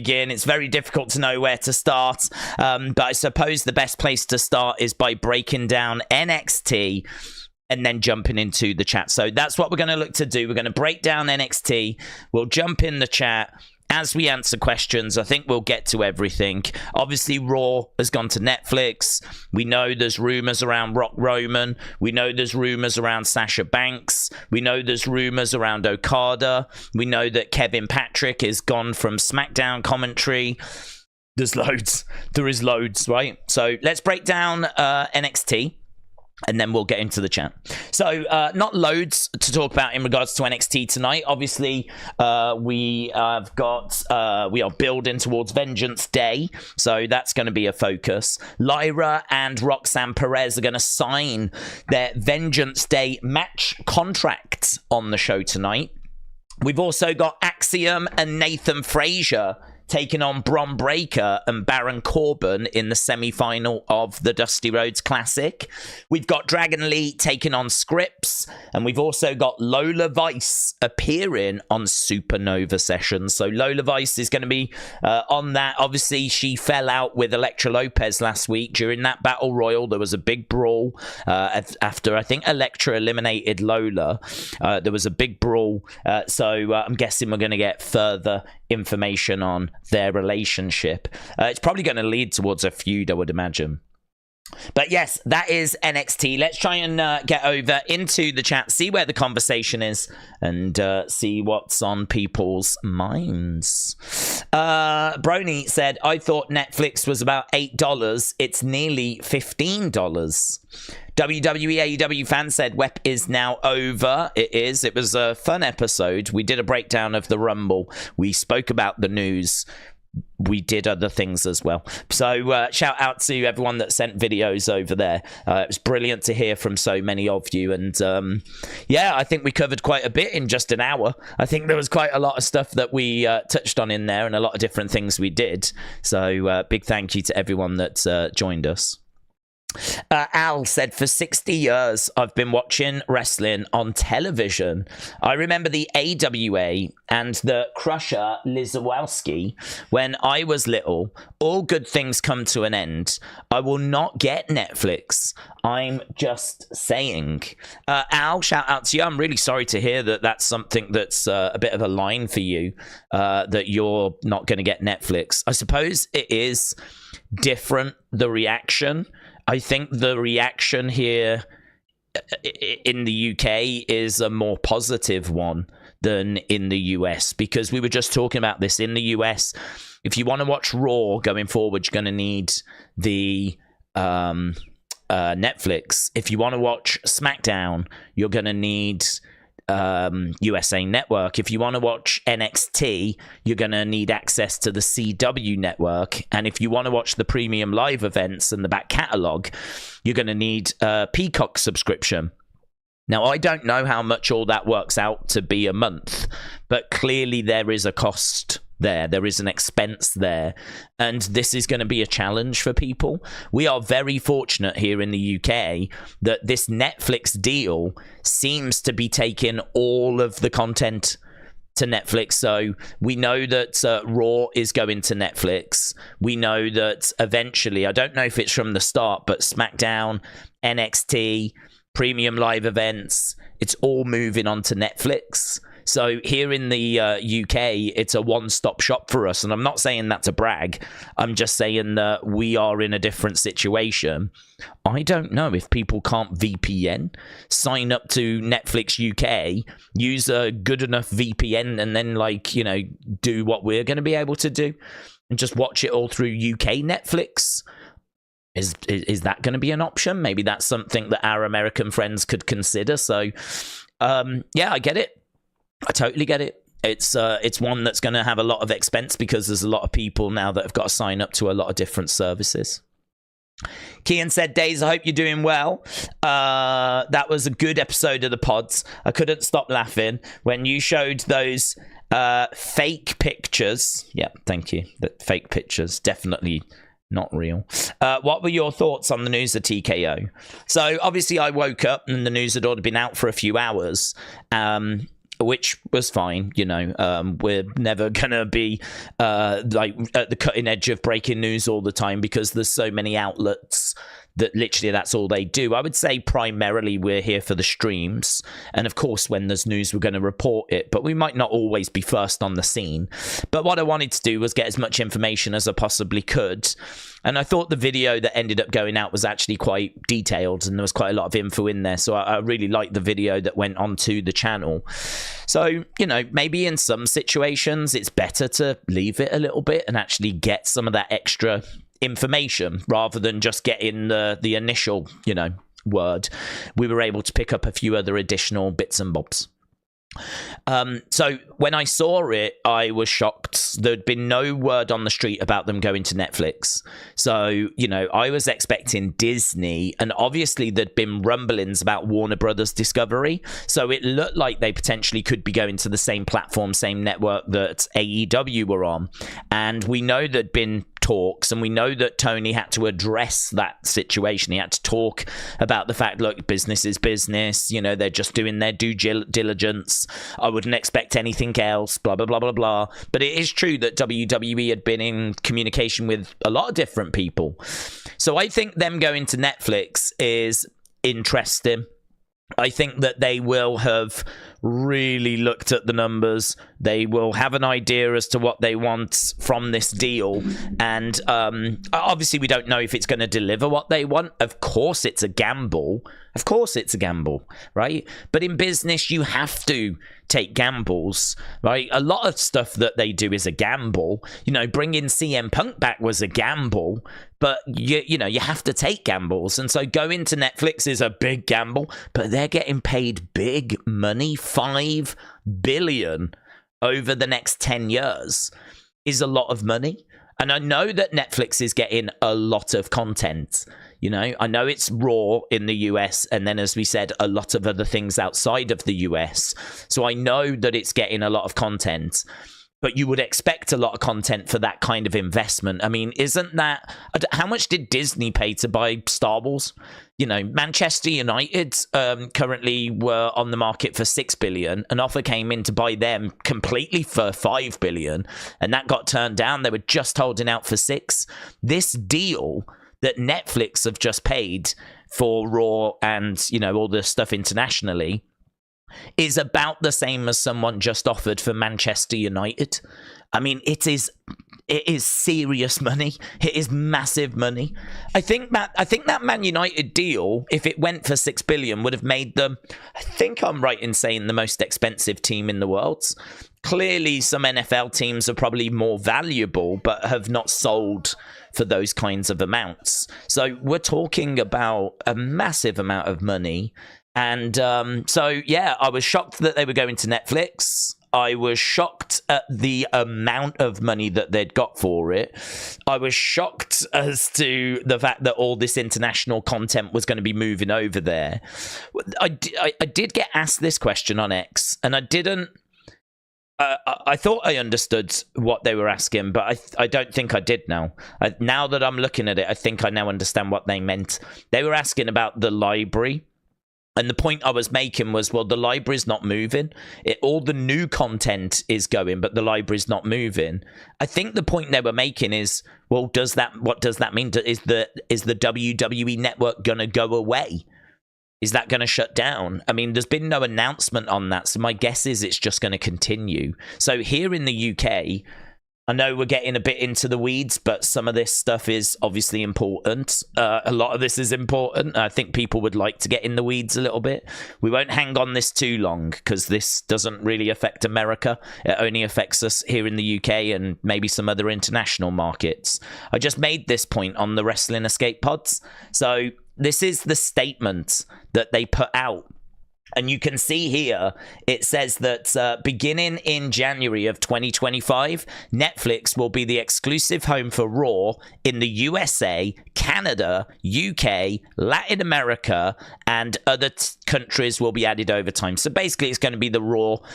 begin. It's very difficult to know where to start. But I suppose the best place to start is by breaking down NXT and then jumping into the chat. So that's what we're going to look to do. We're going to break down NXT. We'll jump in the chat. As we answer questions, I think we'll get to everything. Obviously, Raw has gone to Netflix. We know there's rumors around Rock Roman. We know there's rumors around Sasha Banks. We know there's rumors around Okada. We know that Kevin Patrick is gone from SmackDown commentary. There's loads. There is loads, right? So let's break down NXT. And then we'll get into the chat. So, not loads to talk about in regards to NXT tonight. Obviously, we are building towards Vengeance Day. So that's going to be a focus. Lyra and Roxanne Perez are going to sign their Vengeance Day match contracts on the show tonight. We've also got Axiom and Nathan Frazier taking on Bron Breakker and Baron Corbin in the semi-final of the Dusty Rhodes Classic. We've got Dragon Lee taking on Scripps, and we've also got Lola Vice appearing on Supernova Sessions. So Lola Vice is going to be on that. Obviously, she fell out with Elektra Lopez last week during that Battle Royal. There was a big brawl after, I think, Elektra eliminated Lola. There was a big brawl. So I'm guessing we're going to get further information on their relationship. It's probably going to lead towards a feud, I would imagine. But yes, that is NXT. Let's try and get over into the chat, see where the conversation is, and see what's on people's minds. Brony said, I thought Netflix was about $8. It's nearly $15. WWE AEW fan said, WEP is now over. It is. It was a fun episode. We did a breakdown of the Rumble. We spoke about the news. We did other things as well. So shout out to everyone that sent videos over there. It was brilliant to hear from so many of you. And yeah, I think we covered quite a bit in just an hour. I think there was quite a lot of stuff that we touched on in there and a lot of different things we did. So big thank you to everyone that joined us. Al said, for 60 years, I've been watching wrestling on television. I remember the AWA and the Crusher Lizowski when I was little. All good things come to an end. I will not get Netflix. I'm just saying. Al, shout out to you. I'm really sorry to hear that that's something that's a bit of a line for you, that you're not going to get Netflix. I suppose it is different, the reaction. I think the reaction here in the UK is a more positive one than in the US, because we were just talking about this. In the US, if you want to watch Raw going forward, you're going to need the Netflix. If you want to watch SmackDown, you're going to need USA Network. If you want to watch NXT, you're going to need access to the CW network. And if you want to watch the premium live events and the back catalogue, you're going to need a Peacock subscription. Now, I don't know how much all that works out to be a month, but clearly there is a cost there. There is an expense there. And this is going to be a challenge for people. We are very fortunate here in the UK that this Netflix deal seems to be taking all of the content to Netflix. So we know that Raw is going to Netflix. We know that eventually, I don't know if it's from the start, but SmackDown, NXT, premium live events, it's all moving on to Netflix. So here in the UK, it's a one-stop shop for us. And I'm not saying that to brag. I'm just saying that we are in a different situation. I don't know if people can't VPN, sign up to Netflix UK, use a good enough VPN, and then, like, you know, do what we're going to be able to do and just watch it all through UK Netflix. Is that going to be an option? Maybe that's something that our American friends could consider. So, yeah, I get it. I totally get it. It's one that's going to have a lot of expense because there's a lot of people now that have got to sign up to a lot of different services. Kian said, Daze, I hope you're doing well. That was a good episode of the pods. I couldn't stop laughing when you showed those fake pictures. Yeah, thank you. The fake pictures, definitely not real. What were your thoughts on the news of TKO? So obviously I woke up and the news had already been out for a few hours. which was fine. We're never gonna be like at the cutting edge of breaking news all the time, because there's so many outlets that literally that's all they do. I would say primarily we're here for the streams, and of course when there's news we're going to report it, but we might not always be first on the scene. But what I wanted to do was get as much information as I possibly could, and I thought the video that ended up going out was actually quite detailed, and there was quite a lot of info in there, so I really liked the video that went onto the channel. So, maybe in some situations it's better to leave it a little bit and actually get some of that extra information rather than just getting the initial word. We were able to pick up a few other additional bits and bobs. So when I saw it, I was shocked. There'd been no word on the street about them going to Netflix. So, I was expecting Disney, and obviously there'd been rumblings about Warner Brothers Discovery. So it looked like they potentially could be going to the same platform, same network that AEW were on. And we know there'd been talks, and we know that Tony had to address that situation. He had to talk about the fact, look, business is business, they're just doing their due diligence. I wouldn't expect anything else, blah, blah, blah, blah, blah. But it is true that WWE had been in communication with a lot of different people. So I think them going to Netflix is interesting. I think that they will have really looked at the numbers. They will have an idea as to what they want from this deal. And obviously, we don't know if it's going to deliver what they want. Of course, it's a gamble. Of course, it's a gamble, right? But in business, you have to take gambles, right? A lot of stuff that they do is a gamble. Bringing CM Punk back was a gamble, but you have to take gambles. And so going to Netflix is a big gamble, but they're getting paid big money. 5 billion over the next 10 years is a lot of money. And I know that Netflix is getting a lot of content. I know it's Raw in the US, and then, as we said, a lot of other things outside of the US. So I know that it's getting a lot of content, but you would expect a lot of content for that kind of investment. I mean, isn't that... How much did Disney pay to buy Star Wars? Manchester United currently were on the market for 6 billion. An offer came in to buy them completely for 5 billion, and that got turned down. They were just holding out for 6. This deal that Netflix have just paid for Raw and, all the stuff internationally is about the same as someone just offered for Manchester United. I mean, it is serious money. It is massive money. I think that Man United deal, if it went for 6 billion, would have made them, I think I'm right in saying, the most expensive team in the world. Clearly, some NFL teams are probably more valuable, but have not sold for those kinds of amounts. So we're talking about a massive amount of money. And so, yeah, I was shocked that they were going to Netflix. I was shocked at the amount of money that they'd got for it. I was shocked as to the fact that all this international content was going to be moving over there. I did get asked this question on X, and I didn't... I thought I understood what they were asking, but I don't think I did now. Now that I'm looking at it, I think I now understand what they meant. They were asking about the library. And the point I was making was, well, the library's not moving. All the new content is going, but the library's not moving. I think the point they were making is, well, what does that mean? Is the WWE Network going to go away? Is that going to shut down? I mean, there's been no announcement on that, so my guess is it's just going to continue. So here in the UK, I know we're getting a bit into the weeds, but some of this stuff is obviously important. A lot of this is important. I think people would like to get in the weeds a little bit. We won't hang on this too long because this doesn't really affect America. It only affects us here in the UK and maybe some other international markets. I just made this point on the Wrestling Escape Pods. So this is the statement that they put out. And you can see here, it says that beginning in January of 2025, Netflix will be the exclusive home for Raw in the USA, Canada, UK, Latin America, and other countries will be added over time. So basically, it's going to be the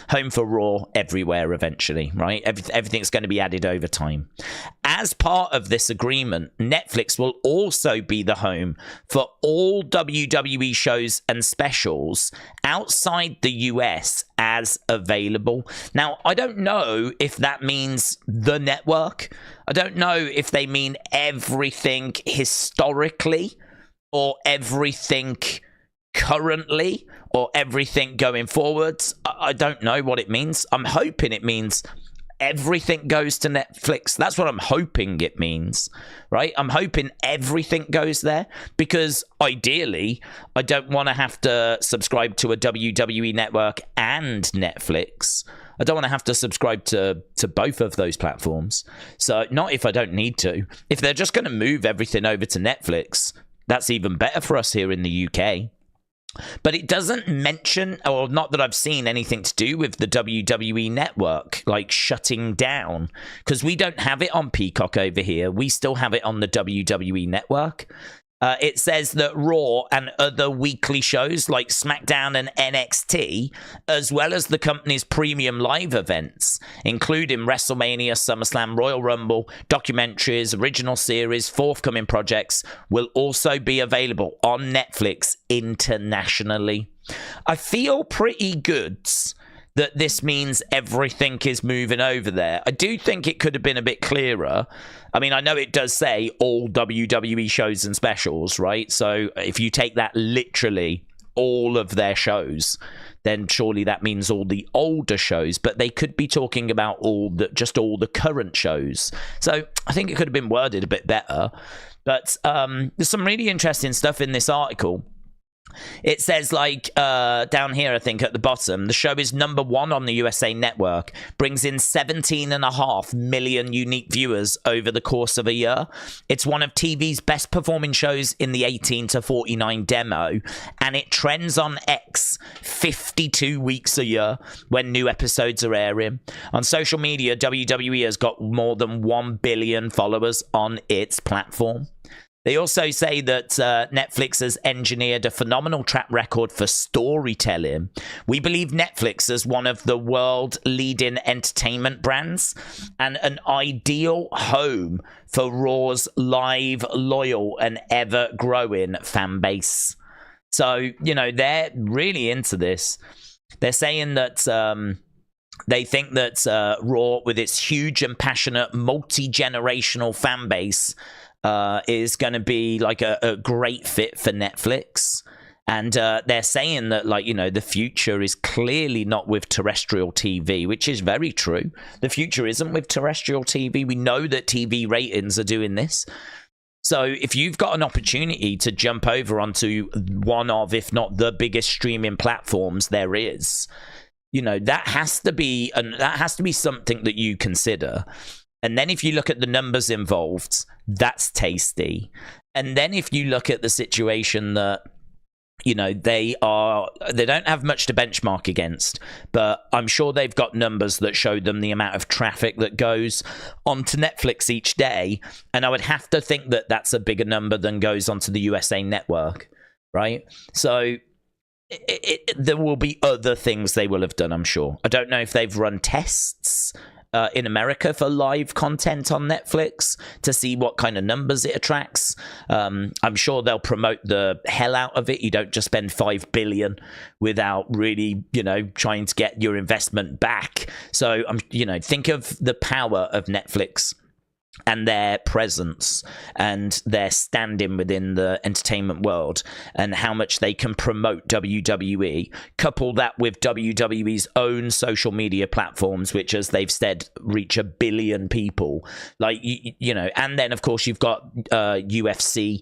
home for Raw everywhere eventually, right? Everything's going to be added over time. As as part of this agreement, Netflix will also be the home for all WWE shows and specials outside the US as available. Now, I don't know if that means the network. I don't know if they mean everything historically or everything currently or everything going forwards. I don't know what it means. I'm hoping it means everything goes to Netflix. That's what I'm hoping it means, right? I'm hoping everything goes there, because ideally, I don't want to have to subscribe to a WWE network and Netflix. I don't want to have to subscribe to both of those platforms. So not if I don't need to. If they're just going to move everything over to Netflix, that's even better for us here in the UK. But it doesn't mention, or not that I've seen, anything to do with the WWE network, like shutting down, because we don't have it on Peacock over here. We still have it on the WWE network. It says that Raw and other weekly shows like SmackDown and NXT, as well as the company's premium live events, including WrestleMania, SummerSlam, Royal Rumble, documentaries, original series, forthcoming projects, will also be available on Netflix internationally. I feel pretty good that this means everything is moving over there. I do think it could have been a bit clearer. I mean, I know it does say all WWE shows and specials, right? So if you take that literally, all of their shows, then surely that means all the older shows, but they could be talking about just all the current shows. So I think it could have been worded a bit better. But there's some really interesting stuff in this article. It says, like, down here, I think at the bottom, the show is #1 on the USA Network, brings in 17.5 million unique viewers over the course of a year. It's one of TV's best performing shows in the 18 to 49 demo, and it trends on X 52 weeks a year when new episodes are airing. On social media, WWE has got more than 1 billion followers on its platform. They also say that Netflix has engineered a phenomenal track record for storytelling. We believe Netflix is one of the world-leading entertainment brands and an ideal home for Raw's live, loyal, and ever-growing fan base. So, you know, they're really into this. They're saying that they think that Raw, with its huge and passionate multi-generational fan base, is going to be like a great fit for Netflix. And they're saying that, like, you know, the future is clearly not with terrestrial TV, which is very true. The future isn't with terrestrial TV. We know that TV ratings are doing this. So if you've got an opportunity to jump over onto one of, if not the biggest streaming platforms there is, you know, that has to be something that you consider. And then if you look at the numbers involved, that's tasty. And then if you look at the situation that, you know, they don't have much to benchmark against, but I'm sure they've got numbers that show them the amount of traffic that goes onto Netflix each day. And I would have to think that that's a bigger number than goes onto the USA Network, right? So there will be other things they will have done, I'm sure. I don't know if they've run tests in America for live content on Netflix to see what kind of numbers it attracts. I'm sure they'll promote the hell out of it. You don't just spend $5 billion without really, you know, trying to get your investment back. So, you know, think of the power of Netflix and their presence and their standing within the entertainment world and how much they can promote WWE. Couple that with WWE's own social media platforms, which, as they've said, reach 1 billion people. Like, you know, and then, of course, you've got UFC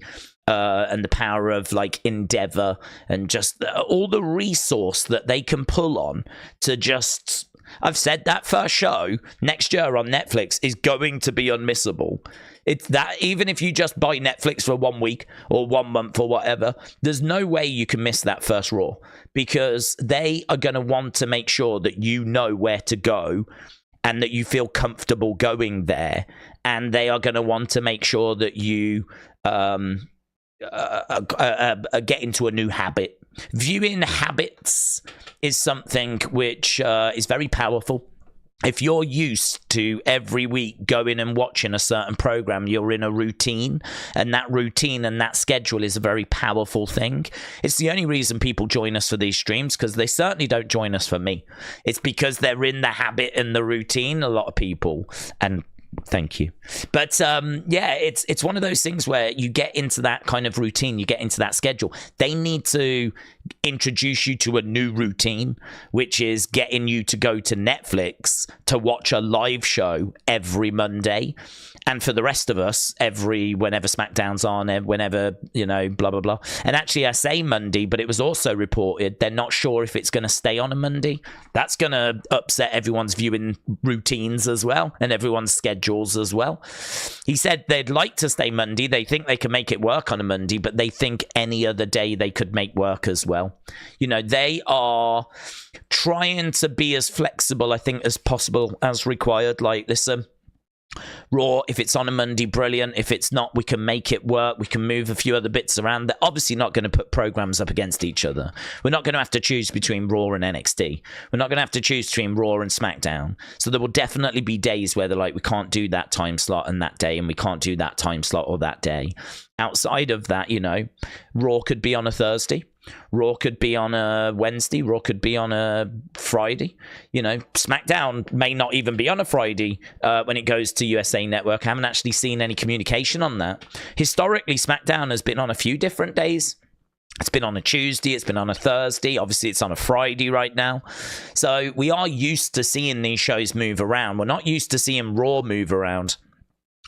and the power of, like, Endeavor and just all the resource that they can pull on to just... I've said that first show next year on Netflix is going to be unmissable. It's that, even if you just buy Netflix for 1 week or 1 month or whatever, there's no way you can miss that first Raw, because they are going to want to make sure that you know where to go and that you feel comfortable going there. And they are going to want to make sure that you get into a new habit. Viewing habits is something which is very powerful. if you're used to every week going and watching a certain program, you're in a routine, and that routine and that schedule is a very powerful thing. It's the only reason people join us for these streams, because they certainly don't join us for me. It's because they're in the habit and the routine, a lot of people, and thank you. But yeah, it's one of those things where you get into that kind of routine, you get into that schedule. They need to introduce you to a new routine, which is getting you to go to Netflix to watch a live show every Monday. And for the rest of us, whenever SmackDown's on, whenever, blah, blah, blah. And actually, I say Monday, but it was also reported they're not sure if it's going to stay on a Monday. That's going to upset everyone's viewing routines as well, and everyone's schedules as well. He said they'd like to stay Monday. They think they can make it work on a Monday, but they think any other day they could make work as well. They are trying to be as flexible, I think, as possible, as required. Like, listen, Raw, if it's on a Monday, brilliant. If it's not, we can make it work. We can move a few other bits around. They're obviously not going to put programs up against each other. We're not going to have to choose between Raw and NXT. We're not going to have to choose between Raw and SmackDown. So there will definitely be days where they're like, we can't do that time slot and that day, and we can't do that time slot or that day. Outside of that, Raw could be on a Thursday. Raw could be on a Wednesday. Raw could be on a Friday. SmackDown may not even be on a Friday when it goes to USA Network. I haven't actually seen any communication on that. Historically, SmackDown has been on a few different days. It's been on a Tuesday. It's been on a Thursday. Obviously, it's on a Friday right now. So we are used to seeing these shows move around. We're not used to seeing Raw move around.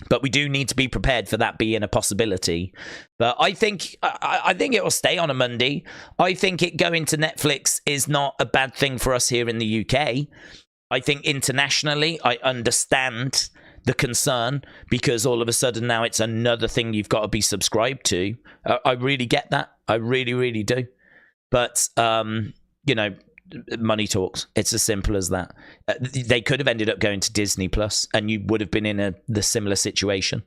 But we do need to be prepared for that being a possibility. But I think it will stay on a Monday. I think it going to Netflix is not a bad thing for us here in the UK. I think internationally, I understand the concern, because all of a sudden now it's another thing you've got to be subscribed to. I really get that. I really, really do. But, money talks. It's as simple as that. They could have ended up going to Disney Plus, and you would have been in the similar situation.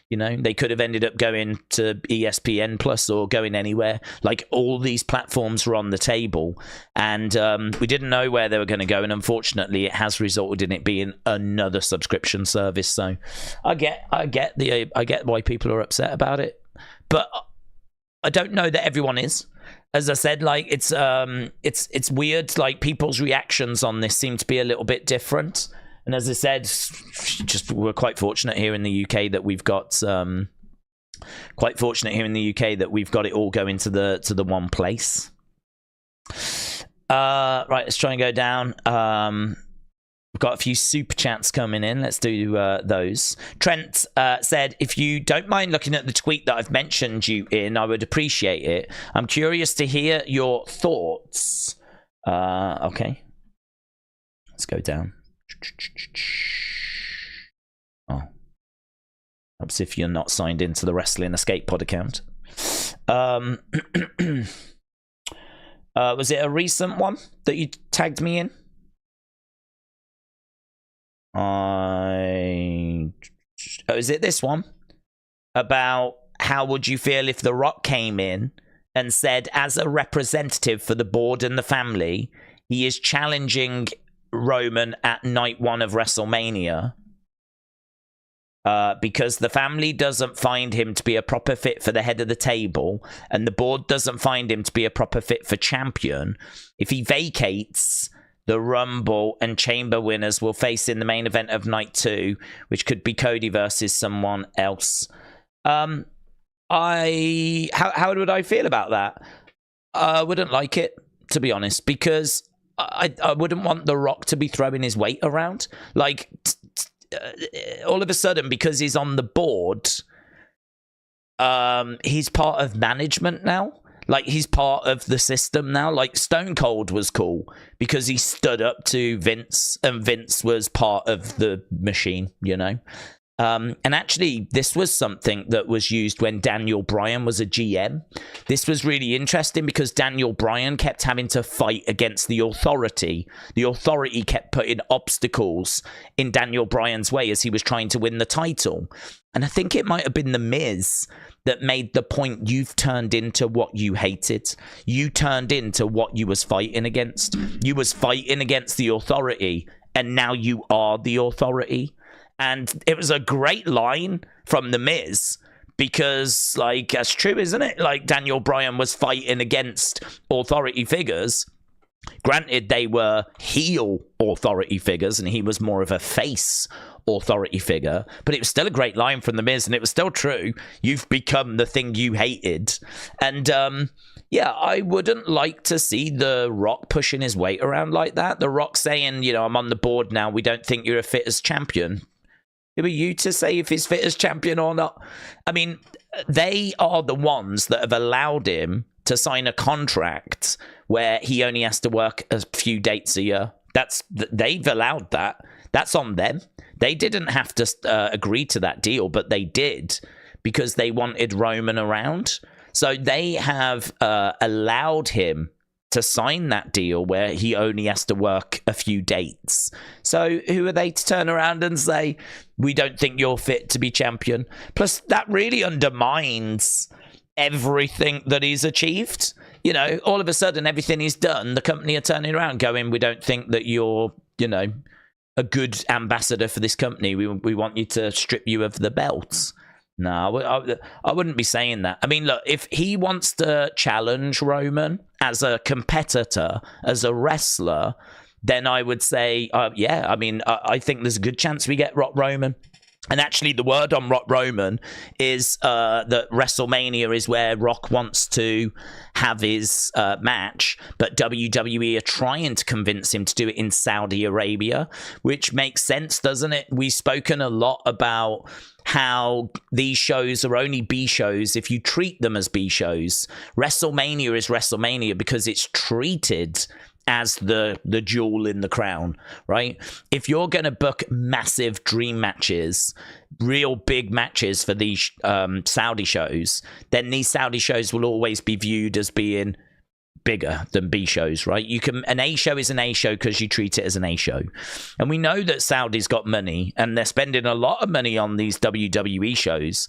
They could have ended up going to ESPN Plus or going anywhere. Like, all these platforms were on the table, and we didn't know where they were going to go. And unfortunately, it has resulted in it being another subscription service. So I get why people are upset about it, but I don't know that everyone is. As I said, like, it's weird. Like, people's reactions on this seem to be a little bit different. And as I said, we're quite fortunate here in the UK that we've got it all going to the one place. Right, let's try and go down. We've got a few super chats coming in. Let's do those. Trent said, if you don't mind looking at the tweet that I've mentioned you in, I would appreciate it. I'm curious to hear your thoughts. Okay. Let's go down. Oh. Perhaps if you're not signed into the Wrestling Escape Pod account. Was it a recent one that you tagged me in? Is it this one? About how would you feel if The Rock came in and said, as a representative for the board and the family, he is challenging Roman at night 1 of WrestleMania because the family doesn't find him to be a proper fit for the head of the table, and the board doesn't find him to be a proper fit for champion. If he vacates, the Rumble and Chamber winners will face in the main event of night 2, which could be Cody versus someone else. How would I feel about that? I wouldn't like it, to be honest, because I wouldn't want The Rock to be throwing his weight around. Like, all of a sudden, because he's on the board, he's part of management now. Like, he's part of the system now. Like, Stone Cold was cool because he stood up to Vince, and Vince was part of the machine, And actually, this was something that was used when Daniel Bryan was a GM. This was really interesting because Daniel Bryan kept having to fight against the authority. The authority kept putting obstacles in Daniel Bryan's way as he was trying to win the title. And I think it might have been The Miz that made the point, you've turned into what you hated. You turned into what you was fighting against. You was fighting against the authority, and now you are the authority. And it was a great line from The Miz, because, like, that's true, isn't it? Like, Daniel Bryan was fighting against authority figures. Granted, they were heel authority figures, and he was more of a face authority figure, but it was still a great line from The Miz, and it was still true. You've become the thing you hated. And yeah, I wouldn't like to see The Rock pushing his weight around like that. The Rock saying, you know, I'm on the board now, we don't think you're a fit as champion. Who are you to say if he's fit as champion or not? I mean, they are the ones that have allowed him to sign a contract where he only has to work a few dates a year. They've allowed that. That's on them. They didn't have to agree to that deal, but they did because they wanted Roman around. So they have allowed him to sign that deal where he only has to work a few dates. So who are they to turn around and say, we don't think you're fit to be champion? Plus, that really undermines everything that he's achieved. You know, all of a sudden, everything he's done, the company are turning around going, we don't think that you're, you know, a good ambassador for this company. We want you to strip you of the belts. No, I wouldn't be saying that. I mean, look, if he wants to challenge Roman as a competitor, as a wrestler, then I would say, yeah, I mean, I think there's a good chance we get Rock Roman. And actually, the word on Rock Roman is that WrestleMania is where Rock wants to have his match, but WWE are trying to convince him to do it in Saudi Arabia, which makes sense, doesn't it? We've spoken a lot about how these shows are only B shows if you treat them as B shows. WrestleMania is WrestleMania because it's treated as the jewel in the crown, right? If you're going to book massive dream matches, real big matches for these Saudi shows, then these Saudi shows will always be viewed as being bigger than B shows, right? An A show is an A show because you treat it as an A show. And we know that Saudi's got money and they're spending a lot of money on these WWE shows.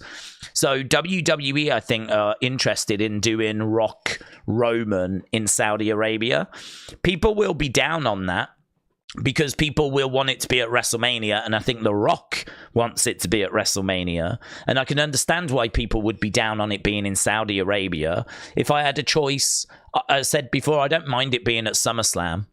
So WWE, I think, are interested in doing Rock Roman in Saudi Arabia. People will be down on that because people will want it to be at WrestleMania, and I think The Rock wants it to be at WrestleMania. And I can understand why people would be down on it being in Saudi Arabia. If I had a choice, I said before, I don't mind it being at SummerSlam.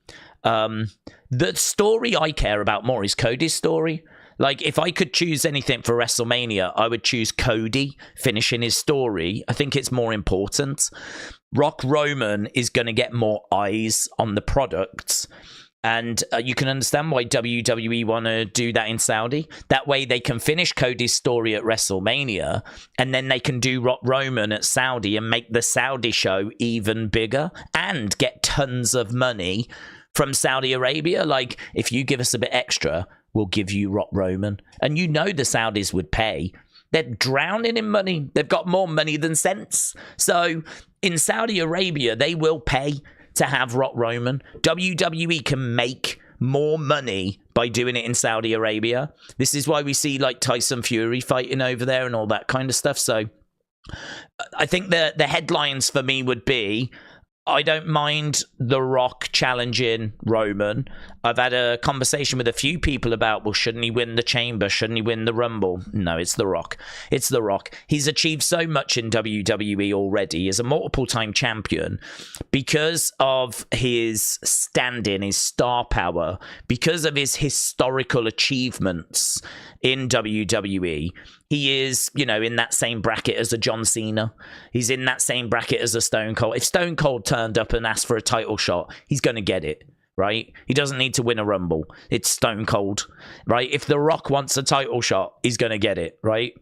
The story I care about more is Cody's story. Like, if I could choose anything for WrestleMania, I would choose Cody finishing his story. I think it's more important. Rock Roman is going to get more eyes on the product. And you can understand why WWE want to do that in Saudi. That way they can finish Cody's story at WrestleMania, and then they can do Rock Roman at Saudi and make the Saudi show even bigger and get tons of money from Saudi Arabia. Like, if you give us a bit extra, we'll give you Rock Roman. And you know the Saudis would pay. They're drowning in money. They've got more money than sense. So in Saudi Arabia, they will pay to have Rock Roman. WWE can make more money by doing it in Saudi Arabia. This is why we see like Tyson Fury fighting over there and all that kind of stuff. So I think the headlines for me would be, I don't mind The Rock challenging Roman. I've had a conversation with a few people about, well, shouldn't he win the Chamber? Shouldn't he win the Rumble? No, it's The Rock. It's The Rock. He's achieved so much in WWE already as a multiple-time champion because of his standing, his star power, because of his historical achievements in WWE. He is, you know, in that same bracket as a John Cena. He's in that same bracket as a Stone Cold. If Stone Cold turned up and asked for a title shot, he's going to get it, right? He doesn't need to win a Rumble. It's Stone Cold, right? If The Rock wants a title shot, he's going to get it, right?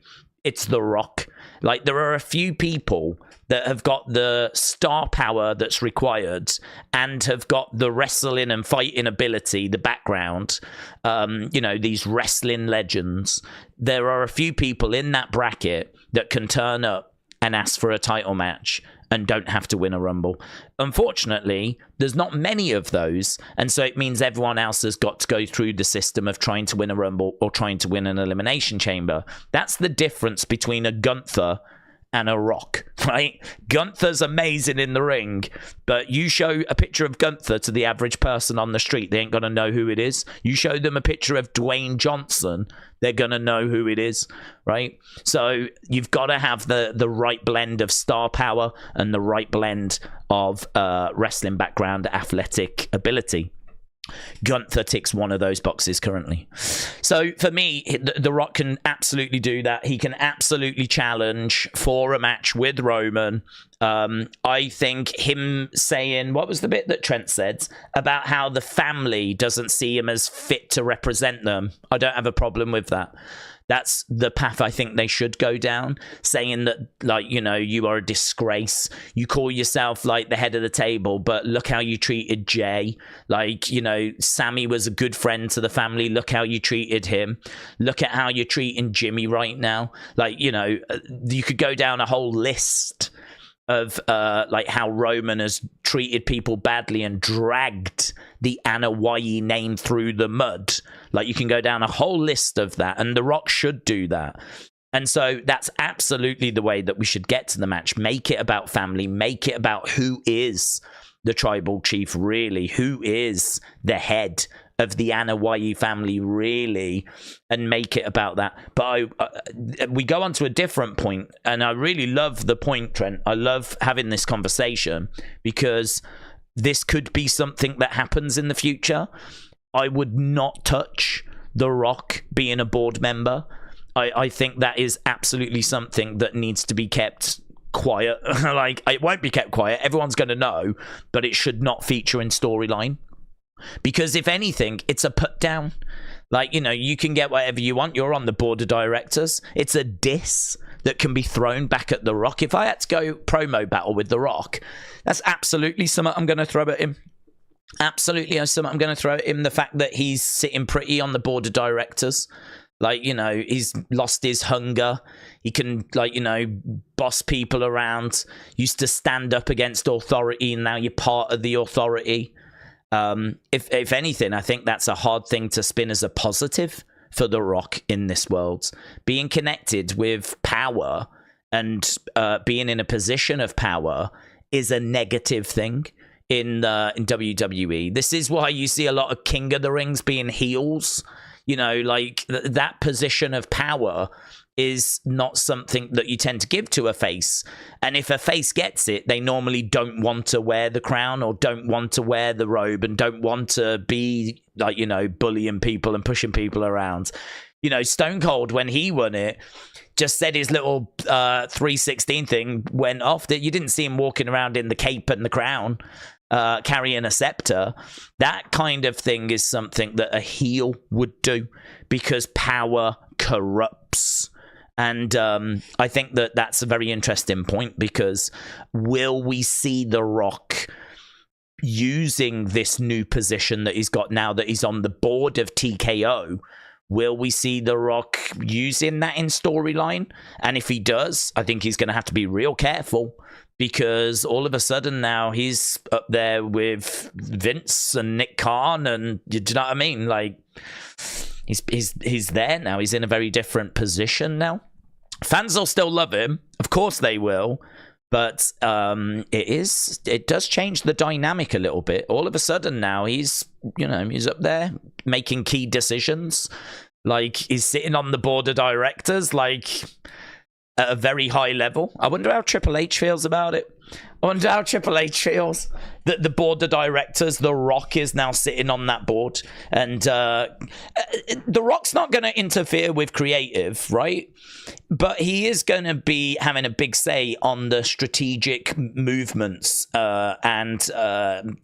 It's The Rock. Like, there are a few people that have got the star power that's required and have got the wrestling and fighting ability, the background, you know, these wrestling legends. There are a few people in that bracket that can turn up and ask for a title match and don't have to win a Rumble. Unfortunately, there's not many of those, and so it means everyone else has got to go through the system of trying to win a Rumble or trying to win an Elimination Chamber. That's the difference between a Gunther and a Rock, right? Gunther's amazing in the ring, but you show a picture of Gunther to the average person on the street, they ain't going to know who it is. You show them a picture of Dwayne Johnson, they're going to know who it is, right? So you've got to have the right blend of star power and the right blend of wrestling background, athletic ability. Gunther ticks one of those boxes currently. So for me, The Rock can absolutely do that. He can absolutely challenge for a match with Roman. I think him saying, what was the bit that Trent said about how the family doesn't see him as fit to represent them? I don't have a problem with that. That's the path I think they should go down, saying that, like, you know, you are a disgrace. You call yourself, like, the head of the table, but look how you treated Jay. Like, you know, Sammy was a good friend to the family. Look how you treated him. Look at how you're treating Jimmy right now. Like, you know, you could go down a whole list of like how Roman has treated people badly and dragged the Anoa'i name through the mud. Like, you can go down a whole list of that, and The Rock should do that. And so that's absolutely the way that we should get to the match. Make it about family. Make it about who is the tribal chief, really. Who is the head of the Anoa'i family, really, and make it about that. But we go on to a different point, and I really love the point, Trent. I love having this conversation because this could be something that happens in the future. I would not touch The Rock being a board member. I think that is absolutely something that needs to be kept quiet. Like, it won't be kept quiet. Everyone's going to know, but it should not feature in storyline. Because if anything, it's a put down. Like, you know, you can get whatever you want. You're on the board of directors. It's a diss that can be thrown back at The Rock. If I had to go promo battle with The Rock, that's absolutely something I'm going to throw at him. Absolutely something I'm going to throw at him. The fact that he's sitting pretty on the board of directors. Like, you know, he's lost his hunger. He can, like, you know, boss people around. Used to stand up against authority, and now you're part of the authority. If anything, I think that's a hard thing to spin as a positive for The Rock in this world. Being connected with power and being in a position of power is a negative thing in WWE. This is why you see a lot of King of the Rings being heels. You know, like, that position of power is not something that you tend to give to a face. And if a face gets it, they normally don't want to wear the crown or don't want to wear the robe and don't want to be, like, you know, bullying people and pushing people around. You know, Stone Cold, when he won it, just said his little 316 thing went off. That you didn't see him walking around in the cape and the crown, carrying a scepter. That kind of thing is something that a heel would do because power corrupts. And I think that that's a very interesting point, because will we see The Rock using this new position that he's got now that he's on the board of TKO? Will we see The Rock using that in storyline? And if he does, I think he's going to have to be real careful, because all of a sudden now he's up there with Vince and Nick Khan, and do you know what I mean? Like, he's there now. He's in a very different position now. Fans will still love him, of course they will, but it does change the dynamic a little bit. All of a sudden now he's up there making key decisions. Like, he's sitting on the board of directors, like, at a very high level. I wonder how Triple H feels about it. I wonder how Triple H feels that the board of directors, The Rock, is now sitting on that board. And The Rock's not going to interfere with creative, right? But he is going to be having a big say on the strategic movements and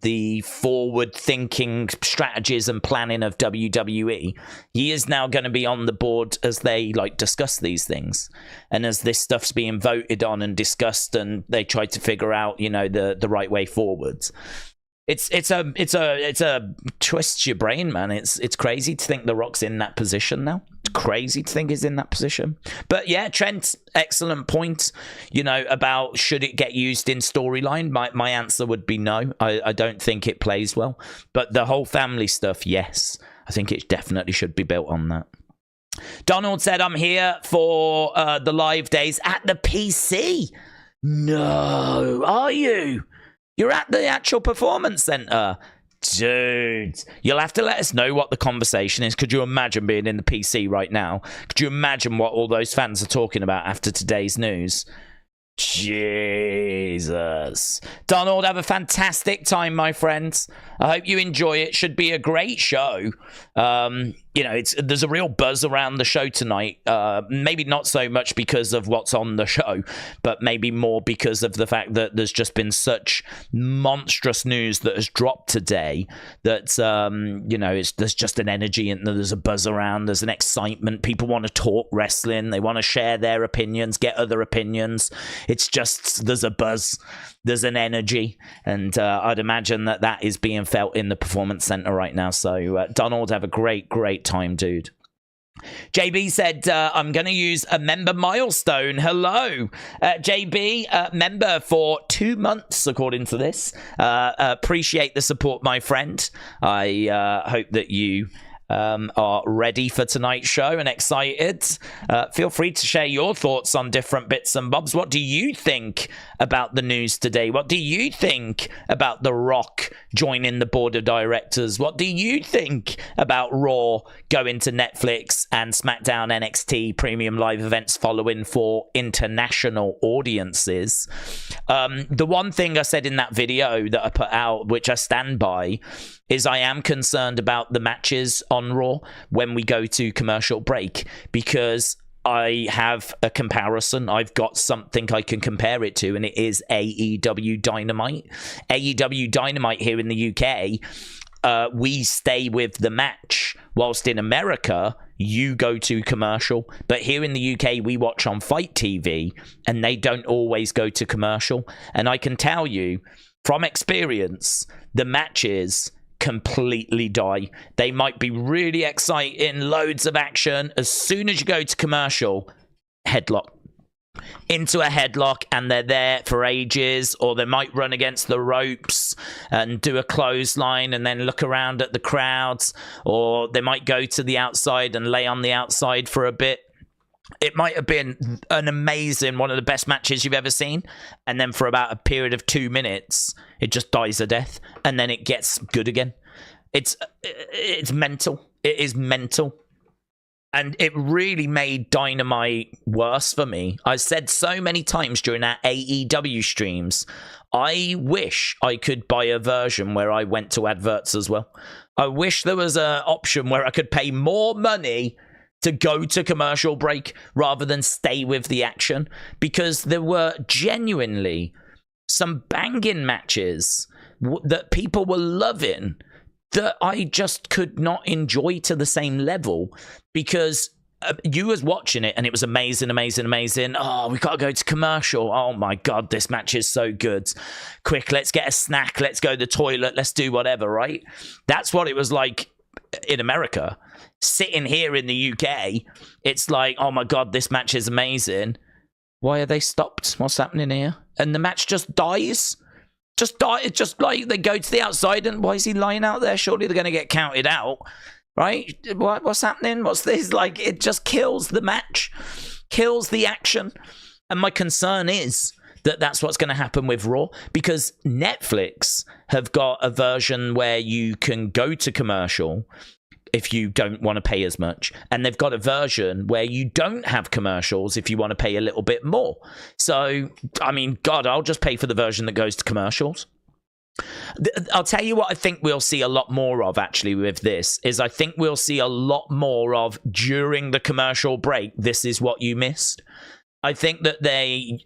the forward-thinking strategies and planning of WWE. He is now going to be on the board as they, like, discuss these things. And as this stuff's being voted on and discussed, and they try to figure out, you know, the right way forwards. It's a twist your brain, man. It's crazy to think The Rock's in that position now. It's crazy to think he's in that position. But yeah, Trent, excellent point. You know, about should it get used in storyline? My answer would be no. I don't think it plays well. But the whole family stuff, yes. I think it definitely should be built on that. Donald said, I'm here for the live days at the PC. No, are you? You're at the actual performance center. Dude, you'll have to let us know what the conversation is. Could you imagine being in the PC right now? Could you imagine what all those fans are talking about after today's news? Jesus. Donald, have a fantastic time, my friends. I hope you enjoy it. Should be a great show. There's a real buzz around the show tonight. Maybe not so much because of what's on the show, but maybe more because of the fact that there's just been such monstrous news that has dropped today that, there's just an energy and there's a buzz around. There's an excitement. People want to talk wrestling. They want to share their opinions, get other opinions. It's just, there's a buzz. There's an energy. And I'd imagine that is being felt in the Performance Center right now. So, Donald, have a great time, dude. JB said, I'm going to use a member milestone. Hello. JB, member for 2 months, according to this. Appreciate the support, my friend. I hope that you are ready for tonight's show and excited. Feel free to share your thoughts on different bits and bobs. What do you think about the news today? What do you think about The Rock joining the board of directors? What do you think about Raw going to Netflix and SmackDown NXT premium live events following for international audiences? The one thing I said in that video that I put out, which I stand by, is I am concerned about the matches on Raw when we go to commercial break, because I have a comparison. I've got something I can compare it to, and it is AEW Dynamite. AEW Dynamite here in the UK, we stay with the match, whilst in America, you go to commercial. But here in the UK, we watch on Fight TV, and they don't always go to commercial. And I can tell you, from experience, the matches completely die. They might be really exciting, loads of action. As soon as you go to commercial, headlock. Into a headlock, and they're there for ages, or they might run against the ropes and do a clothesline and then look around at the crowds, or they might go to the outside and lay on the outside for a bit. It might have been an amazing, one of the best matches you've ever seen, and then for about a period of 2 minutes, it just dies a death, and then it gets good again. It's mental. It is mental. And it really made Dynamite worse for me. I said so many times during our AEW streams, I wish I could buy a version where I went to adverts as well. I wish there was an option where I could pay more money to go to commercial break rather than stay with the action, because there were genuinely some banging matches that people were loving that I just could not enjoy to the same level, because you was watching it and it was amazing. Oh, we got to go to commercial. Oh my God, this match is so good. Quick, let's get a snack. Let's go to the toilet. Let's do whatever, right? That's what it was like in America. Sitting here in the UK, it's like, oh my God, this match is amazing. Why are they stopped? What's happening here? And the match just dies. Just like they go to the outside, and why is he lying out there? Surely they're going to get counted out, right? What's happening? What's this? Like, it just kills the match, kills the action. And my concern is that that's what's going to happen with Raw, because Netflix have got a version where you can go to commercial if you don't want to pay as much, and they've got a version where you don't have commercials if you want to pay a little bit more. So, I mean, God, I'll just pay for the version that goes to commercials. I'll tell you what I think we'll see a lot more of, actually, with this, is I think we'll see a lot more of, during the commercial break, this is what you missed. I think that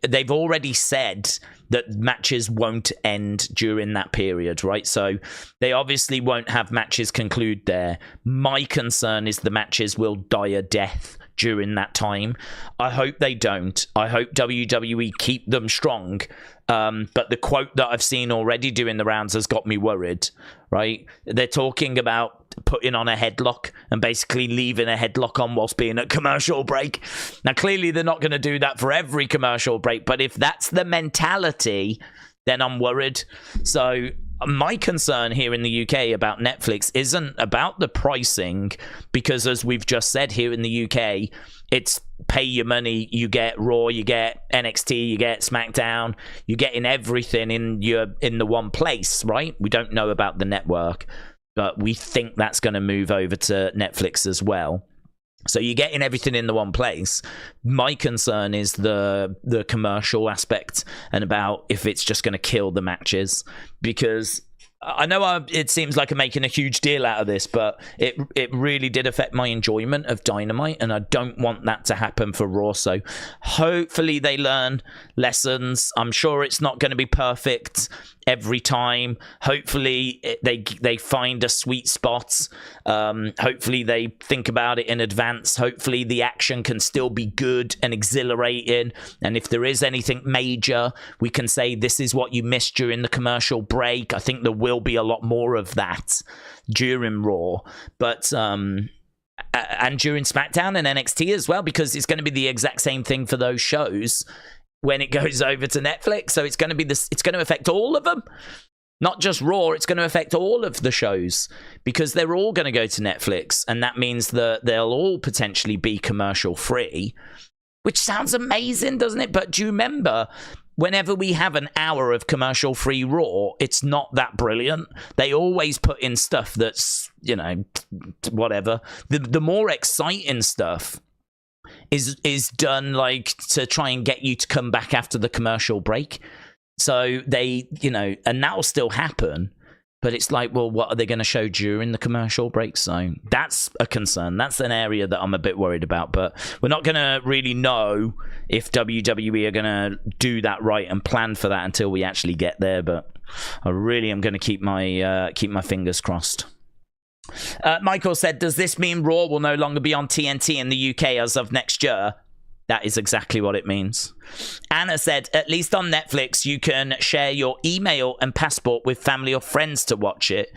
they've already said that matches won't end during that period, right? So they obviously won't have matches conclude there. My concern is the matches will die a death during that time. I hope they don't. I hope WWE keep them strong. But the quote that I've seen already doing the rounds has got me worried, right? They're talking about putting on a headlock and basically leaving a headlock on whilst being at commercial break. Now, clearly they're not going to do that for every commercial break, but if that's the mentality, then I'm worried. So my concern here in the UK about Netflix isn't about the pricing, because as we've just said, here in the UK, it's pay your money, you get Raw, you get NXT, you get SmackDown, you're getting everything in the one place, right? We don't know about the network, but we think that's going to move over to Netflix as well. So you're getting everything in the one place. My concern is the commercial aspect, and about if it's just going to kill the matches, because I know it seems like I'm making a huge deal out of this, but it really did affect my enjoyment of Dynamite, and I don't want that to happen for Raw. So hopefully they learn lessons. I'm sure it's not going to be perfect every time. Hopefully they find a sweet spot. Hopefully they think about it in advance. Hopefully the action can still be good and exhilarating, and if there is anything major, we can say this is what you missed during the commercial break. I think there will be a lot more of that during Raw, but and during SmackDown and NXT as well, because it's going to be the exact same thing for those shows when it goes over to Netflix. So it's going to be it's going to affect all of them, not just Raw. It's going to affect all of the shows, because they're all going to go to Netflix, and that means that they'll all potentially be commercial free, which sounds amazing, doesn't it? But do you remember, whenever we have an hour of commercial free Raw, it's not that brilliant. They always put in stuff that's, whatever. The more exciting stuff is done like to try and get you to come back after the commercial break. So they, and that'll still happen, but it's like, well, what are they going to show during the commercial break? So that's a concern. That's an area that I'm a bit worried about, but we're not going to really know if WWE are going to do that right and plan for that until we actually get there. But I really am going to keep my fingers crossed. Michael said, does this mean Raw will no longer be on TNT in the UK as of next year? That is exactly what it means. Anna said, at least on Netflix, you can share your email and passport with family or friends to watch it.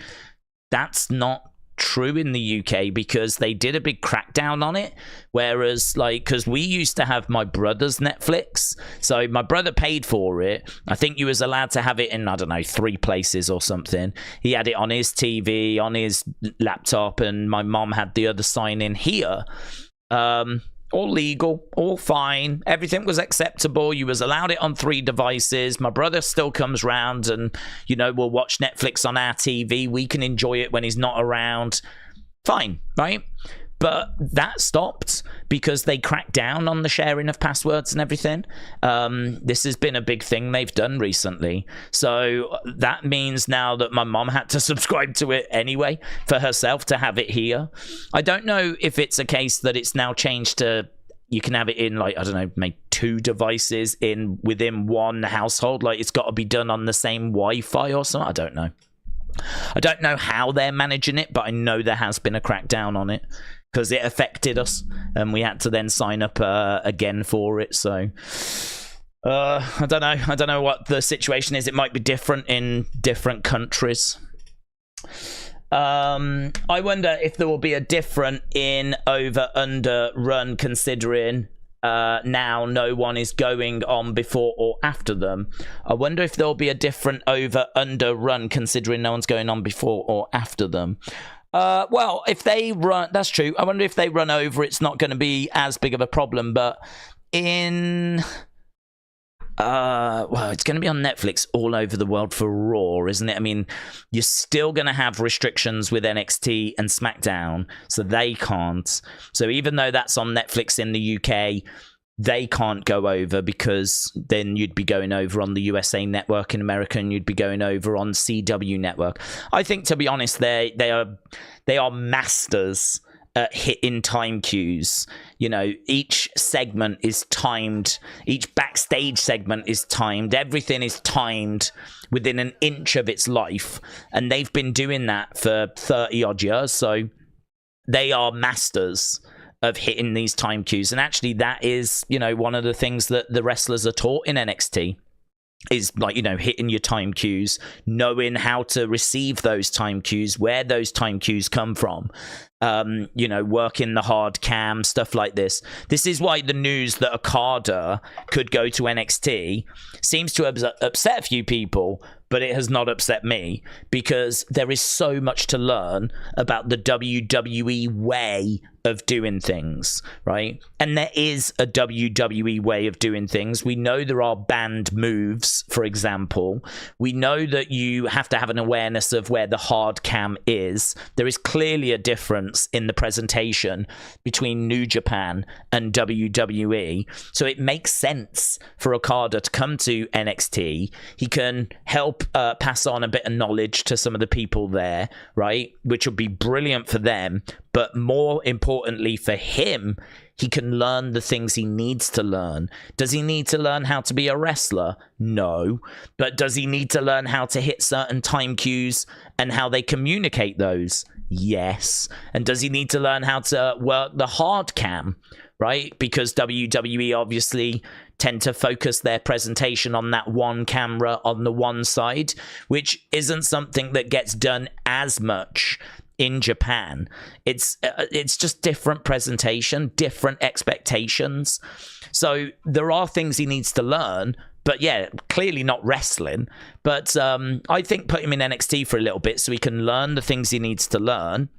That's not true in the UK, because they did a big crackdown on it. Whereas, because we used to have my brother's Netflix. So my brother paid for it. I think you was allowed to have it in, 3 places or something. He had it on his TV, on his laptop, and my mom had the other sign in here. All legal, all fine. Everything was acceptable. You was allowed it on 3 devices. My brother still comes round and, we'll watch Netflix on our TV. We can enjoy it when he's not around. Fine, right? But that stopped because they cracked down on the sharing of passwords and everything. This has been a big thing they've done recently. So that means now that my mom had to subscribe to it anyway for herself to have it here. I don't know if it's a case that it's now changed to you can have it in, maybe 2 devices within one household. It's got to be done on the same Wi-Fi or something. I don't know. I don't know how they're managing it, but I know there has been a crackdown on it, because it affected us and we had to then sign up again for it. So I don't know what the situation is. It might be different in different countries. I wonder if there will be a different in over under run, considering now no one is going on before or after them. I wonder if there'll be a different over under run, considering no one's going on before or after them. Well, if they run, that's true. I wonder if they run over, it's not going to be as big of a problem. But it's going to be on Netflix all over the world for Raw, isn't it? I mean, you're still going to have restrictions with NXT and SmackDown, so they can't. So even though that's on Netflix in the UK, they can't go over, because then you'd be going over on the USA Network in America, and you'd be going over on CW Network. I think, to be honest, they are masters at hitting time cues. Each segment is timed. Each backstage segment is timed. Everything is timed within an inch of its life, and they've been doing that for 30 odd years. So they are masters of hitting these time cues. And actually, that is, one of the things that the wrestlers are taught in NXT is hitting your time cues, knowing how to receive those time cues, where those time cues come from, working the hard cam, stuff like this. This is why the news that Okada could go to NXT seems to have upset a few people, but it has not upset me because there is so much to learn about the WWE way of doing things, right? And there is a WWE way of doing things. We know there are banned moves, for example. We know that you have to have an awareness of where the hard cam is. There is clearly a difference in the presentation between New Japan and WWE. So it makes sense for Okada to come to NXT. He can help pass on a bit of knowledge to some of the people there, right? Which would be brilliant for them. But more importantly for him, he can learn the things he needs to learn. Does he need to learn how to be a wrestler? No. But does he need to learn how to hit certain time cues and how they communicate those? Yes. And does he need to learn how to work the hard cam, right? Because WWE obviously tend to focus their presentation on that one camera on the one side, which isn't something that gets done as much in Japan. It's just different presentation, different expectations. So there are things he needs to learn, but yeah, clearly not wrestling. But I think put him in NXT for a little bit so he can learn the things he needs to learn.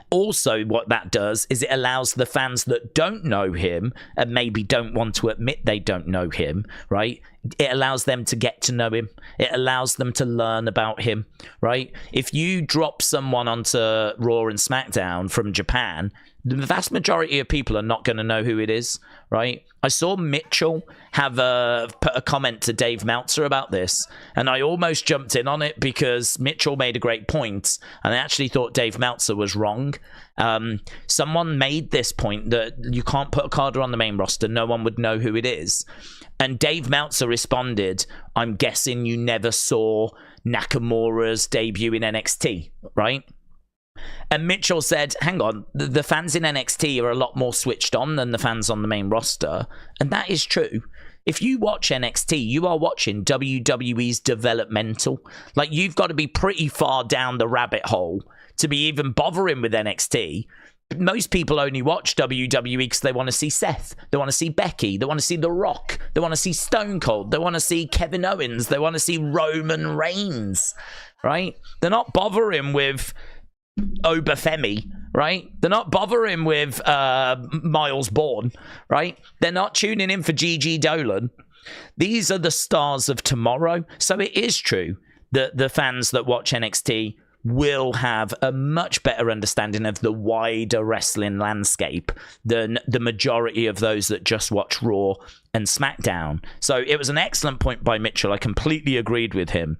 Also, what that does is it allows the fans that don't know him and maybe don't want to admit they don't know him, right? It allows them to get to know him. It allows them to learn about him, right? If you drop someone onto Raw and SmackDown from Japan, the vast majority of people are not going to know who it is, right? I saw Mitchell have put a comment to Dave Meltzer about this, and I almost jumped in on it because Mitchell made a great point, and I actually thought Dave Meltzer was wrong. Someone made this point that you can't put Okada on the main roster, no one would know who it is. And Dave Meltzer responded, I'm guessing you never saw Nakamura's debut in NXT, right? And Mitchell said, hang on, the fans in NXT are a lot more switched on than the fans on the main roster. And that is true. If you watch NXT, you are watching WWE's developmental. Like, you've got to be pretty far down the rabbit hole to be even bothering with NXT. Most people only watch WWE because they want to see Seth. They want to see Becky. They want to see The Rock. They want to see Stone Cold. They want to see Kevin Owens. They want to see Roman Reigns, right? They're not bothering with Obafemi, right? They're not bothering with Miles Bourne, right? They're not tuning in for Gigi Dolan. These are the stars of tomorrow. So it is true that the fans that watch NXT will have a much better understanding of the wider wrestling landscape than the majority of those that just watch Raw and SmackDown. So it was an excellent point by Mitchell. I completely agreed with him.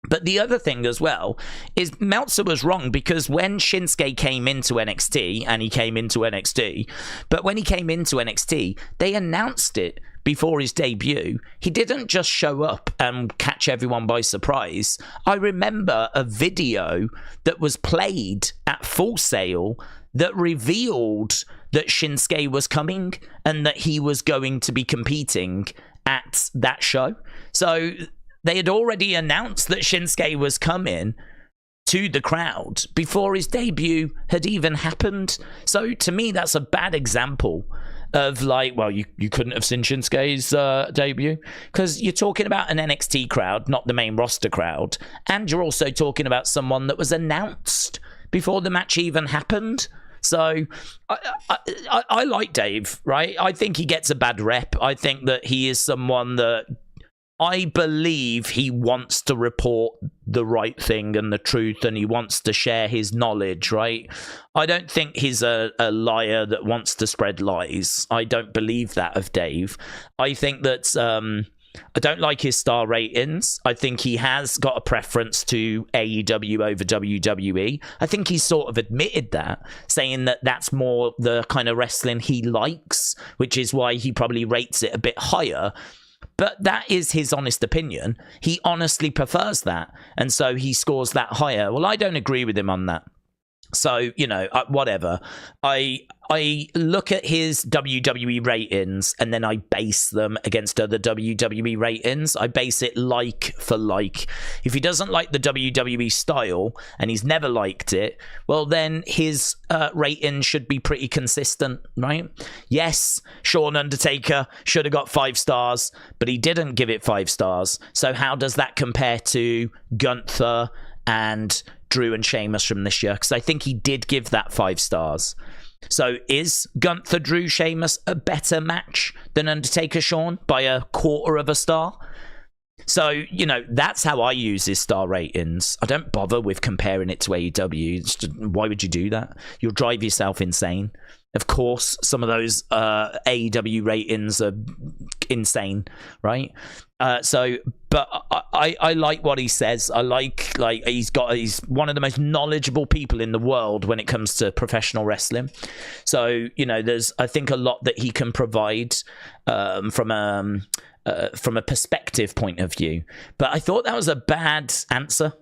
But the other thing as well is Meltzer was wrong, because when Shinsuke came into NXT, and he came into NXT, but when he came into NXT, they announced it before his debut. He didn't just show up and catch everyone by surprise. I remember a video that was played at Full Sail that revealed that Shinsuke was coming and that he was going to be competing at that show. So they had already announced that Shinsuke was coming to the crowd before his debut had even happened. So to me, that's a bad example of, like, well, you couldn't have seen Shinsuke's debut, because you're talking about an NXT crowd, not the main roster crowd, and you're also talking about someone that was announced before the match even happened. So I like Dave, right? I think he gets a bad rep. I think that he is someone that, I believe he wants to report the right thing and the truth, and he wants to share his knowledge, right? I don't think he's a liar that wants to spread lies. I don't believe that of Dave. I think that I don't like his star ratings. I think he has got a preference to AEW over WWE. I think he's sort of admitted that, saying that that's more the kind of wrestling he likes, which is why he probably rates it a bit higher. But that is his honest opinion. He honestly prefers that, and so he scores that higher. Well, I don't agree with him on that. So, you know, whatever. I look at his WWE ratings and then I base them against other WWE ratings. I base it like for like. If he doesn't like the WWE style and he's never liked it, well, then his rating should be pretty consistent, right? Yes, Shawn Undertaker should have got 5 stars, but he didn't give it 5 stars. So how does that compare to Gunther and Drew and Sheamus from this year? Because I think he did give that 5 stars. So is Gunther, Drew, Sheamus a better match than Undertaker, Shawn by a 1/4 of a star? So, you know, that's how I use his star ratings. I don't bother with comparing it to AEW. Why would you do that? You'll drive yourself insane. Of course, some of those AEW ratings are insane, right? But I like what he says. I like he's one of the most knowledgeable people in the world when it comes to professional wrestling. So, you know, there's, I think, a lot that he can provide from a perspective point of view. But I thought that was a bad answer.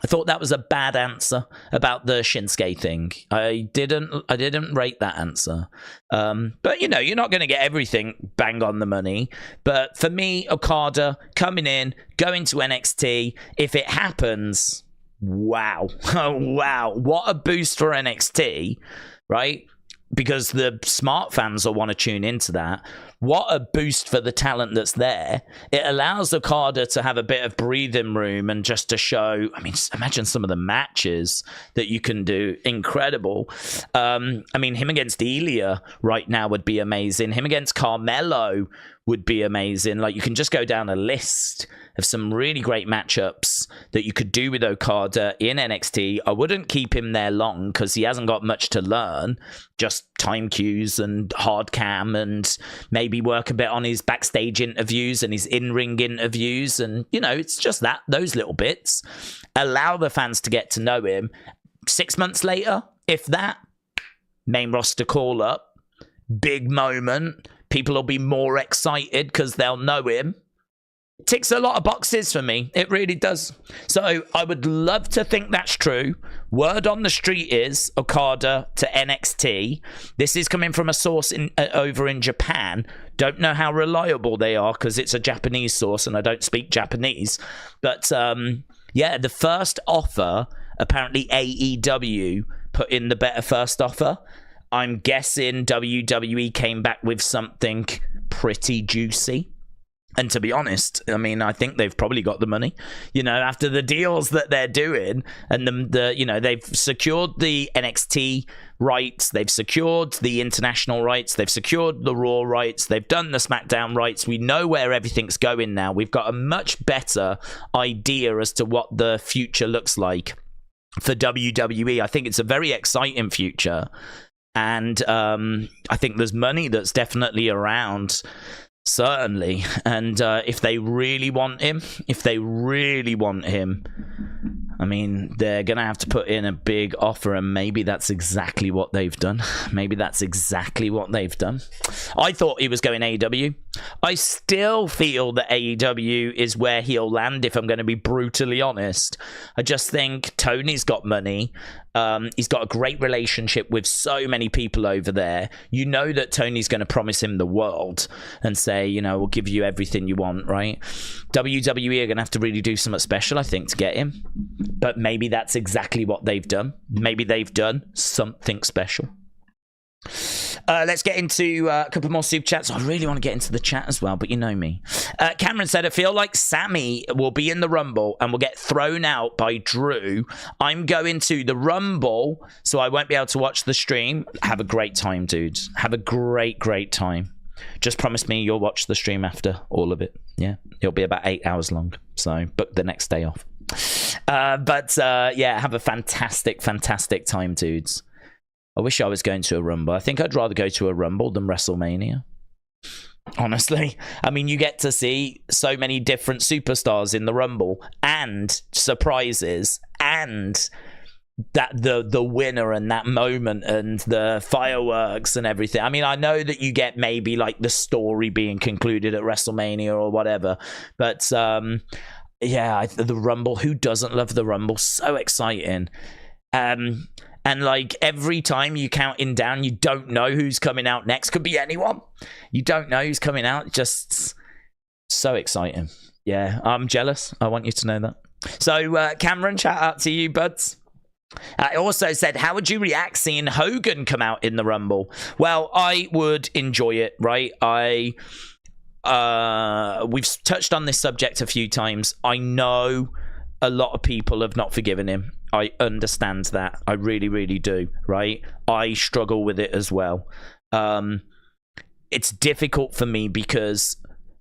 I thought that was a bad answer about the Shinsuke thing. I didn't rate that answer. But, you know, you're not going to get everything bang on the money. But for me, Okada coming in, going to NXT, if it happens, wow. Wow. What a boost for NXT, right? Because the smart fans will want to tune into that. What a boost for the talent that's there. It allows Okada to have a bit of breathing room and just to show, I mean, just imagine some of the matches that you can do. Incredible. I mean, him against Ilya right now would be amazing. Him against Carmelo would be amazing. Like, you can just go down a list of some really great matchups that you could do with Okada in NXT. I wouldn't keep him there long because he hasn't got much to learn. Just time cues and hard cam, and maybe work a bit on his backstage interviews and his in-ring interviews. And, you know, it's just those little bits. Allow the fans to get to know him. 6 months later, if that, main roster call up, big moment. People will be more excited because they'll know him. It ticks a lot of boxes for me. It really does. So I would love to think that's true. Word on the street is Okada to NXT. This is coming from a source over in Japan. Don't know how reliable they are because it's a Japanese source and I don't speak Japanese. But yeah, the first offer, apparently AEW put in the better first offer. I'm guessing WWE came back with something pretty juicy. And to be honest, I mean, I think they've probably got the money, you know, after the deals that they're doing, and you know, they've secured the NXT rights, they've secured the international rights, they've secured the Raw rights, they've done the SmackDown rights. We know where everything's going now. We've got a much better idea as to what the future looks like for WWE. I think it's a very exciting future. And I think there's money that's definitely around, certainly. And if they really want him, I mean, they're going to have to put in a big offer, and maybe that's exactly what they've done. I thought he was going AEW. I still feel that AEW is where he'll land, if I'm going to be brutally honest. I just think Tony's got money. He's got a great relationship with so many people over there. You know that Tony's going to promise him the world and say, you know, we'll give you everything you want, right? WWE are going to have to really do something special, I think, to get him. But maybe that's exactly what they've done. Maybe they've done something special. Let's get into a couple more super chats. I really want to get into the chat as well, but you know me. Cameron said, I feel like Sammy will be in the Rumble and will get thrown out by Drew. I'm going to the Rumble, so I won't be able to watch the stream. Have a great time, dudes. Have a great time. Just promise me you'll watch the stream after all of it. Yeah, it'll be about 8 hours long, so book the next day off. Yeah, have a fantastic time, dudes. I wish I was going to a Rumble. I think I'd rather go to a Rumble than WrestleMania. Honestly. I mean, you get to see so many different superstars in the Rumble, and surprises, and that the winner and that moment and the fireworks and everything. I mean, I know that you get maybe like the story being concluded at WrestleMania or whatever, but yeah, the Rumble, who doesn't love the Rumble? So exciting. And like every time you counting down, you don't know who's coming out next. Could be anyone. You don't know who's coming out. Just so exciting. Yeah, I'm jealous. I want you to know that. So Cameron, shout out to you, buds. I also said, how would you react seeing Hogan come out in the Rumble? Well, I would enjoy it, right? We've touched on this subject a few times. I know a lot of people have not forgiven him. I understand that. I really, really do, right? I struggle with it as well. It's difficult for me because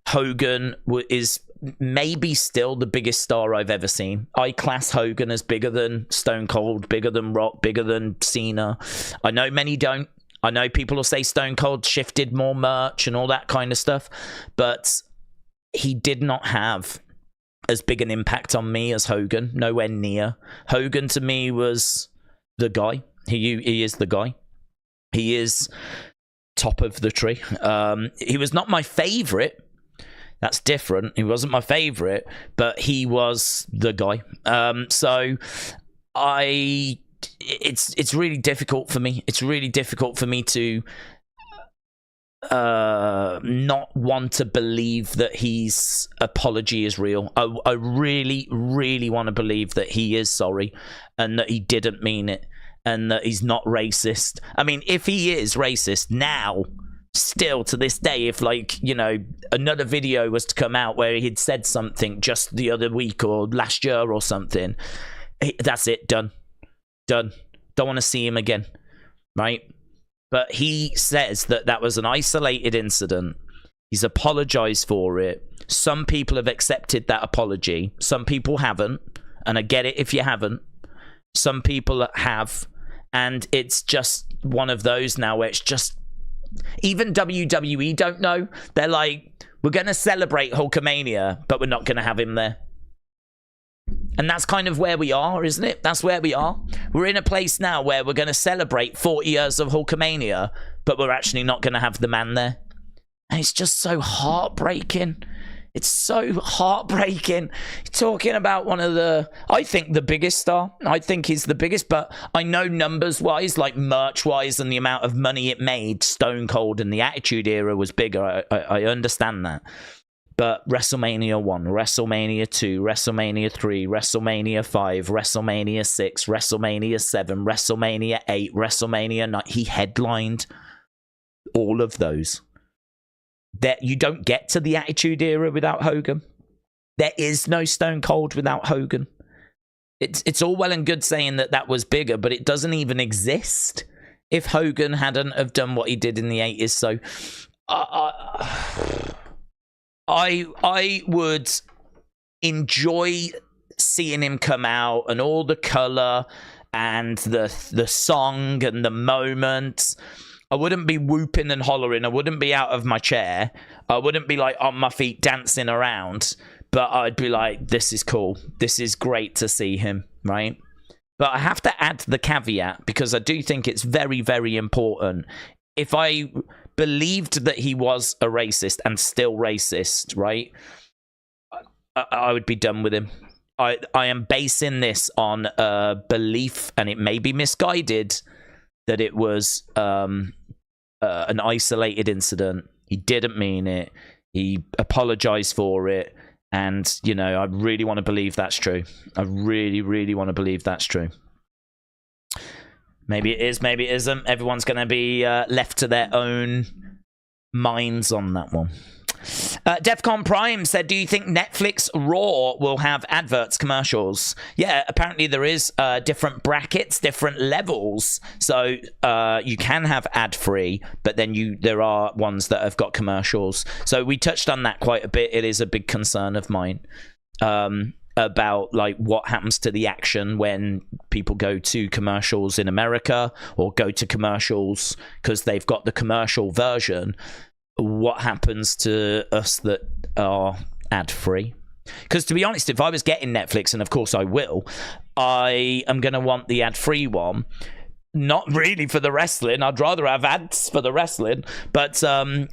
Hogan is maybe still the biggest star I've ever seen. I class Hogan as bigger than Stone Cold, bigger than Rock, bigger than Cena. I know many don't. I know people will say Stone Cold shifted more merch and all that kind of stuff, but he did not have as big an impact on me as Hogan. Nowhere near. Hogan to me was the guy. He is the guy. He is top of the tree. He was not my favorite. That's different. He wasn't my favorite, but he was the guy. It's really difficult for me. It's really difficult for me to not want to believe that his apology is real. I really, really want to believe that he is sorry and that he didn't mean it and that he's not racist. I mean, if he is racist now, still to this day, if like, you know, another video was to come out where he'd said something just the other week or last year or something, that's it, done. Don't want to see him again, right? But he says that that was an isolated incident. He's apologized for it. Some people have accepted that apology. Some people haven't, and I get it if you haven't. Some people have, and it's just one of those now where it's just, even WWE don't know. They're like, we're going to celebrate Hulkamania, but we're not going to have him there. And that's kind of where we are, isn't it? That's where we are. We're in a place now where we're going to celebrate 40 years of Hulkamania, but we're actually not going to have the man there. And it's just so heartbreaking. It's so heartbreaking. Talking about one of the, I think the biggest star. I think he's the biggest, but I know numbers-wise, like merch-wise and the amount of money it made, Stone Cold in the Attitude Era was bigger. I understand that. But WrestleMania 1, WrestleMania 2, WrestleMania 3, WrestleMania 5, WrestleMania 6, WrestleMania 7, WrestleMania 8, WrestleMania 9, he headlined all of those. That you don't get to the Attitude Era without Hogan. There is no Stone Cold without Hogan. It's all well and good saying that that was bigger, but it doesn't even exist if Hogan hadn't have done what he did in the 80s. So I would enjoy seeing him come out and all the color and the song and the moment. I wouldn't be whooping and hollering. I wouldn't be out of my chair. I wouldn't be like on my feet dancing around. But I'd be like, this is cool. This is great to see him, right? But I have to add the caveat because I do think it's very, very important. If I believed that he was a racist and still racist, right, I would be done with him. I am basing this on a belief, and it may be misguided, that it was an isolated incident. He didn't mean it. He apologized for it. And, you know, I really want to believe that's true. I really, really want to believe that's true. Maybe it is, maybe it isn't. Everyone's going to be left to their own minds on that one. Defcon Prime said, do you think Netflix Raw will have adverts, commercials? Yeah, apparently there is different brackets, different levels. So you can have ad-free, but then there are ones that have got commercials. So we touched on that quite a bit. It is a big concern of mine about like what happens to the action when people go to commercials in America or go to commercials because they've got the commercial version. What happens to us that are ad-free? Because to be honest, if I was getting Netflix, and of course I will, I am going to want the ad-free one. Not really for the wrestling. I'd rather have ads for the wrestling. But if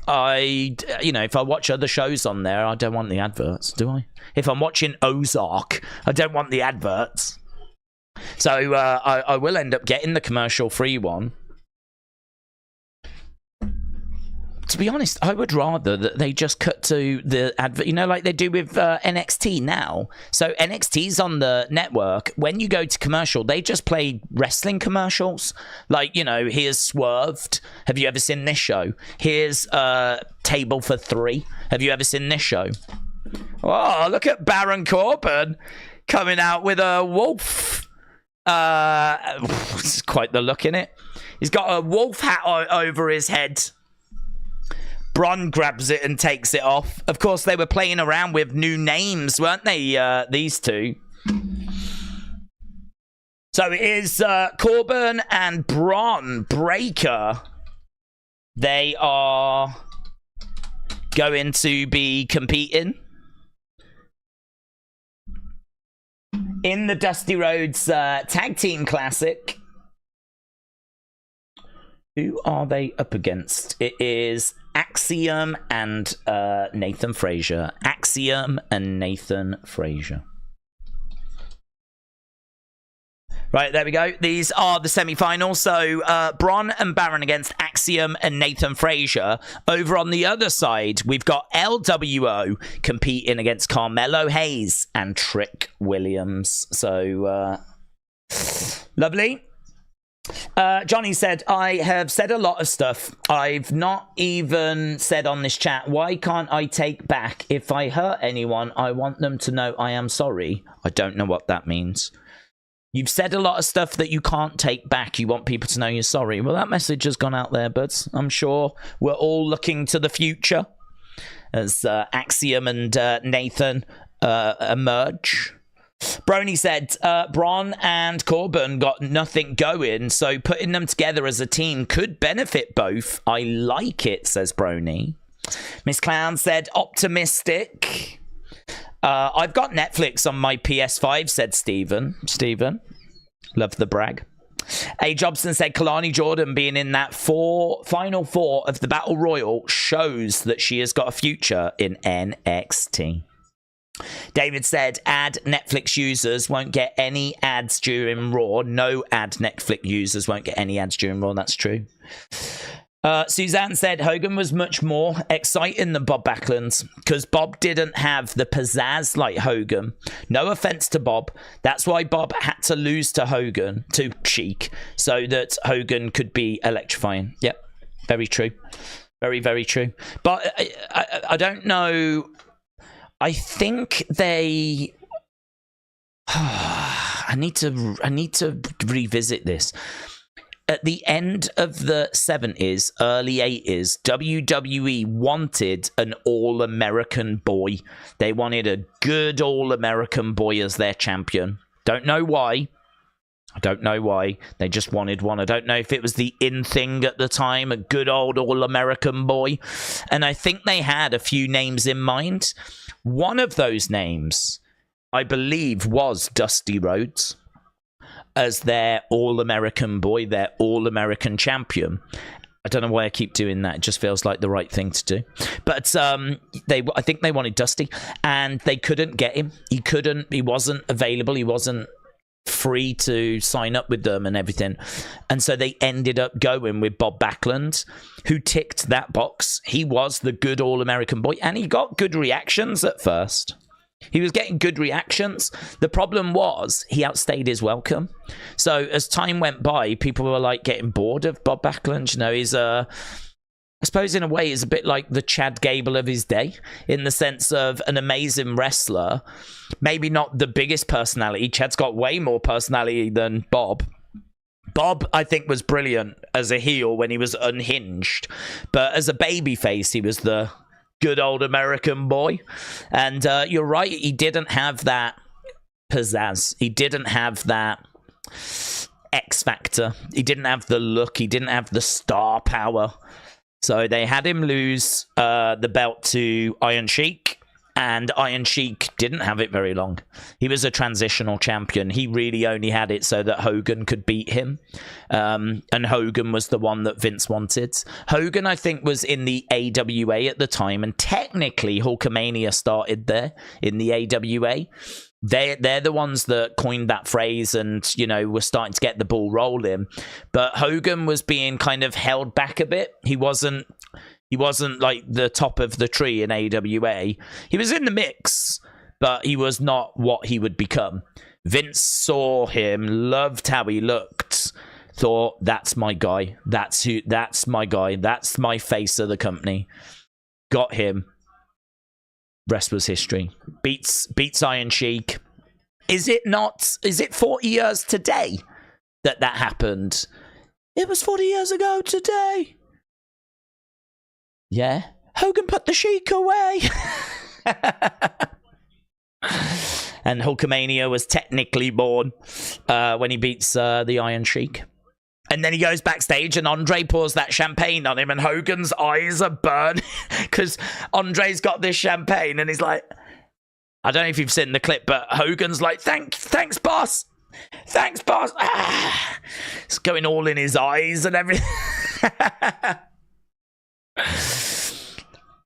I watch other shows on there, I don't want the adverts, do I? If I'm watching Ozark, I don't want the adverts. So I will end up getting the commercial-free one. To be honest, I would rather that they just cut to the advert, you know, like they do with NXT now. So NXT's on the network. When you go to commercial, they just play wrestling commercials. Like, you know, here's Swerved. Have you ever seen this show? Here's Table for Three. Have you ever seen this show? Oh, look at Baron Corbin coming out with a wolf. It's quite the look in it. He's got a wolf hat over his head. Braun grabs it and takes it off. Of course, they were playing around with new names, weren't they, these two? So it is Corbin and Braun Breaker. They are going to be competing in the Dusty Rhodes Tag Team Classic. Who are they up against? It is Axiom and Nathan Frazier. Axiom and Nathan Frazier. Right, there we go. These are the semi-finals. So Braun and Baron against Axiom and Nathan Frazier. Over on the other side, we've got LWO competing against Carmelo Hayes and Trick Williams. So, lovely. Johnny said, I have said a lot of stuff. I've not even said on this chat, why can't I take back? If I hurt anyone, I want them to know I am sorry. I don't know what that means. You've said a lot of stuff that you can't take back. You want people to know you're sorry. Well, that message has gone out there, buds. I'm sure we're all looking to the future as Axiom and Nathan emerge. Brony said, Braun and Corbin got nothing going, so putting them together as a team could benefit both. I like it, says Brony. Miss Clown said, optimistic. I've got Netflix on my PS5, said Stephen. Love the brag. A. Jobson said, Kalani Jordan being in that final four of the Battle Royal shows that she has got a future in NXT. David said, ad Netflix users won't get any ads during Raw. No ad Netflix users won't get any ads during Raw. That's true. Suzanne said, Hogan was much more exciting than Bob Backlund because Bob didn't have the pizzazz like Hogan. No offense to Bob. That's why Bob had to lose to Hogan, to Sheik, so that Hogan could be electrifying. Yep, very true. Very, very true. But I don't know... I think they... I need to revisit this. At the end of the 70s, early 80s, WWE wanted an all-American boy. They wanted a good all-American boy as their champion. Don't know why. I don't know why. They just wanted one. I don't know if it was the in thing at the time, a good old all-American boy. And I think they had a few names in mind. One of those names, I believe, was Dusty Rhodes as their all-American boy, their all-American champion. I don't know why I keep doing that. It just feels like the right thing to do. But I think they wanted Dusty, and they couldn't get him. He wasn't available. He wasn't free to sign up with them and everything. And so they ended up going with Bob Backlund, who ticked that box. He was the good all-American boy, and he got good reactions at first. He was getting good reactions. The problem was he outstayed his welcome. So as time went by, people were like getting bored of Bob Backlund. You know, he's I suppose in a way he's a bit like the Chad Gable of his day, in the sense of an amazing wrestler. Maybe not the biggest personality. Chad's got way more personality than Bob. Bob, I think, was brilliant as a heel when he was unhinged. But as a babyface, he was the good old American boy. And you're right, he didn't have that pizzazz. He didn't have that X factor. He didn't have the look. He didn't have the star power. So they had him lose the belt to Iron Sheik. And Iron Sheik didn't have it very long. He was a transitional champion. He really only had it so that Hogan could beat him. And Hogan was the one that Vince wanted. Hogan, I think, was in the AWA at the time. And technically, Hulkamania started there in the AWA. They're the ones that coined that phrase and, you know, were starting to get the ball rolling. But Hogan was being kind of held back a bit. He wasn't like the top of the tree in AWA. He was in the mix, but he was not what he would become. Vince saw him, loved how he looked, thought, that's my guy. That's my guy. That's my face of the company. Got him. Rest was history. Beats Iron Sheik. Is it 40 years today that happened? It was 40 years ago today. Yeah. Hogan put the Sheik away. And Hulkamania was technically born when he beats the Iron Sheik. And then he goes backstage and Andre pours that champagne on him and Hogan's eyes are burned because Andre's got this champagne and he's like, I don't know if you've seen the clip, but Hogan's like, thanks, boss. Thanks, boss. Ah. It's going all in his eyes and everything.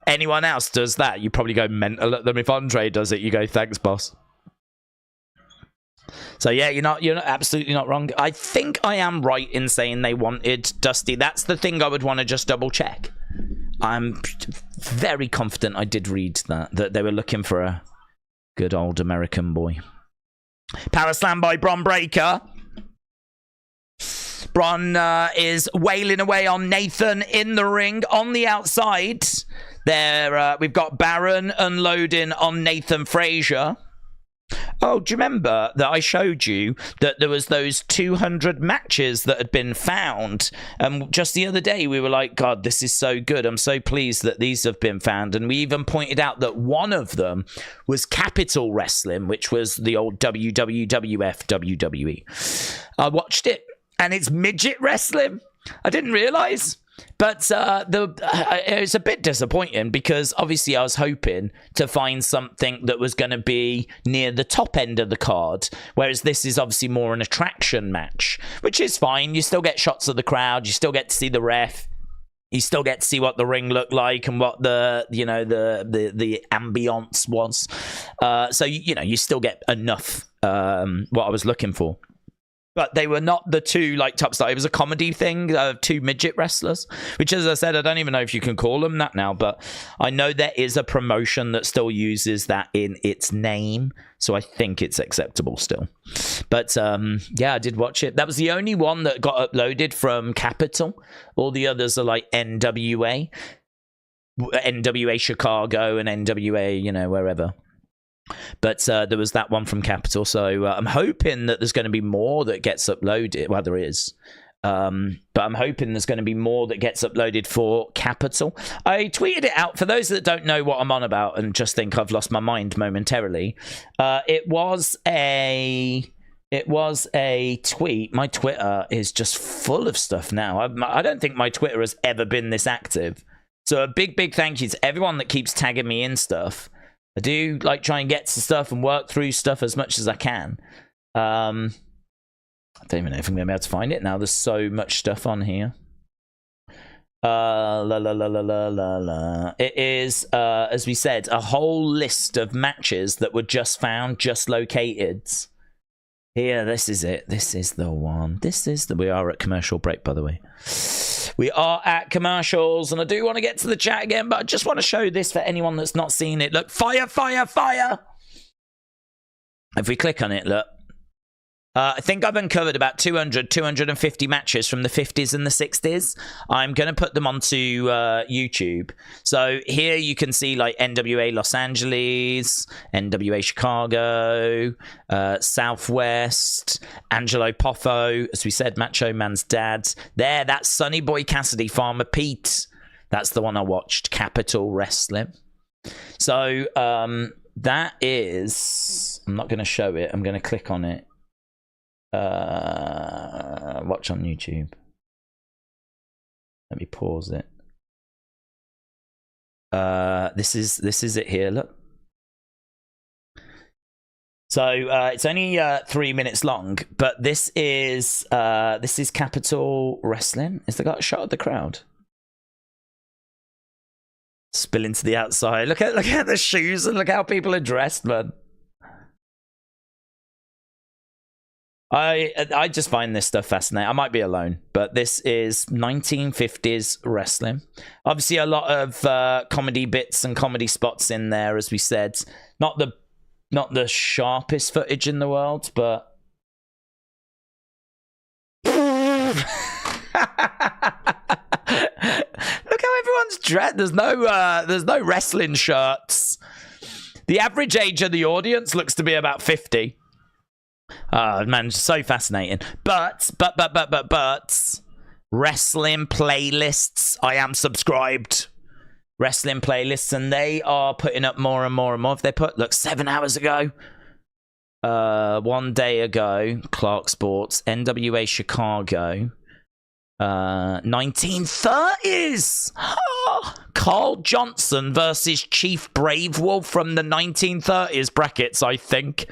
Anyone else does that, you probably go mental at them. If Andre does it, you go, thanks, boss. So yeah, you're absolutely not wrong. I think I am right in saying they wanted Dusty. That's the thing I would want to just double check. I'm very confident I did read that they were looking for a good old American boy. Power slam by Bron Breakker. Bron is wailing away on Nathan in the ring on the outside. There, we've got Baron unloading on Nathan Frazier. Oh, do you remember that I showed you that there was those 200 matches that had been found? Just the other day, we were like, God, this is so good. I'm so pleased that these have been found. And we even pointed out that one of them was Capital Wrestling, which was the old WWF WWE. I watched it, and it's midget wrestling. I didn't realize. But it was a bit disappointing because obviously I was hoping to find something that was going to be near the top end of the card, whereas this is obviously more an attraction match, which is fine. You still get shots of the crowd, you still get to see the ref, you still get to see what the ring looked like and what the ambience was. So you still get enough what I was looking for. But they were not the two like top stars. It was a comedy thing of two midget wrestlers, which, as I said, I don't even know if you can call them that now. But I know there is a promotion that still uses that in its name, so I think it's acceptable still. But yeah, I did watch it. That was the only one that got uploaded from Capital. All the others are like NWA Chicago, and NWA, wherever. But there was that one from Capital, so I'm hoping that there's going to be more that gets uploaded. Well, there is. But I'm hoping there's going to be more that gets uploaded for Capital. I tweeted it out. For those that don't know what I'm on about and just think I've lost my mind momentarily, it was a tweet. My Twitter is just full of stuff now. I don't think my Twitter has ever been this active. So a big thank you to everyone that keeps tagging me in stuff. I do like try and get to stuff and work through stuff as much as I can. I don't even know if I'm going to be able to find it now. There's so much stuff on here. It is, as we said, a whole list of matches that were just found, just located. Here, this is it. This is the one. We are at commercial break, by the way. We are at commercials, and I do want to get to the chat again, but I just want to show this for anyone that's not seen it. Look, fire, fire, fire! If we click on it, look. I think I've uncovered about 250 matches from the 50s and the 60s. I'm going to put them onto YouTube. So here you can see like NWA Los Angeles, NWA Chicago, Southwest, Angelo Poffo, as we said, Macho Man's dad. There, that's Sonny Boy Cassidy, Farmer Pete. That's the one I watched, Capital Wrestling. So that is... I'm not going to show it. I'm going to click on it. Watch on YouTube. Let me pause it. This is it here. Look, So it's only 3 minutes long, but this is Capital Wrestling. Has they got a shot of the crowd? Spill into the outside. Look at the shoes and look how people are dressed, man. I just find this stuff fascinating. I might be alone, but this is 1950s wrestling. Obviously, a lot of comedy bits and comedy spots in there, as we said. Not the sharpest footage in the world, but look how everyone's dressed. There's no wrestling shirts. The average age of the audience looks to be about 50. Man, so fascinating. But wrestling playlists. I am subscribed. Wrestling playlists, and they are putting up more and more and more. If they put, look, 7 hours ago, 1 day ago, Clark Sports, NWA Chicago, 1930s. Carl Johnson versus Chief Brave Wolf from the 1930s brackets, I think.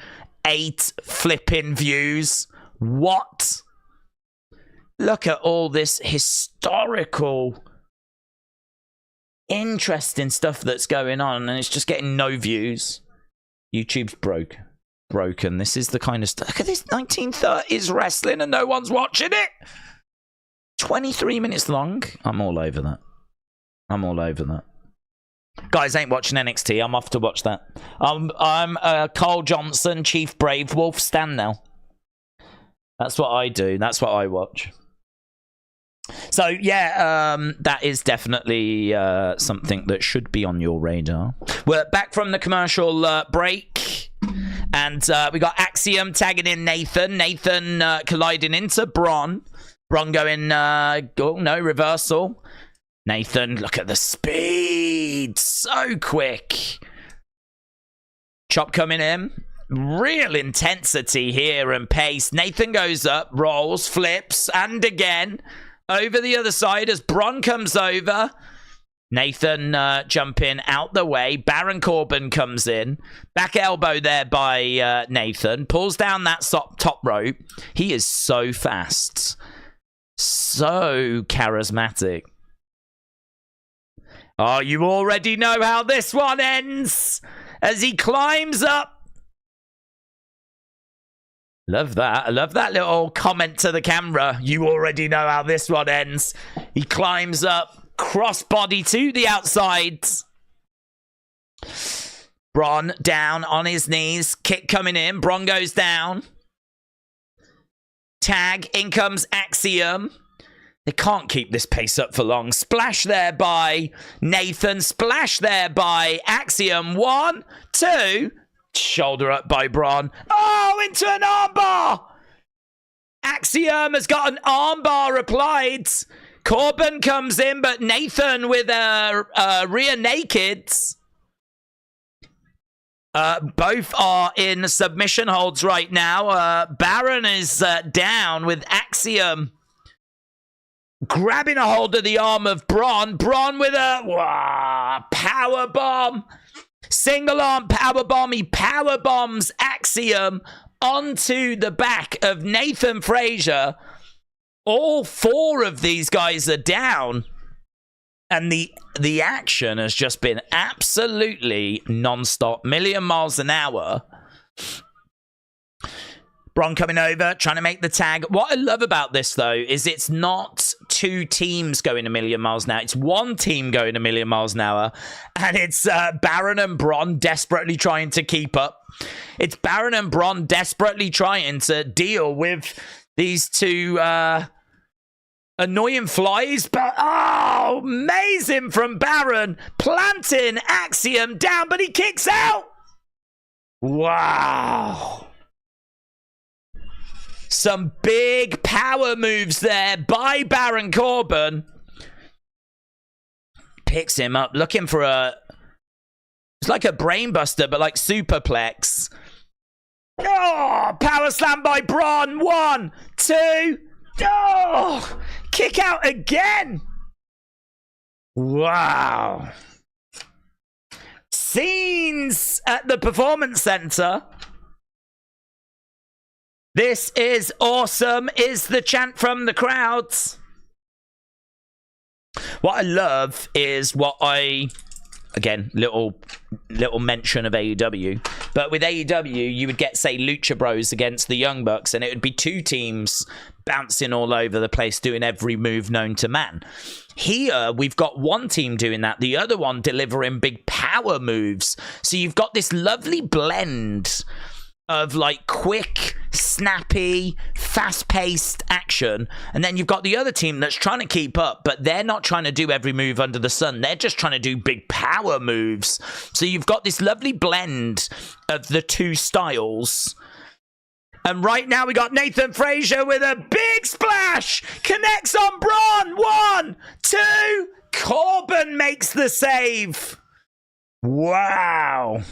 8 flipping views. What? Look at all this historical, interesting stuff that's going on, and it's just getting no views. YouTube's broken. This is the kind of stuff. Look at this 1930s wrestling and no one's watching it. 23 minutes long. I'm all over that. Guys, ain't watching NXT. I'm off to watch that. I'm Carl Johnson, Chief Brave Wolf stan now. That's what I do. That's what I watch. So, yeah, that is definitely something that should be on your radar. We're back from the commercial break. And we got Axiom tagging in Nathan. Nathan colliding into Braun. Braun going, oh, no, reversal. Nathan, look at the speed. So quick. Chop coming in. Real intensity here and pace. Nathan goes up, rolls, flips, and again. Over the other side as Braun comes over. Nathan jumping out the way. Baron Corbin comes in. Back elbow there by Nathan. Pulls down that top rope. He is so fast. So charismatic. Oh, you already know how this one ends. As he climbs up. Love that. I love that little comment to the camera. You already know how this one ends. He climbs up. Crossbody to the outside. Braun down on his knees. Kick coming in. Braun goes down. Tag. In comes Axiom. They can't keep this pace up for long. Splash there by Nathan. Splash there by Axiom. 1, 2. Shoulder up by Braun. Oh, into an armbar. Axiom has got an armbar applied. Corbin comes in, but Nathan with a rear naked. Both are in submission holds right now. Baron is down with Axiom grabbing a hold of the arm of Braun. Braun with a power bomb. Single arm power bomb. He power bombs Axiom onto the back of Nathan Frazier. All 4 of these guys are down. And the action has just been absolutely non-stop. Million miles an hour. Braun coming over, trying to make the tag. What I love about this, though, is it's not 2 teams going a million miles an hour. It's 1 team going a million miles an hour. And it's Baron and Braun desperately trying to keep up. It's Baron and Braun desperately trying to deal with these 2 annoying flies. But, oh, amazing from Baron. Planting Axiom down, but he kicks out. Wow. Some big power moves there by Baron Corbin. Picks him up, looking for it's like a brainbuster, but like superplex. Oh, power slam by Braun. 1, 2. Oh, kick out again. Wow. Scenes at the Performance Center. This is awesome, is the chant from the crowds. What I love is again, little mention of AEW, but with AEW, you would get, say, Lucha Bros against the Young Bucks, and it would be two teams bouncing all over the place, doing every move known to man. Here, we've got one team doing that, the other one delivering big power moves. So you've got this lovely blend of like quick, snappy, fast-paced action, and then you've got the other team that's trying to keep up, but they're not trying to do every move under the sun. They're just trying to do big power moves. So you've got this lovely blend of the two styles. And right now we got Nathan Frazier with a big splash. Connects on Braun. 1, 2. Corbin makes the save. Wow.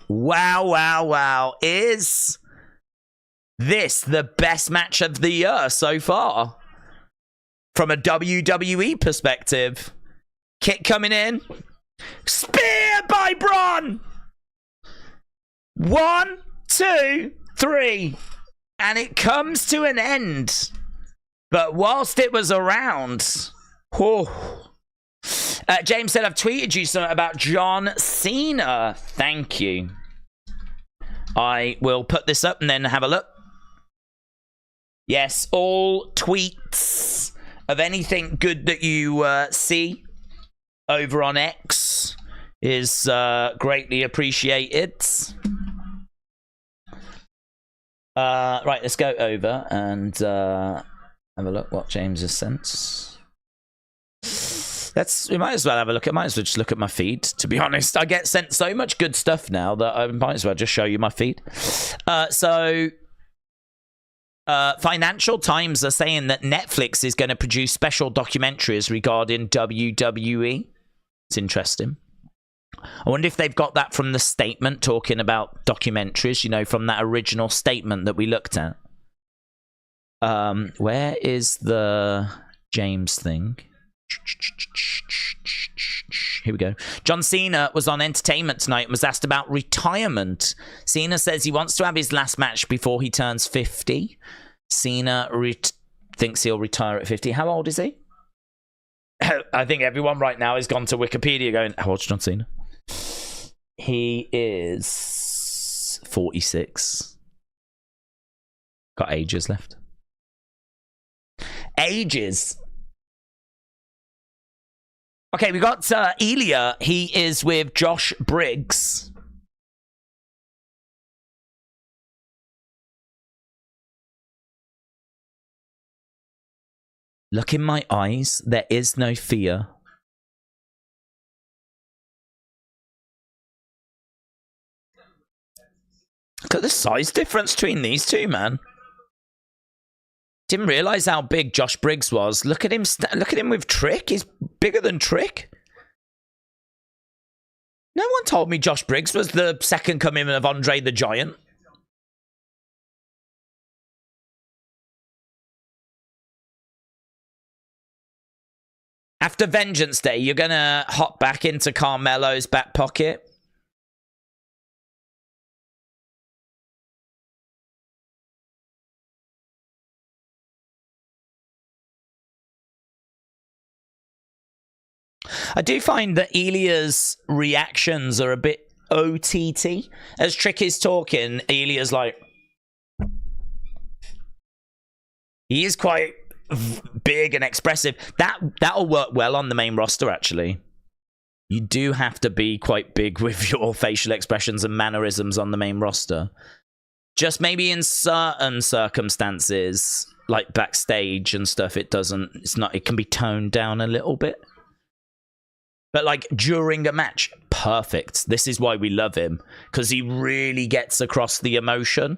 Wow. Is this the best match of the year so far? From a WWE perspective. Kick coming in. Spear by Braun. 1, 2, 3. And it comes to an end. But whilst it was around... James said, I've tweeted you something about John Cena. Thank you. I will put this up and then have a look. Yes, all tweets of anything good that you see over on X is greatly appreciated. Right, let's go over and have a look what James has sent. We might as well have a look. I might as well just look at my feed, to be honest. I get sent so much good stuff now that I might as well just show you my feed. Financial Times are saying that Netflix is going to produce special documentaries regarding WWE. It's interesting. I wonder if they've got that from the statement talking about documentaries, you know, from that original statement that we looked at. Where is the James thing? Here we go. John Cena was on Entertainment Tonight and was asked about retirement. Cena says he wants to have his last match before he turns 50. Cena thinks he'll retire at 50. How old is he? I think everyone right now has gone to Wikipedia going, how old's John Cena? He is 46. Got ages left. Ages. Okay, we got Elia. He is with Josh Briggs. Look in my eyes. There is no fear. Look at the size difference between these two, man. Didn't realize how big Josh Briggs was. Look at him. Look at him with Trick. He's bigger than Trick. No one told me Josh Briggs was the second coming of Andre the Giant. After Vengeance Day, you're gonna hop back into Carmelo's back pocket. I do find that Elia's reactions are a bit OTT. As Trick is talking, Elia's like... He is quite big and expressive. That'll work well on the main roster, actually. You do have to be quite big with your facial expressions and mannerisms on the main roster. Just maybe in certain circumstances, like backstage and stuff, it can be toned down a little bit. But like during a match, perfect. This is why we love him, because he really gets across the emotion.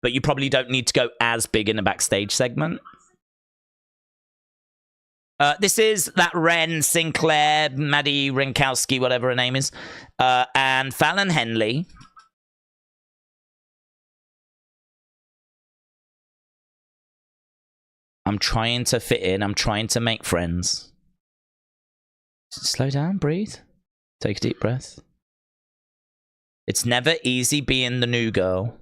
But you probably don't need to go as big in a backstage segment. This is that Ren Sinclair, Maddie Rinkowski, whatever her name is, and Fallon Henley. I'm trying to fit in. I'm trying to make friends. Slow down, breathe. Take a deep breath. It's never easy being the new girl.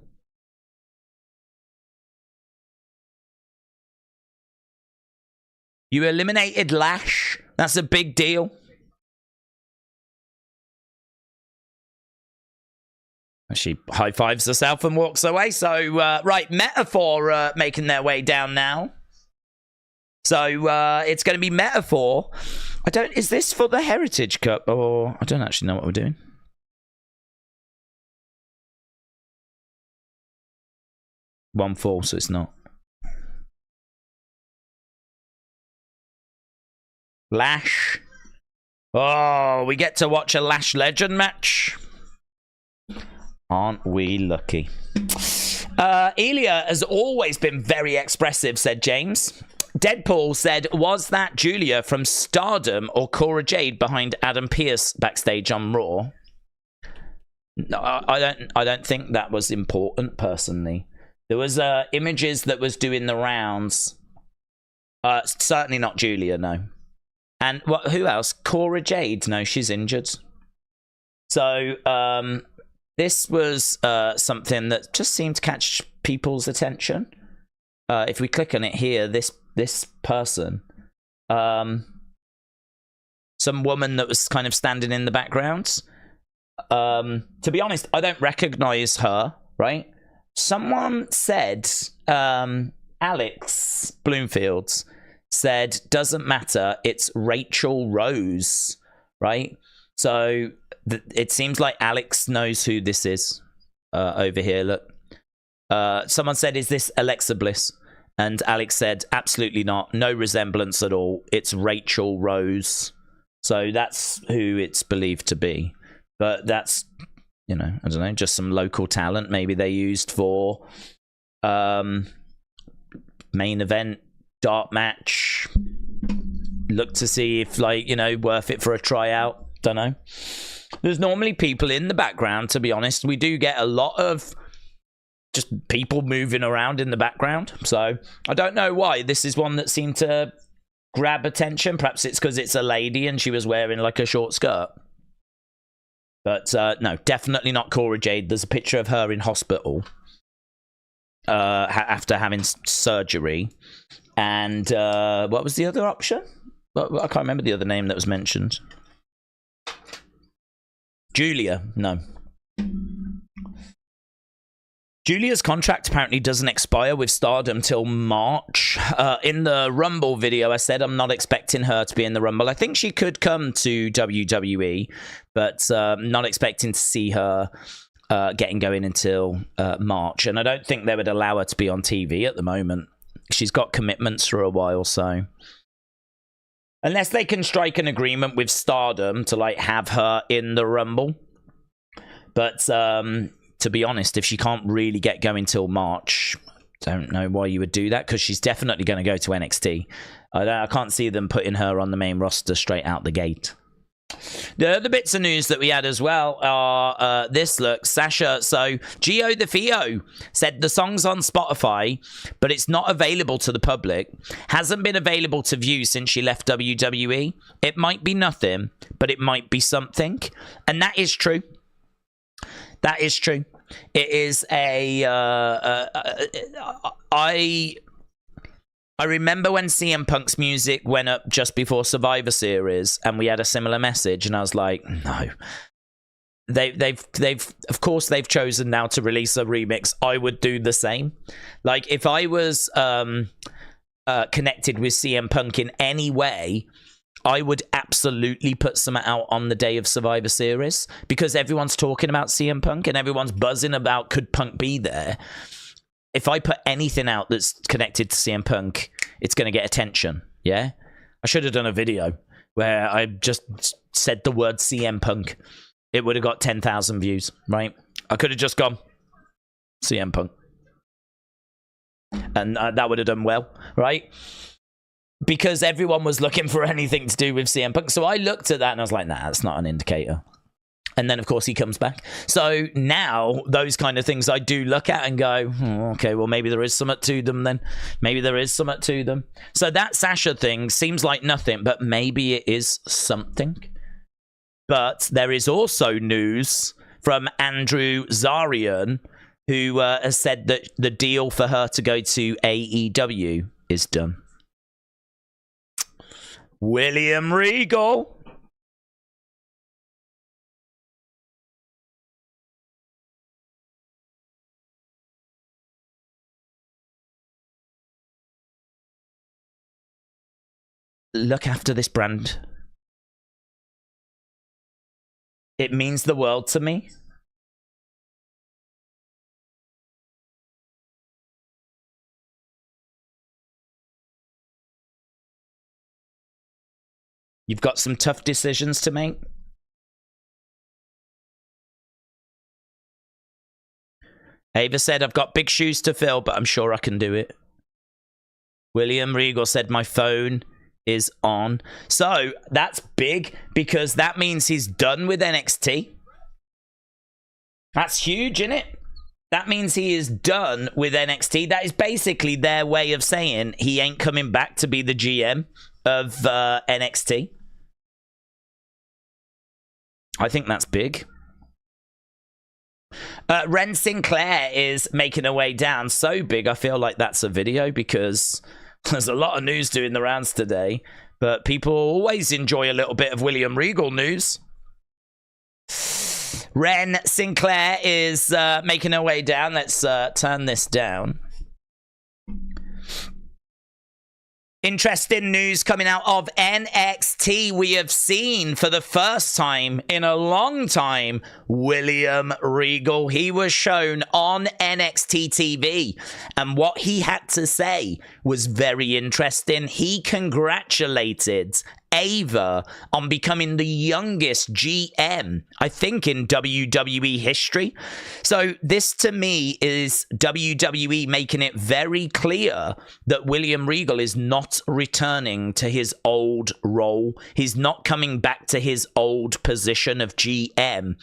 You eliminated Lash. That's a big deal. She high-fives herself and walks away. So, right, Metaphor making their way down now. So, it's going to be Metaphor. Is this for the Heritage Cup? Or, I don't actually know what we're doing. One fall, so it's not. Lash. Oh, we get to watch a Lash Legend match. Aren't we lucky? Elia has always been very expressive, said James. Deadpool said, was that Julia from Stardom or Cora Jade behind Adam Pearce backstage on Raw? No, I don't think that was important, personally. There was images that was doing the rounds. Certainly not Julia, no. And who else? Cora Jade. No, she's injured. So, this was something that just seemed to catch people's attention. If we click on it here, this person, some woman that was kind of standing in the background. To be honest, I don't recognize her, right? Someone said, Alex Bloomfield said, doesn't matter, it's Rachel Rose, right? So it seems like Alex knows who this is over here. Look, someone said, is this Alexa Bliss? And Alex said, absolutely not. No resemblance at all. It's Rachel Rose. So that's who it's believed to be. But that's, you know, I don't know, just some local talent maybe they used for main event, dark match. Look to see if, like, you know, worth it for a tryout. Don't know. There's normally people in the background, to be honest. We do get a lot of just people moving around in the background. So I don't know why. This is one that seemed to grab attention. Perhaps it's because it's a lady and she was wearing like a short skirt. But no, definitely not Cora Jade. There's a picture of her in hospital after having surgery. And what was the other option? I can't remember the other name that was mentioned. Julia, no. Julia's contract apparently doesn't expire with Stardom till March. In the Rumble video, I said I'm not expecting her to be in the Rumble. I think she could come to WWE, but not expecting to see her getting going until March. And I don't think they would allow her to be on TV at the moment. She's got commitments for a while, so... Unless they can strike an agreement with Stardom to, like, have her in the Rumble. But, to be honest, if she can't really get going till March, don't know why you would do that, because she's definitely going to go to NXT. I can't see them putting her on the main roster straight out the gate. The other bits of news that we had as well are this. Look, Sasha. So Gio the Fio said the song's on Spotify, but it's not available to the public. Hasn't been available to view since she left WWE. It might be nothing, but it might be something. And that is true. That is true. It is a... I remember when CM Punk's music went up just before Survivor Series, and we had a similar message, and I was like, no. They've of course they've chosen now to release a remix. I would do the same. Like, if I was connected with CM Punk in any way, I would absolutely put some out on the day of Survivor Series, because everyone's talking about CM Punk and everyone's buzzing about, could Punk be there? If I put anything out that's connected to CM Punk, it's going to get attention, yeah? I should have done a video where I just said the word CM Punk. It would have got 10,000 views, right? I could have just gone, CM Punk. And that would have done well, right? Because everyone was looking for anything to do with CM Punk. So I looked at that and I was like, nah, that's not an indicator. And then, of course, he comes back. So now, those kind of things I do look at and go, okay, well, maybe there is something to them then. Maybe there is something to them. So that Sasha thing seems like nothing, but maybe it is something. But there is also news from Andrew Zarian, who has said that the deal for her to go to AEW is done. William Regal. Look after this brand. It means the world to me. You've got some tough decisions to make. Ava said, I've got big shoes to fill, but I'm sure I can do it. William Regal said, my phone is on. So that's big because that means he's done with NXT. That's huge, isn't it? That means he is done with NXT. That is basically their way of saying he ain't coming back to be the GM of NXT. I think that's big. Ren Sinclair is making her way down. So big, I feel like that's a video because there's a lot of news doing the rounds today. But people always enjoy a little bit of William Regal news. Ren Sinclair is making her way down. Let's turn this down. Interesting news coming out of NXT. We have seen for the first time in a long time William Regal. He was shown on NXT TV, and what he had to say was very interesting. He congratulated Ava on becoming the youngest GM, I think, in WWE history. So this, to me, is WWE making it very clear that William Regal is not returning to his old role. He's not coming back to his old position of GM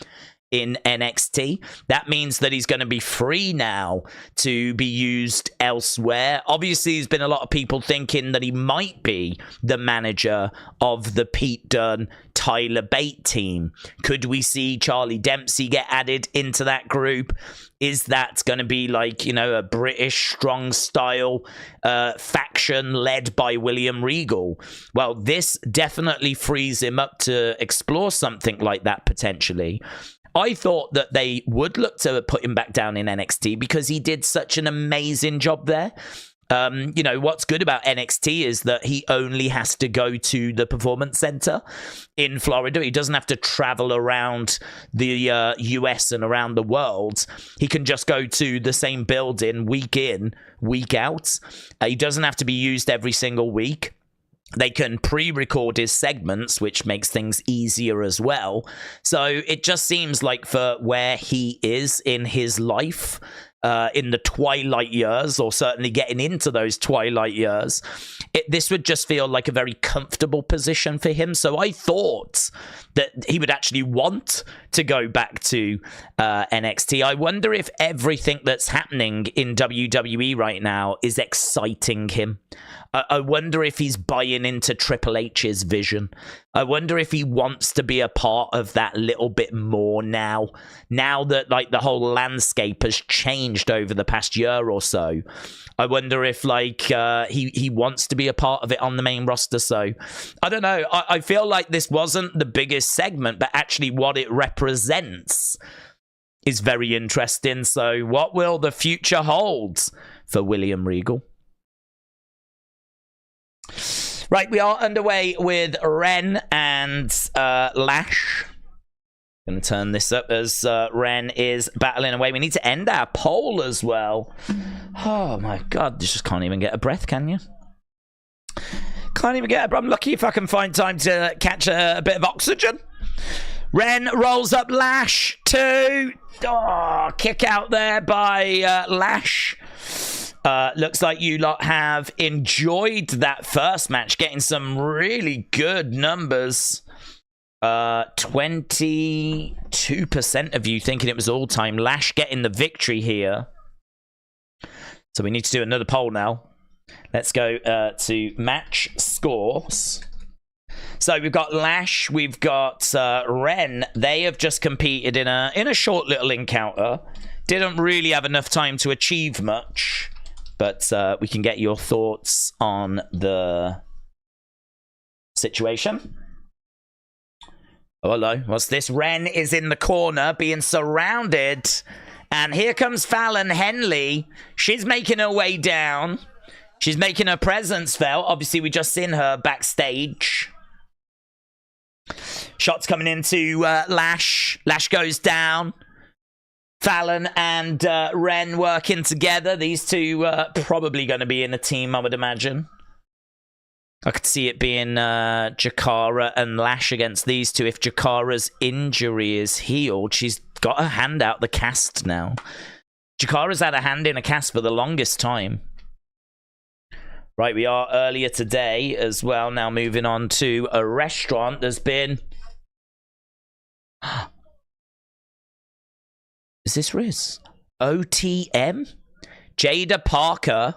in NXT. That means that he's going to be free now to be used elsewhere. Obviously, there's been a lot of people thinking that he might be the manager of the Pete Dunne, Tyler Bate team. Could we see Charlie Dempsey get added into that group? Is that going to be like, you know, a British strong style faction led by William Regal? Well, this definitely frees him up to explore something like that potentially. I thought that they would look to put him back down in NXT because he did such an amazing job there. You know, what's good about NXT is that he only has to go to the Performance Center in Florida. He doesn't have to travel around the US and around the world. He can just go to the same building week in, week out. He doesn't have to be used every single week. They can pre-record his segments, which makes things easier as well. So it just seems like for where he is in his life, in the twilight years, or certainly getting into those twilight years, this would just feel like a very comfortable position for him. So I thought that he would actually want to go back to NXT. I wonder if everything that's happening in WWE right now is exciting him. I wonder if he's buying into Triple H's vision. I wonder if he wants to be a part of that little bit more now that like the whole landscape has changed over the past year or so. I wonder if like he wants to be a part of it on the main roster. So I don't know. I feel like this wasn't the biggest segment, but actually what it represents is very interesting. So what will the future hold for William Regal? Right, we are underway with Ren and Lash. Going to turn this up as Ren is battling away. We need to end our poll as well. Oh my god, you just can't even get a breath, can you? Can't even get a breath. I'm lucky if I can find time to catch a bit of oxygen. Ren rolls up Lash. 2. Oh, kick out there by Lash. Looks like you lot have enjoyed that first match, getting some really good numbers. 22% of you thinking it was all-time. Lash getting the victory here. So we need to do another poll now. Let's go to match scores. So we've got Lash, we've got Ren. They have just competed in a short little encounter. Didn't really have enough time to achieve much. But we can get your thoughts on the situation. Oh, hello. What's this? Ren is in the corner being surrounded. And here comes Fallon Henley. She's making her way down. She's making her presence felt. Obviously, we just seen her backstage. Shots coming into Lash. Lash goes down. Fallon and Ren working together. These two probably going to be in a team, I would imagine. I could see it being Jakara and Lash against these two. If Jakara's injury is healed, she's got her hand out the cast now. Jakara's had a hand in a cast for the longest time. Right, we are earlier today as well. Now moving on to a restaurant. There's been... Is this Riz? OTM? Jada Parker.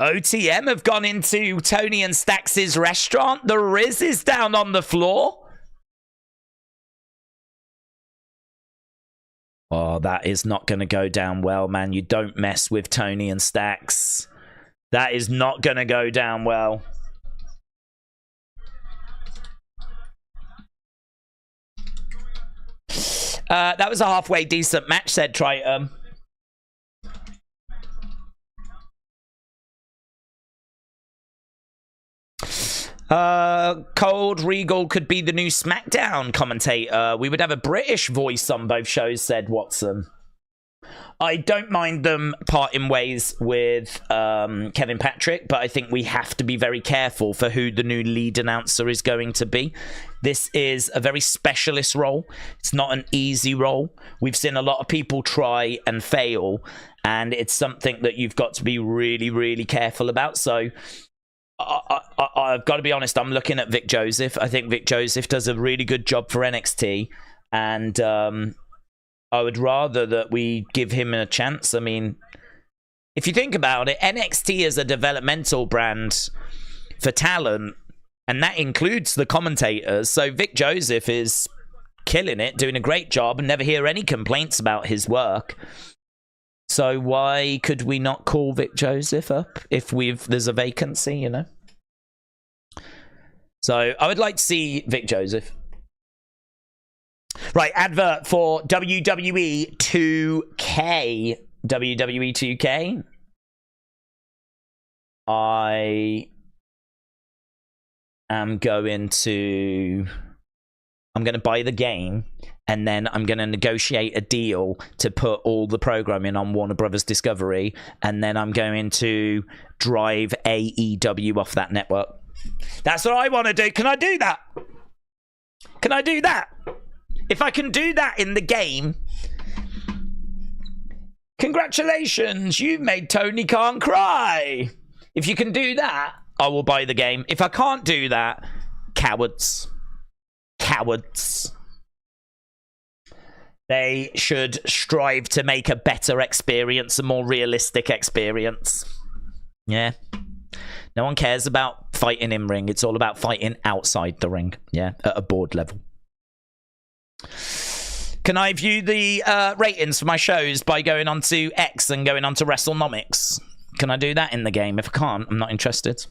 OTM have gone into Tony and Stax's restaurant. The Riz is down on the floor. Oh, that is not going to go down well, man. You don't mess with Tony and Stax. That is not going to go down well. That was a halfway decent match, said Triton. Cold Regal could be the new SmackDown commentator. We would have a British voice on both shows, said Watson. I don't mind them parting ways with Kevin Patrick, but I think we have to be very careful for who the new lead announcer is going to be. This is a very specialist role. It's not an easy role. We've seen a lot of people try and fail, and it's something that you've got to be really, really careful about. So I've got to be honest, I'm looking at Vic Joseph. I think Vic Joseph does a really good job for NXT, and I would rather that we give him a chance. I mean, if you think about it, NXT is a developmental brand for talent, and that includes the commentators. So Vic Joseph is killing it, doing a great job, and never hear any complaints about his work. So why could we not call Vic Joseph up if there's a vacancy, you know? So I would like to see Vic Joseph. Right, advert for WWE 2K. WWE 2K. I am going to buy the game, and then I'm going to negotiate a deal to put all the programming on Warner Brothers Discovery, and then I'm going to drive AEW off that network. That's what I want to do. Can I do that? Can I do that? If I can do that in the game, congratulations, you've made Tony Khan cry. If you can do that, I will buy the game. If I can't do that, cowards. Cowards. They should strive to make a better experience, a more realistic experience. Yeah. No one cares about fighting in ring. It's all about fighting outside the ring. Yeah, at a board level. Can I view the ratings for my shows by going onto X and going onto WrestleNomics? Can I do that in the game? If I can't, I'm not interested.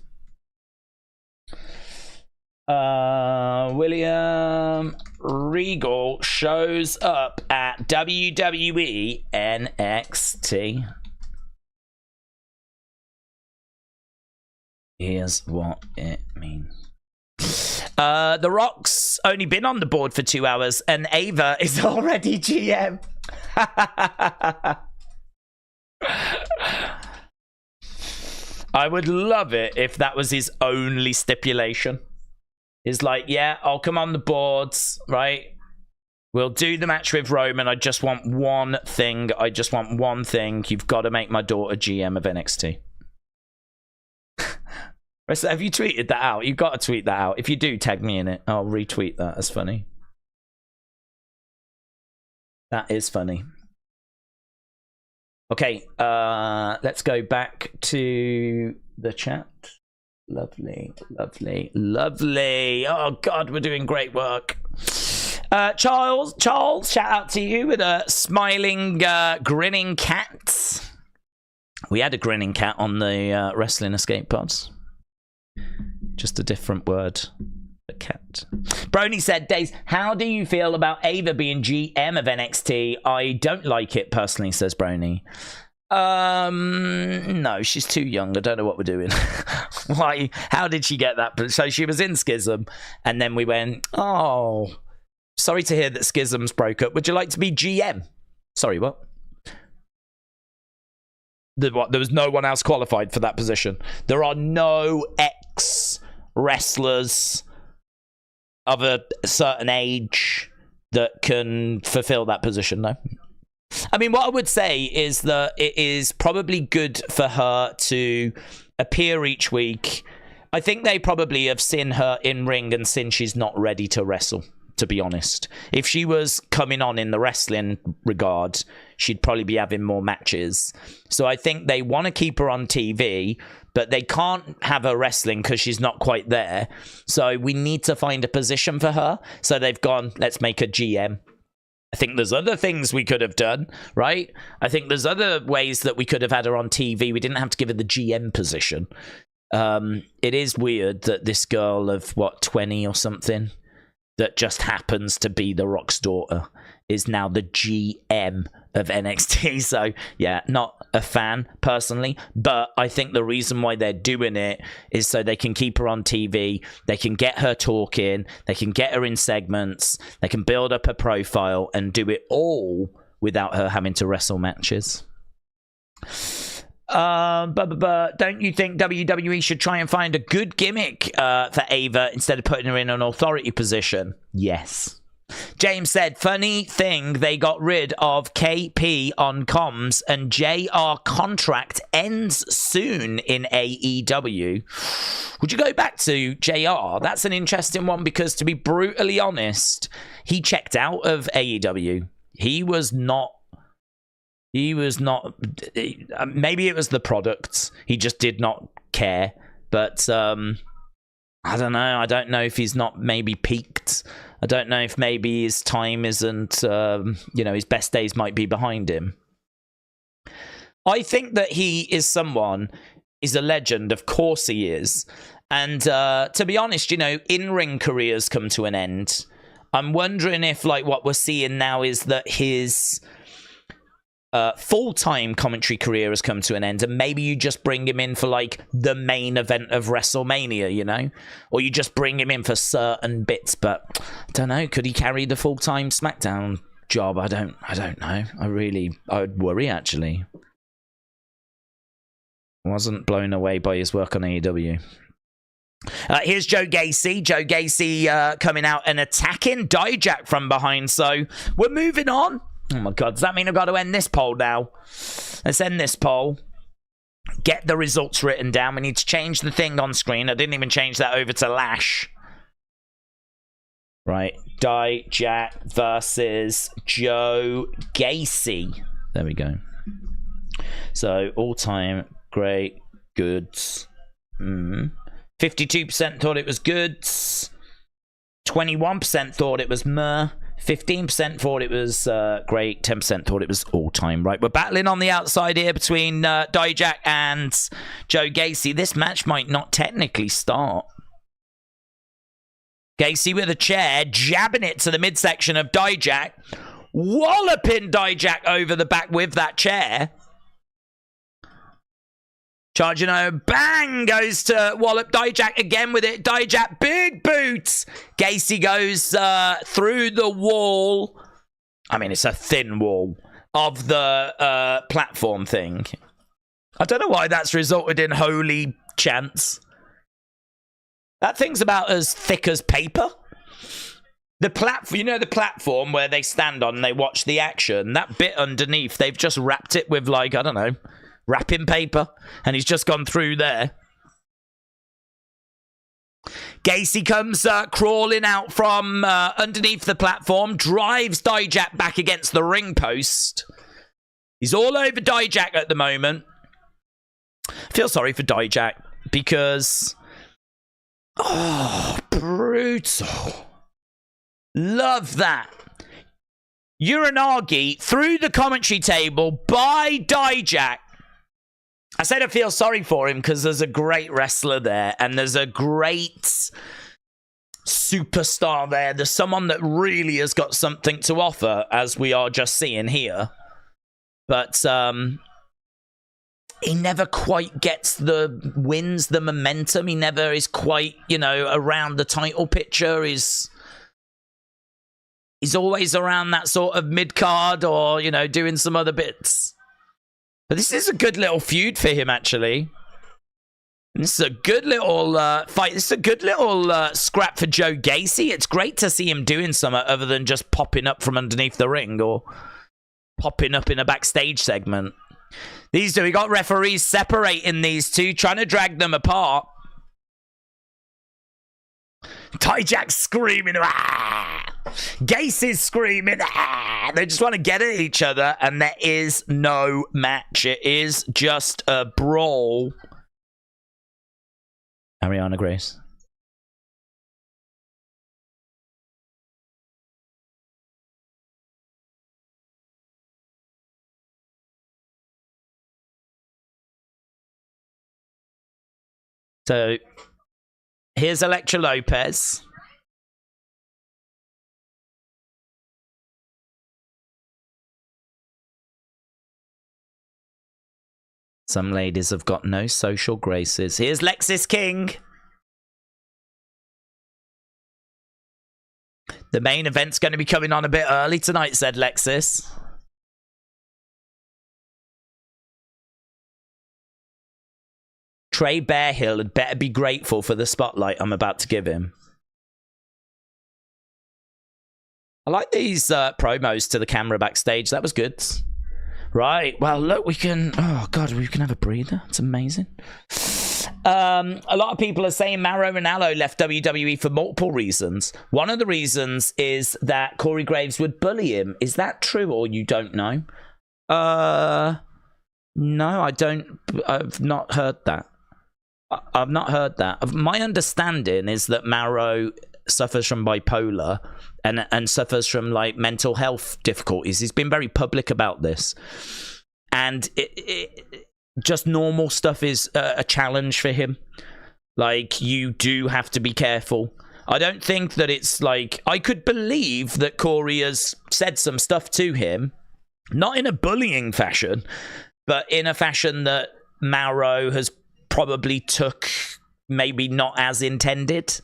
William Regal shows up at WWE NXT. Here's what it means. The Rock's only been on the board for 2 hours, and Ava is already GM. I would love it if that was his only stipulation. He's like, yeah, I'll come on the boards, right? We'll do the match with Roman. I just want one thing. You've got to make my daughter GM of NXT. Have you tweeted that out? You've got to tweet that out. If you do, tag me in it. I'll retweet that. That's funny. That is funny. Okay, let's go back to the chat. Lovely, lovely, lovely. Oh, God, we're doing great work. Charles, shout out to you with a smiling, grinning cat. We had a grinning cat on the Wrestling Escape Pods. Just a different word. A cat. Brony said, Daze, how do you feel about Ava being GM of NXT? I don't like it personally, says Brony. No, she's too young. I don't know what we're doing. Why? How did she get that? So she was in Schism, and then we went, oh, sorry to hear that Schisms broke up. Would you like to be GM? Sorry, what? What? There was no one else qualified for that position. There are no ex-wrestlers of a certain age that can fulfill that position, no? I mean, what I would say is that it is probably good for her to appear each week. I think they probably have seen her in ring and seen she's not ready to wrestle, to be honest. If she was coming on in the wrestling regard, she'd probably be having more matches. So I think they want to keep her on TV, but they can't have her wrestling because she's not quite there. So we need to find a position for her. So they've gone, let's make a GM. I think there's other things we could have done, right? I think there's other ways that we could have had her on TV. We didn't have to give her the GM position. It is weird that this girl of, 20 or something, that just happens to be The Rock's daughter, is now the GM of NXT. So, yeah, not a fan, personally. But I think the reason why they're doing it is so they can keep her on TV. They can get her talking. They can get her in segments. They can build up a profile and do it all without her having to wrestle matches. Don't you think WWE should try and find a good gimmick for Ava instead of putting her in an authority position? Yes. James said, funny thing, they got rid of KP on comms and JR contract ends soon in AEW. Would you go back to JR? That's an interesting one because, to be brutally honest, he checked out of AEW. He was not, maybe it was the products. He just did not care. But I don't know. I don't know if he's not maybe peaked. I don't know if maybe his time isn't, his best days might be behind him. I think that he is a legend. Of course he is. And to be honest, in-ring careers come to an end. I'm wondering if, what we're seeing now is that his full-time commentary career has come to an end, and maybe you just bring him in for the main event of WrestleMania, or you just bring him in for certain bits. But I don't know, could he carry the full-time SmackDown job? I don't know. I would worry, actually. Wasn't blown away by his work on AEW. Here's Joe Gacy. Joe Gacy coming out and attacking Dijak from behind. So we're moving on. Oh my God, does that mean I've got to end this poll now? Let's end this poll. Get the results written down. We need to change the thing on screen. I didn't even change that over to Lash. Right, Dijak versus Joe Gacy. There we go. So, all-time great goods. 52% thought it was goods. 21% thought it was meh. 15% thought it was great. 10% thought it was all-time. Right, we're battling on the outside here between Dijak and Joe Gacy. This match might not technically start. Gacy with a chair, jabbing it to the midsection of Dijak. Walloping Dijak over the back with that chair. Charging over, bang, goes to wallop Dijak again with it. Dijak, big boots. Gacy goes through the wall. I mean, it's a thin wall of the platform thing. I don't know why that's resulted in holy chants. That thing's about as thick as paper. The platform, the platform where they stand on and they watch the action, that bit underneath, they've just wrapped it with, I don't know, wrapping paper, and he's just gone through there. Gacy comes crawling out from underneath the platform, drives Dijak back against the ring post. He's all over Dijak at the moment. I feel sorry for Dijak because... oh, brutal. Love that. Uranagi through the commentary table by Dijak. I said I feel sorry for him because there's a great wrestler there and there's a great superstar there. There's someone that really has got something to offer, as we are just seeing here. But he never quite gets the wins, the momentum. He never is quite, you know, around the title picture. He's always around that sort of mid-card or, you know, doing some other bits. But this is a good little feud for him, actually. And this is a good little fight. This is a good little scrap for Joe Gacy. It's great to see him doing something other than just popping up from underneath the ring or popping up in a backstage segment. These two, we got referees separating these two, trying to drag them apart. Dijak screaming, ah! Gacy's screaming, ah! They just want to get at each other, and there is no match. It is just a brawl. Ariana Grace. So, here's Elektra Lopez. Some ladies have got no social graces. Here's Lexis King. The main event's going to be coming on a bit early tonight, said Lexis. Trey Bearhill had better be grateful for the spotlight I'm about to give him. I like these promos to the camera backstage. That was good. Right. Well, look, we can... Oh, God, we can have a breather. It's amazing. A lot of people are saying Mauro Ranallo left WWE for multiple reasons. One of the reasons is that Corey Graves would bully him. Is that true or you don't know? No, I don't. I've not heard that. I've not heard that. My understanding is that Mauro suffers from bipolar and suffers from like mental health difficulties. He's been very public about this, and just normal stuff is a challenge for him. Like, you do have to be careful. I don't think that it's like... I could believe that Corey has said some stuff to him, not in a bullying fashion, but in a fashion that Mauro has probably took maybe not as intended.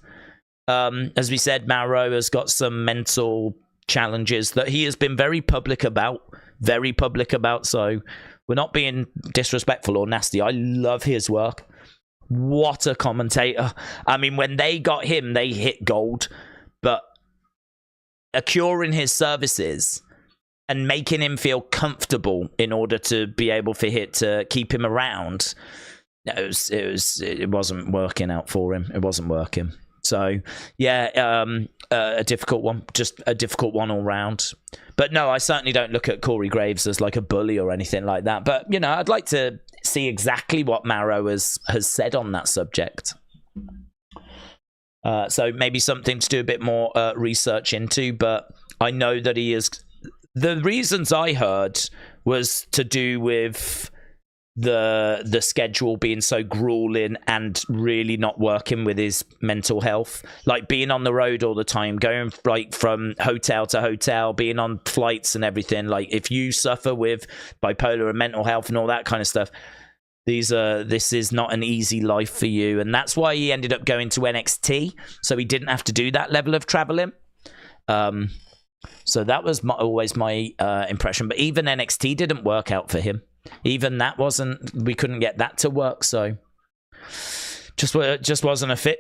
As we said, Mauro has got some mental challenges that he has been very public about, so we're not being disrespectful or nasty. I love his work. What a commentator. I mean, when they got him, they hit gold, but acquiring his services and making him feel comfortable in order to be able for it to keep him around, it wasn't working out for him. It wasn't working. So, yeah, a difficult one. Just a difficult one all round. But no, I certainly don't look at Corey Graves as like a bully or anything like that. But, you know, I'd like to see exactly what Mauro has said on that subject. So maybe something to do a bit more research into. But I know that he is... The reasons I heard was to do with the schedule being so grueling and really not working with his mental health, like being on the road all the time, going like from hotel to hotel, being on flights and everything. Like, if you suffer with bipolar and mental health and all that kind of stuff, this is not an easy life for you. And that's why he ended up going to NXT, so he didn't have to do that level of traveling. So that was always my impression. But even NXT didn't work out for him. Even that we couldn't get that to work, so just wasn't a fit.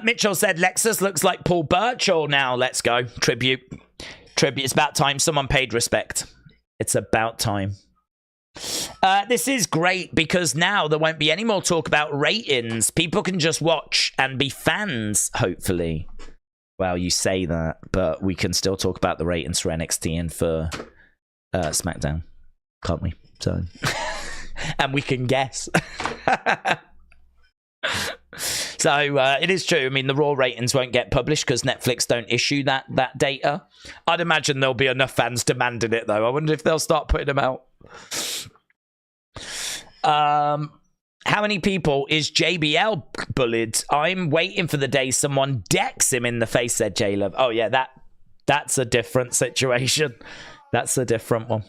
Mitchell said Lexus looks like Paul Burchill now. Let's go. Tribute. It's about time someone paid respect. It's about time. This is great because now there won't be any more talk about ratings. People can just watch and be fans, hopefully. Well, you say that, but we can still talk about the ratings for NXT and for SmackDown, can't we? So, and we can guess. So it is true. I mean, the Raw ratings won't get published because Netflix don't issue that data. I'd imagine there'll be enough fans demanding it, though. I wonder if they'll start putting them out. How many people is JBL bullied? I'm waiting for the day someone decks him in the face, said J-Love. Oh, yeah, that's a different situation. That's a different one.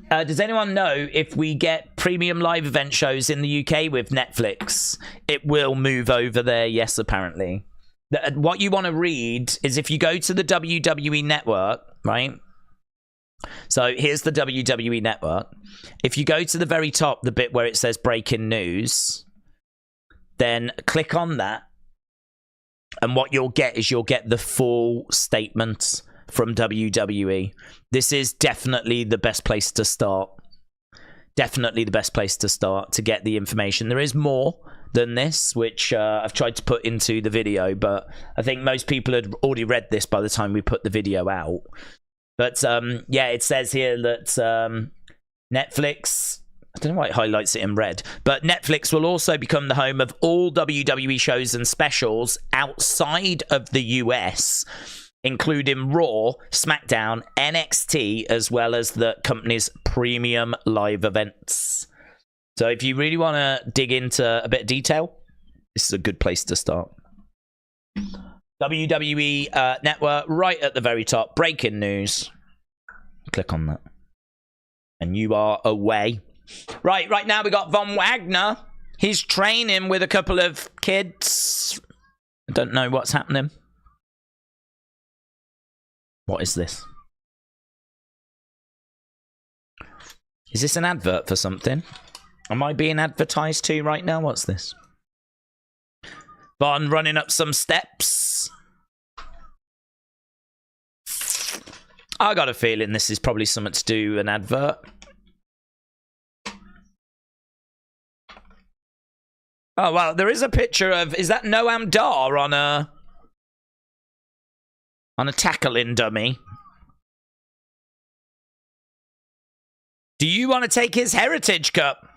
Does anyone know if we get premium live event shows in the UK with Netflix? It will move over there, yes, apparently. What you want to read is if you go to the WWE Network, right? So here's the WWE Network. If you go to the very top, the bit where it says breaking news, then click on that. And what you'll get is you'll get the full statement from WWE. This is definitely the best place to start. Definitely the best place to start to get the information. There is more than this, which I've tried to put into the video, but I think most people had already read this by the time we put the video out. But yeah, it says here that Netflix, I don't know why it highlights it in red, but Netflix will also become the home of all WWE shows and specials outside of the US, including Raw, SmackDown, NXT, as well as the company's premium live events. So if you really want to dig into a bit of detail, this is a good place to start. WWE Network, right at the very top. Breaking news. Click on that. And you are away. Right now we got Von Wagner. He's training with a couple of kids. I don't know what's happening. What is this? Is this an advert for something? Am I being advertised to right now? What's this? Von running up some steps. I got a feeling this is probably something to do an advert. Oh, well, there is a picture of... Is that Noam Dar on a tackling dummy? Do you want to take his Heritage Cup?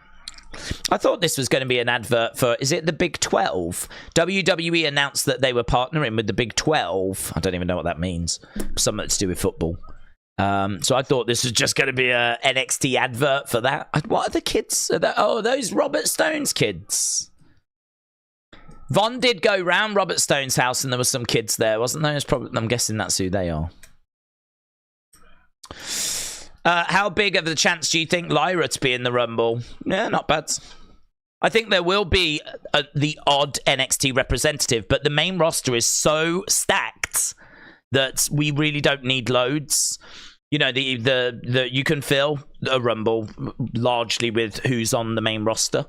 I thought this was going to be an advert for... Is it the Big 12? WWE announced that they were partnering with the Big 12. I don't even know what that means. Something to do with football. So I thought this was just going to be a NXT advert for that. What are the kids? Oh, those Robert Stone's kids. Von did go round Robert Stone's house and there were some kids there, wasn't there? I'm guessing that's who they are. How big of a chance do you think Lyra to be in the Rumble? Yeah, not bad. I think there will be the odd NXT representative, but the main roster is so stacked that we really don't need loads. You know, you can fill a Rumble largely with who's on the main roster,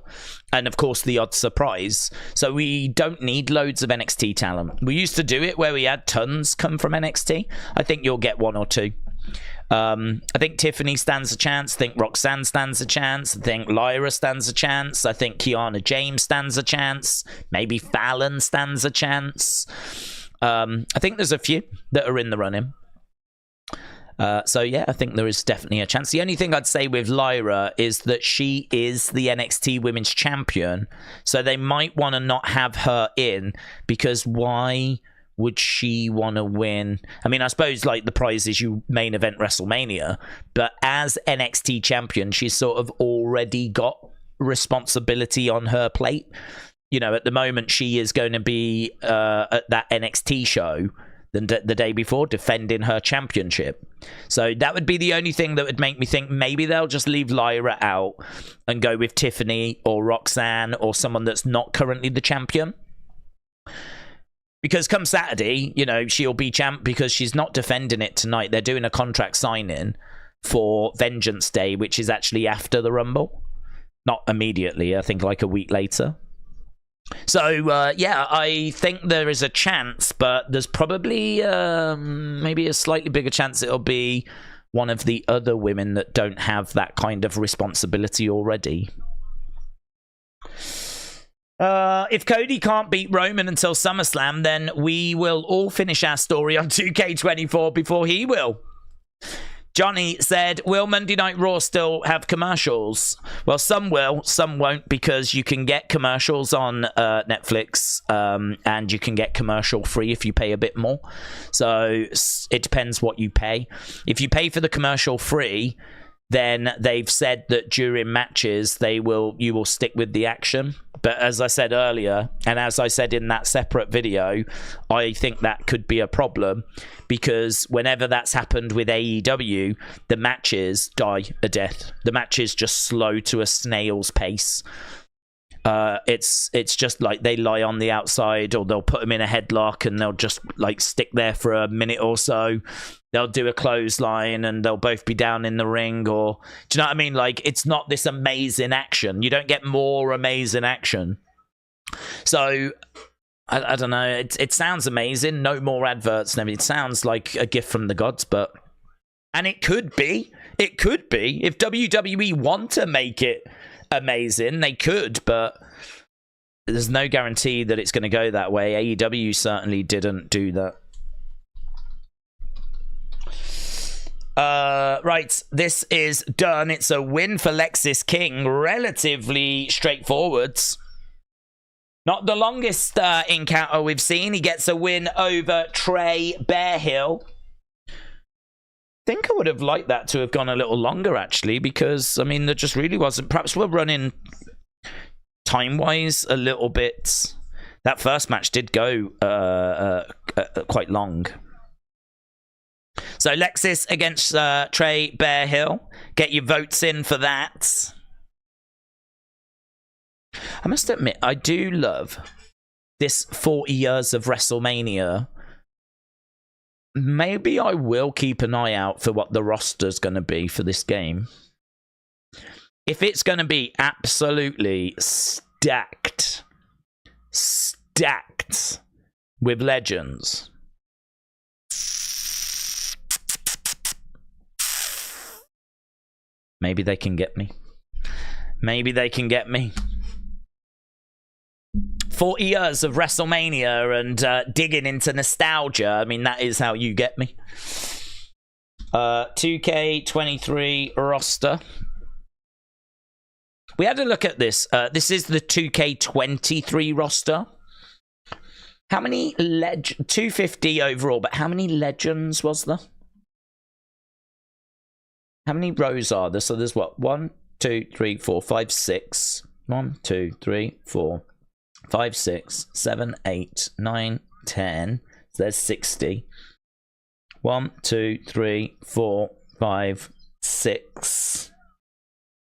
and of course the odd surprise. So we don't need loads of NXT talent. We used to do it where we had tons come from NXT. I think you'll get one or two. I think Tiffany stands a chance. I think Roxanne stands a chance. I think Lyra stands a chance. I think Kiana James stands a chance. Maybe Fallon stands a chance. I think there's a few that are in the running. So yeah, I think there is definitely a chance. The only thing I'd say with Lyra is that she is the NXT Women's Champion. So they might want to not have her in, because why would she want to win? I mean, I suppose like the prize is you main event WrestleMania, but as NXT champion, she's sort of already got responsibility on her plate. You know, at the moment, she is going to be at that NXT show the day before, defending her championship. So that would be the only thing that would make me think maybe they'll just leave Lyra out and go with Tiffany or Roxanne or someone that's not currently the champion. Because come Saturday, you know, she'll be champ because she's not defending it tonight. They're doing a contract signing for Vengeance Day, which is actually after the Rumble. Not immediately, I think like a week later. So, yeah, I think there is a chance, but there's probably maybe a slightly bigger chance it'll be one of the other women that don't have that kind of responsibility already. If Cody can't beat Roman until SummerSlam, then we will all finish our story on 2K24 before he will. Johnny said, will Monday Night Raw still have commercials? Well, some will, some won't, because you can get commercials on Netflix, and you can get commercial free if you pay a bit more. So it depends what you pay. If you pay for the commercial free, then they've said that during matches you will stick with the action. But as I said earlier, and as I said in that separate video, I think that could be a problem, because whenever that's happened with AEW, the matches die a death. The matches just slow to a snail's pace. It's just like they lie on the outside, or they'll put them in a headlock and they'll just like stick there for a minute or so. They'll do a clothesline and they'll both be down in the ring, or do you know what I mean? Like, it's not this amazing action. You don't get more amazing action. So I don't know. It sounds amazing. No more adverts and everything. It sounds like a gift from the gods, and it could be. It could be. If WWE want to make it amazing, they could, but there's no guarantee that it's going to go that way. AEW certainly didn't do that. Right, this is done. It's a win for Lexis King. Relatively straightforward. Not the longest encounter we've seen. He gets a win over Trey Bearhill. I think I would have liked that to have gone a little longer, actually, because, I mean, there just really wasn't. Perhaps we're running time-wise a little bit. That first match did go quite long. So Lexis against Trey Bearhill. Get your votes in for that. I must admit, I do love this 40 years of WrestleMania. Maybe I will keep an eye out for what the roster's going to be for this game. If it's going to be absolutely stacked with legends, maybe they can get me. Maybe they can get me. 40 years of WrestleMania and digging into nostalgia. I mean, that is how you get me. 2K23 roster. We had a look at this. This is the 2K23 roster. How many 250 overall, but how many legends was there? How many rows are there? So there's what? 1, 2, 3, 4, 5, 6. 1, 2, 3, 4, 5, 6, 7, 8, 9, 10. So there's 60. 1, 2, 3, 4, 5, 6,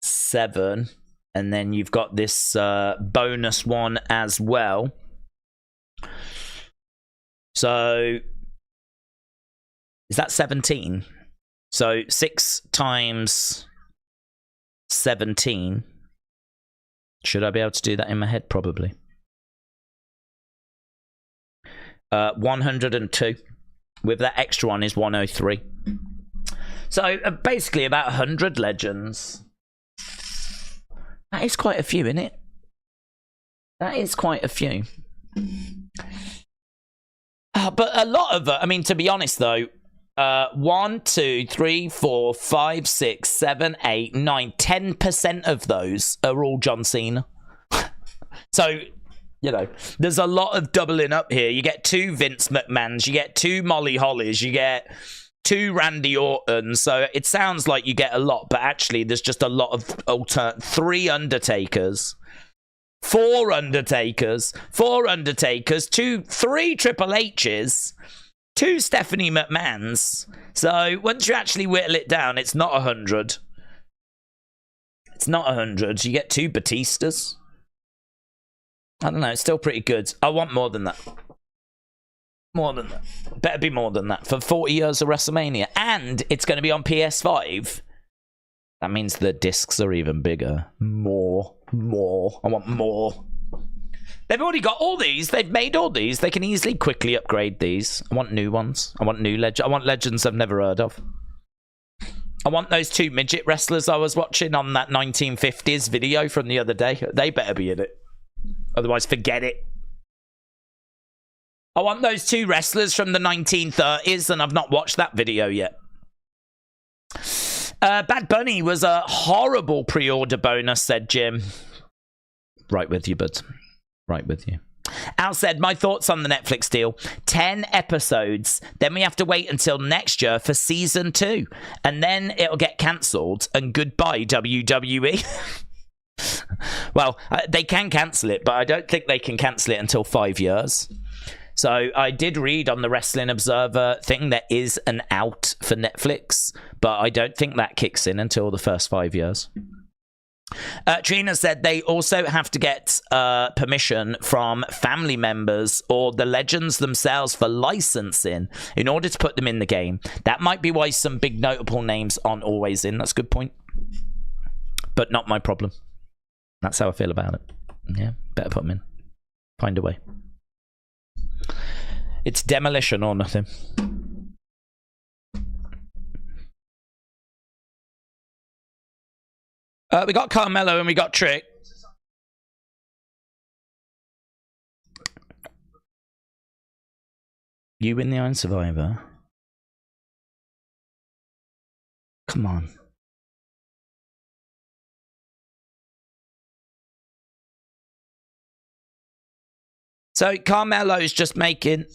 7. And then you've got this bonus one as well. So is that 17? So 6 times 17. Should I be able to do that in my head? Probably. 102. With that extra one is 103. So basically about 100 legends. That is quite a few, isn't it? That is quite a few. But a lot of it, I mean, to be honest though, 1, 2, 3, 4, 5, 6, 7, 8, 9, 10% of those are all John Cena. So, you know, there's a lot of doubling up here. You get 2 Vince McMahons, you get 2 Molly Hollys, you get 2 Randy Ortons. So it sounds like you get a lot, but actually there's just a lot of 3 Undertakers. 4 Undertakers, 4 Undertakers, 3 Triple H's, 2 Stephanie McMahons. So once you actually whittle it down, it's not 100. It's not 100. You get 2 Batistas. I don't know. It's still pretty good. I want more than that. More than that. Better be more than that for 40 years of WrestleMania. And it's going to be on PS5. That means the discs are even bigger. More. I want more. They've already got all these. They've made all these. They can easily quickly upgrade these. I want new ones. I want new legends. I want legends I've never heard of. I want those 2 midget wrestlers I was watching on that 1950s video from the other day. They better be in it. Otherwise, forget it. I want those 2 wrestlers from the 1930s, and I've not watched that video yet. Bad Bunny was a horrible pre-order bonus, said Jim. Right with you, bud. Right with you. Al said, my thoughts on the Netflix deal. 10 episodes. Then we have to wait until next year for season 2. And then it'll get cancelled. And goodbye, WWE. Well, they can cancel it, but I don't think they can cancel it until 5 years. So I did read on the Wrestling Observer thing there is an out for Netflix, but I don't think that kicks in until the first 5 years. Trina said they also have to get permission from family members or the legends themselves for licensing in order to put them in the game. That might be why some big notable names aren't always in. That's a good point. But not my problem. That's how I feel about it. Yeah, better put them in. Find a way. It's demolition or nothing. We got Carmelo and we got Trick. You win the Iron Survivor. Come on. So Carmelo's just making...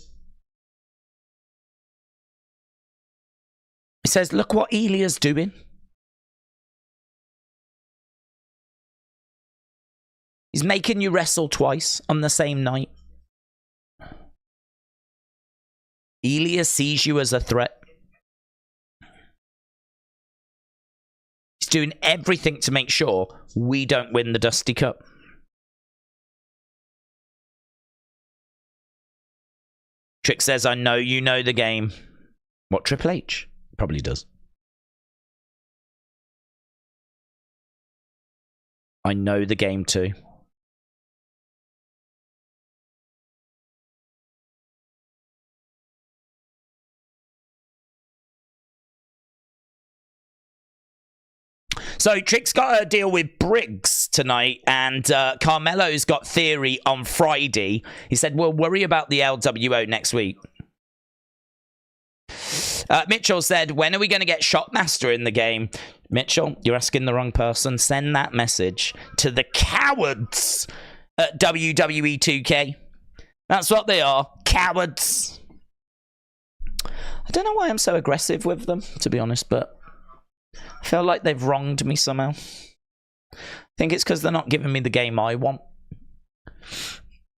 He says, look what Elia's doing. He's making you wrestle twice on the same night. Elia sees you as a threat. He's doing everything to make sure we don't win the Dusty Cup. Trick says, I know you know the game. What, Triple H? Probably does. I know the game too. So Trick's got a deal with Briggs tonight, and Carmelo's got Theory on Friday. He said, we'll worry about the LWO next week. Mitchell said, when are we going to get Shotmaster in the game? Mitchell, you're asking the wrong person. Send that message to the cowards at WWE 2K. That's what they are. Cowards. I don't know why I'm so aggressive with them, to be honest, but I feel like they've wronged me somehow. I think it's because they're not giving me the game I want.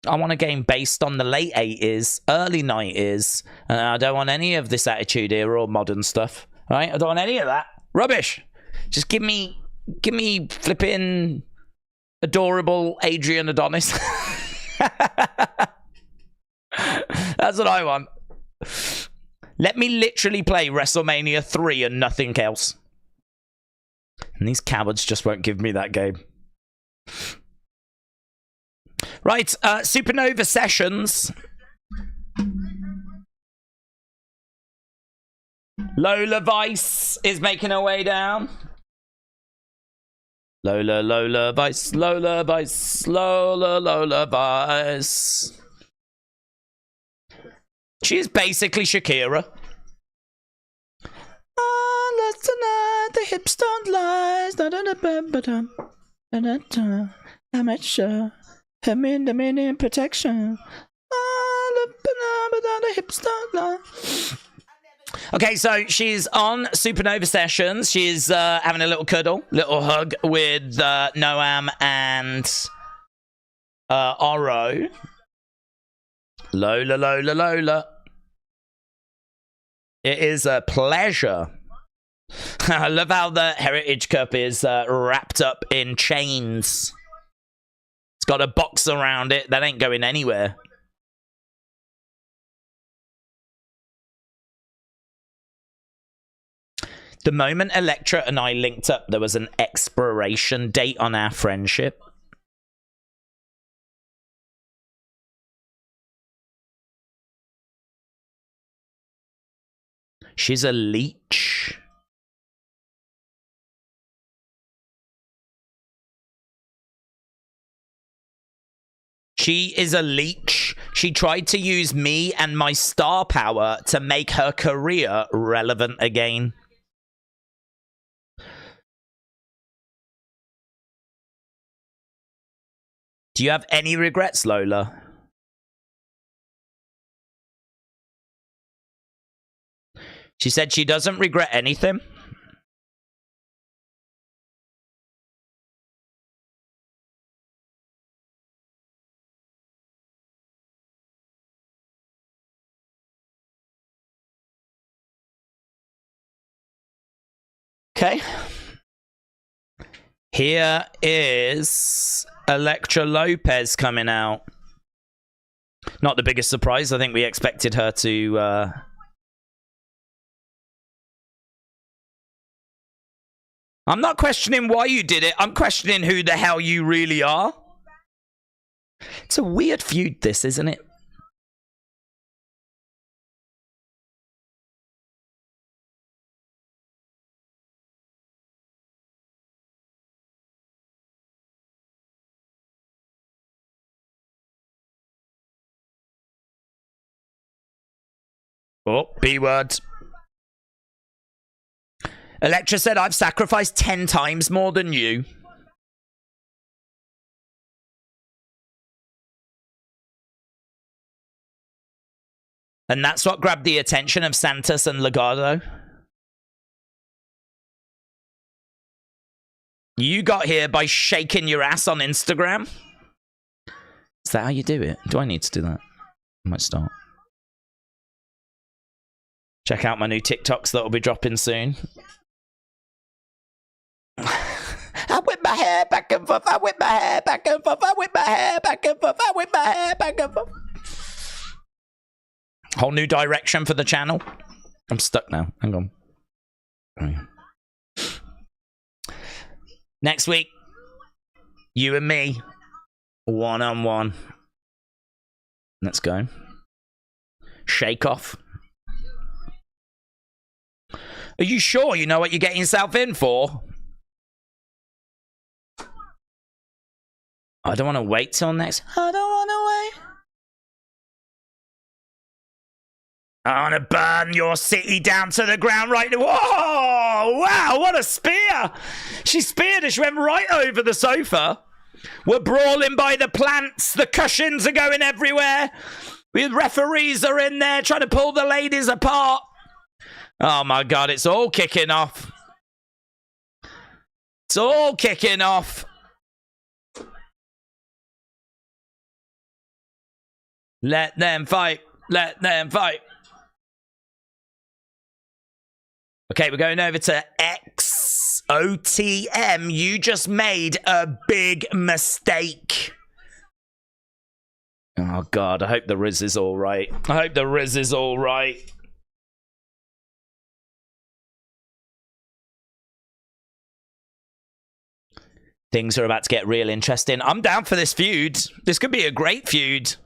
I want a game based on the late 80s, early 90s, and I don't want any of this Attitude Era or modern stuff. Right? I don't want any of that. Rubbish. Just give me flipping adorable Adrian Adonis. That's what I want. Let me literally play WrestleMania 3 and nothing else. And these cowards just won't give me that game. Right, Supernova Sessions. Lola Vice is making her way down. Lola Vice, Lola Vice, Lola Vice. She is basically Shakira. Let's tonight, the hips don't lie. Amateur. I'm in protection. The hips don't lie. Okay, so she's on Supernova Sessions. She's having a little cuddle, little hug with Noam and Oro. Lola. It is a pleasure. I love how the Heritage Cup is wrapped up in chains. It's got a box around it that ain't going anywhere. The moment Elektra and I linked up, there was an expiration date on our friendship. She's a leech. She is a leech. She tried to use me and my star power to make her career relevant again. Do you have any regrets, Lola? She said she doesn't regret anything. Okay. Here is Elektra Lopez coming out. Not the biggest surprise. I think we expected her to... I'm not questioning why you did it. I'm questioning who the hell you really are. It's a weird feud, this, isn't it? Oh, B words. Elektra said, I've sacrificed 10 times more than you. And that's what grabbed the attention of Santos and Legado. You got here by shaking your ass on Instagram. Is that how you do it? Do I need to do that? I might start. Check out my new TikToks that will be dropping soon. I whip my hair back and forth. I whip my hair back and forth. I whip my hair back and forth. I whip my hair back and forth. Whole new direction for the channel. I'm stuck now. Hang on. Next week, you and me, one-on-one. Let's go. Shake off. Are you sure you know what you're getting yourself in for? I don't want to wait till next. I don't want to wait. I want to burn your city down to the ground right now. Whoa! Wow, what a spear! She speared and she went right over the sofa. We're brawling by the plants. The cushions are going everywhere. The referees are in there trying to pull the ladies apart. Oh my God, it's all kicking off. It's all kicking off. Let them fight. Let them fight. Okay, we're going over to XOTM. You just made a big mistake. Oh, God. I hope the Riz is all right. I hope the Riz is all right. Things are about to get real interesting. I'm down for this feud. This could be a great feud.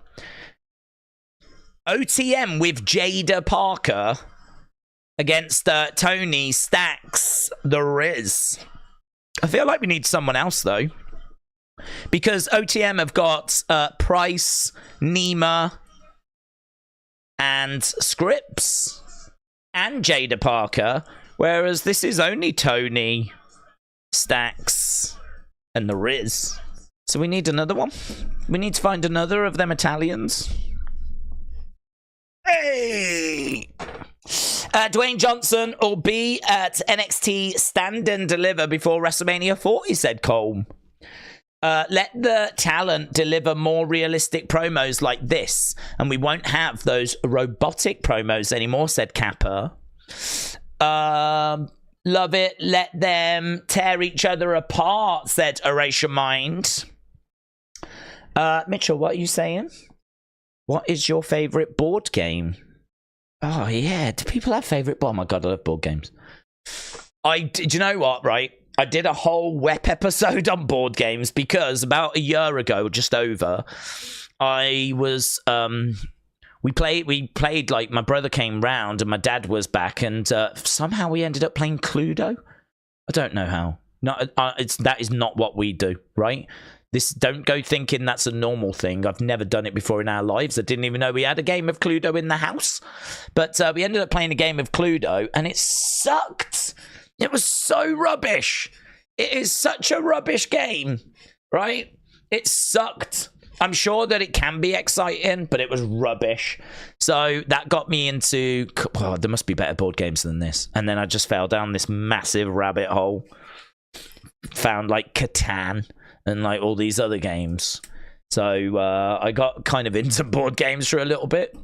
OTM with Jada Parker against Tony Stacks, the Riz. I feel like we need someone else, though. Because OTM have got Price, Nima, and Scripps, and Jada Parker. Whereas this is only Tony, Stacks, and the Riz. So we need another one. We need to find another of them Italians. Hey! Dwayne Johnson will be at NXT Stand and Deliver before WrestleMania 40, said Cole. Let the talent deliver more realistic promos like this, and we won't have those robotic promos anymore, said Kappa. Love it. Let them tear each other apart, said Erase Your Mind. Mitchell, what are you saying? What is your favourite board game? Oh, yeah. Do people have favourite... Oh, my God, I love board games. Do you know what, right? I did a whole WEP episode on board games because about a year ago, just over, I was... We played, like, my brother came round and my dad was back, and somehow we ended up playing Cluedo. I don't know how. No, that is not what we do, right? Don't go thinking that's a normal thing. I've never done it before in our lives. I didn't even know we had a game of Cluedo in the house. But we ended up playing a game of Cluedo, and it sucked. It was so rubbish. It is such a rubbish game, right? It sucked. I'm sure that it can be exciting, but it was rubbish. So that got me into, oh, there must be better board games than this. And then I just fell down this massive rabbit hole. Found like Catan and like all these other games. So I got kind of into board games for a little bit.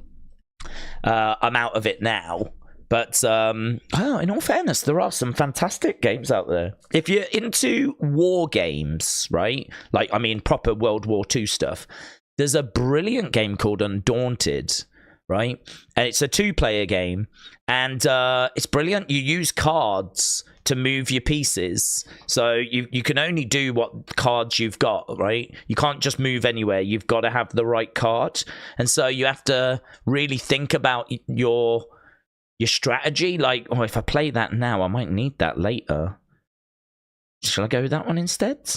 I'm out of it now. But in all fairness, there are some fantastic games out there. If you're into war games, right? Like, I mean, proper World War II stuff. There's a brilliant game called Undaunted, right? And it's a 2-player game. And it's brilliant. You use cards to move your pieces. So you can only do what cards you've got, right? You can't just move anywhere. You've got to have the right card. And so you have to really think about your strategy. Like, oh, if I play that now, I might need that later. Shall I go with that one instead?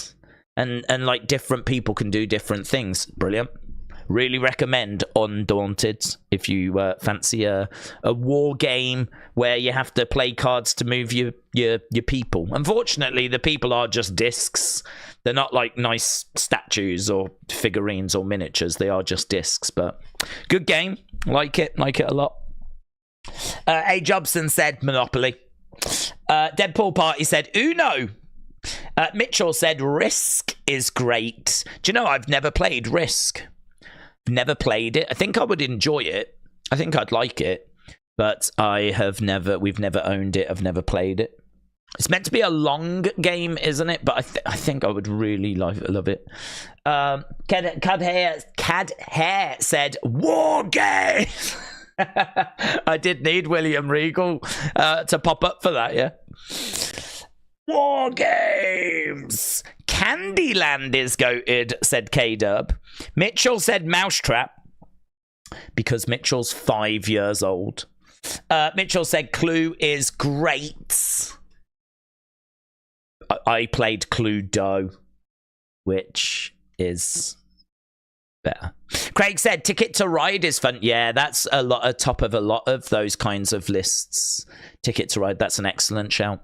And like, different people can do different things. Brilliant. Really recommend Undaunted if you fancy a war game where you have to play cards to move your people. Unfortunately, the people are just discs. They're not like nice statues or figurines or miniatures. They are just discs. But good game. Like it a lot. A. Jobson said Monopoly. Deadpool Party said Uno. Mitchell said Risk is great. Do you know, I've never played Risk. Never played it. I think I would enjoy it. I think I'd like it. But we've never owned it. I've never played it. It's meant to be a long game, isn't it? But I think I would really love it. Cad Hair said War Game. I did need William Regal to pop up for that, yeah. War games. Candyland is goated, said K-Dub. Mitchell said Mousetrap because Mitchell's 5 years old. Mitchell said Clue is great. I played Cluedo, which is better. Craig said Ticket to Ride is fun. Yeah, that's top of a lot of those kinds of lists. Ticket to Ride, that's an excellent shout.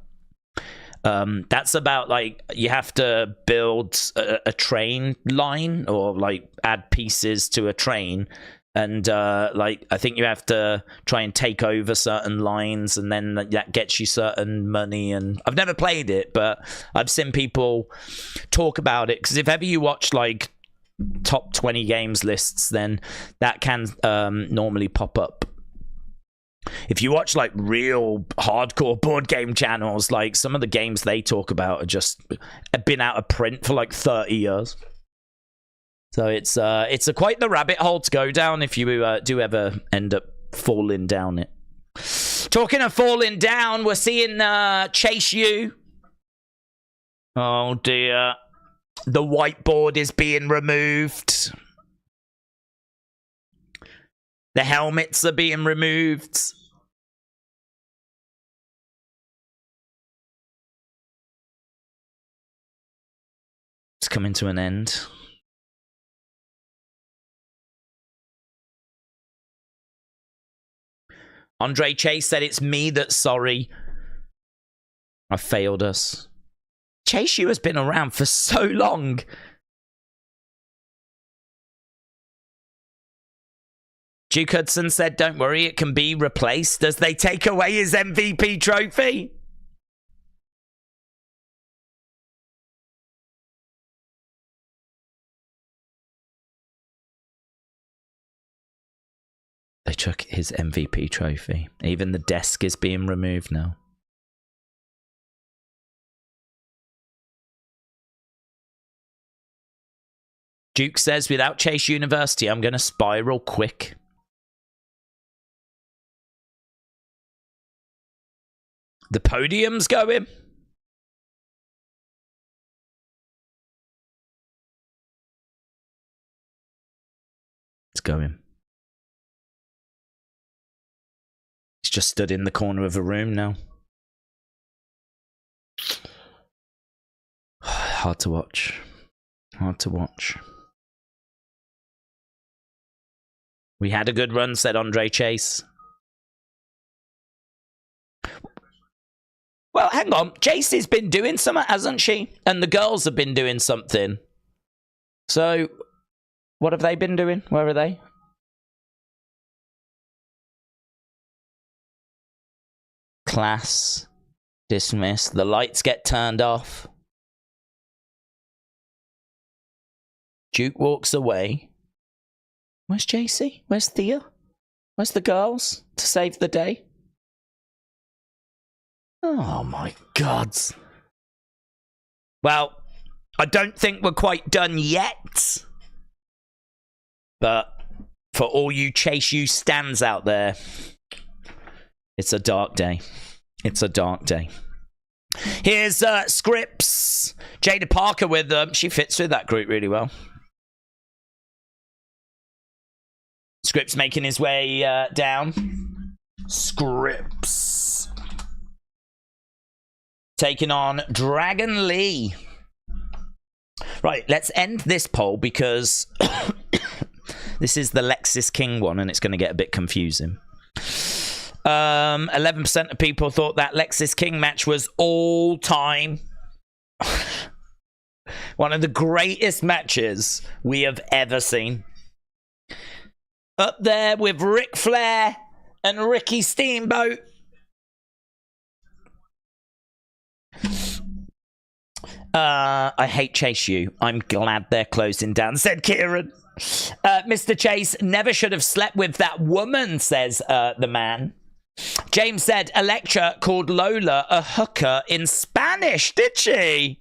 That's about, like, you have to build a train line or like add pieces to a train, and like, I think you have to try and take over certain lines, and then that gets you certain money. And I've never played it, but I've seen people talk about it, because if ever you watch like top 20 games lists, then that can normally pop up. If you watch like real hardcore board game channels, like some of the games they talk about are just been out of print for like 30 years. So it's quite the rabbit hole to go down if you do ever end up falling down it. Talking of falling down, we're seeing Chase U. Oh dear. The whiteboard is being removed. The helmets are being removed. It's coming to an end. Andre Chase said, it's me that's sorry. I failed us. Chase U has been around for so long. Duke Hudson said, don't worry, it can be replaced as they take away his MVP trophy. They took his MVP trophy. Even the desk is being removed now. Duke says, without Chase University, I'm going to spiral quick. The podium's going. It's going. It's just stood in the corner of a room now. Hard to watch. Hard to watch. We had a good run, said Andre Chase. Well, hang on. Chase has been doing something, hasn't she? And the girls have been doing something. So, What have they been doing? Where are they? Class dismissed. The lights get turned off. Duke walks away. Where's JC? Where's Thea? Where's the girls to save the day? Oh my God. Well, I don't think we're quite done yet. But for all you Chase U stands out there, it's a dark day. It's a dark day. Here's Scripps. Jada Parker with them. She fits with that group really well. Scripps making his way down. Scripps. Taking on Dragon Lee. Right, let's end this poll because this is the Lexis King one and it's going to get a bit confusing. 11% of people thought that Lexis King match was all time one of the greatest matches we have ever seen. Up there with Ric Flair and Ricky Steamboat. I hate Chase U. I'm glad they're closing down, said Kieran. Mr. Chase never should have slept with that woman, says the man. James said Elektra called Lola a hooker in Spanish, did she?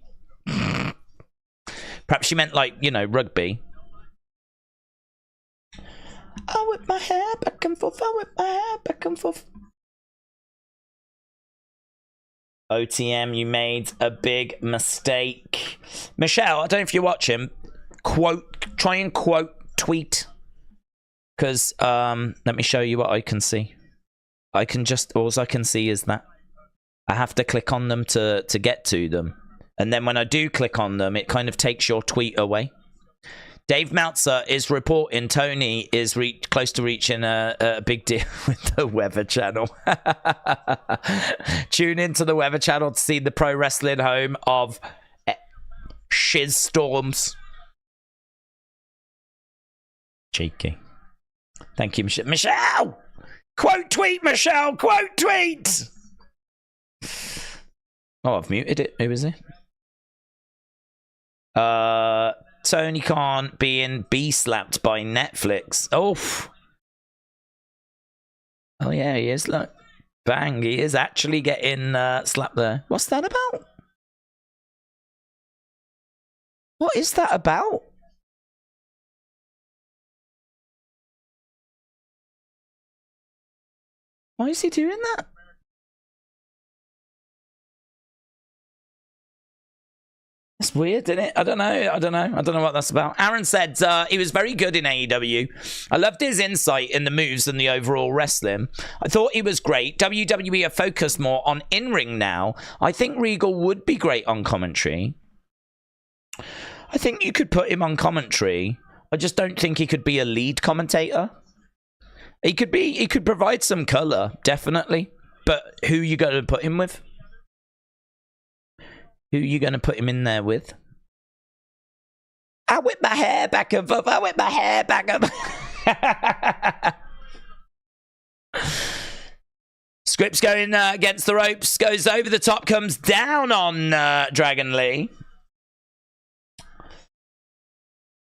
Perhaps she meant, like, you know, rugby. I whip my hair back and forth, I whip my hair back and forth. OTM, you made a big mistake. Michelle, I don't know if you're watching. Try and quote tweet. Because, let me show you what I can see. All I can see is that. I have to click on them to get to them. And then when I do click on them, it kind of takes your tweet away. Dave Meltzer is reporting Tony is close to reaching a big deal with the Weather Channel. Tune into the Weather Channel to see the pro wrestling home of Shiz Storms. Cheeky. Thank you, Michelle. Michelle! Quote tweet, Michelle! Quote tweet! Oh, I've muted it. Who is it? Tony Khan being B-slapped by Netflix. Oh. Oh, yeah, he is. Look. Bang. He is actually getting slapped there. What's that about? What is that about? Why is he doing that? It's weird, isn't it? I don't know what that's about. Aaron said he was very good in AEW. I loved his insight in the moves and the overall wrestling. I thought he was great. WWE are focused more on in-ring now. I think Regal would be great on commentary. I think you could put him on commentary. I just don't think he could be a lead commentator. He could provide some color, definitely. But who are you going to put him with? Who are you going to put him in there with? I whip my hair back and forth. I whip my hair back and Scripps going against the ropes. Goes over the top. Comes down on Dragon Lee.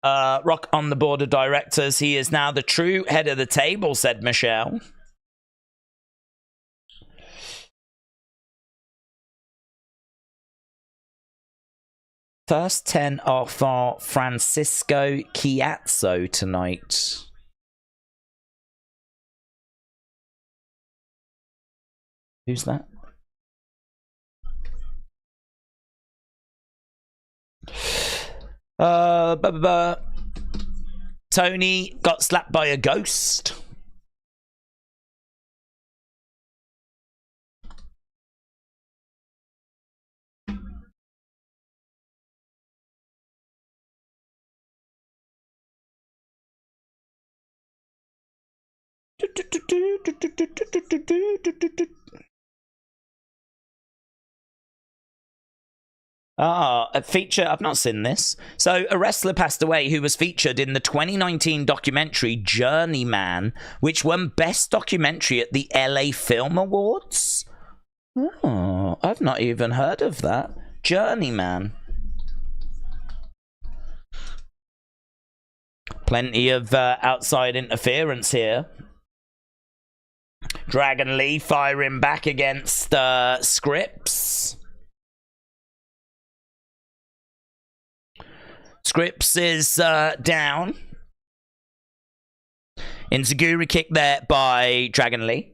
Rock on the board of directors. He is now the true head of the table, said Michelle. First 10 are for Francisco Chiazzo tonight. Who's that? Tony got slapped by a ghost. A feature, I've not seen this. So, a wrestler passed away who was featured in the 2019 documentary Journeyman, which won Best Documentary at the LA Film Awards. Oh, I've not even heard of that. Journeyman. Plenty of outside interference here. Dragon Lee firing back against Scripps. Scripps is down. Enziguri kick there by Dragon Lee.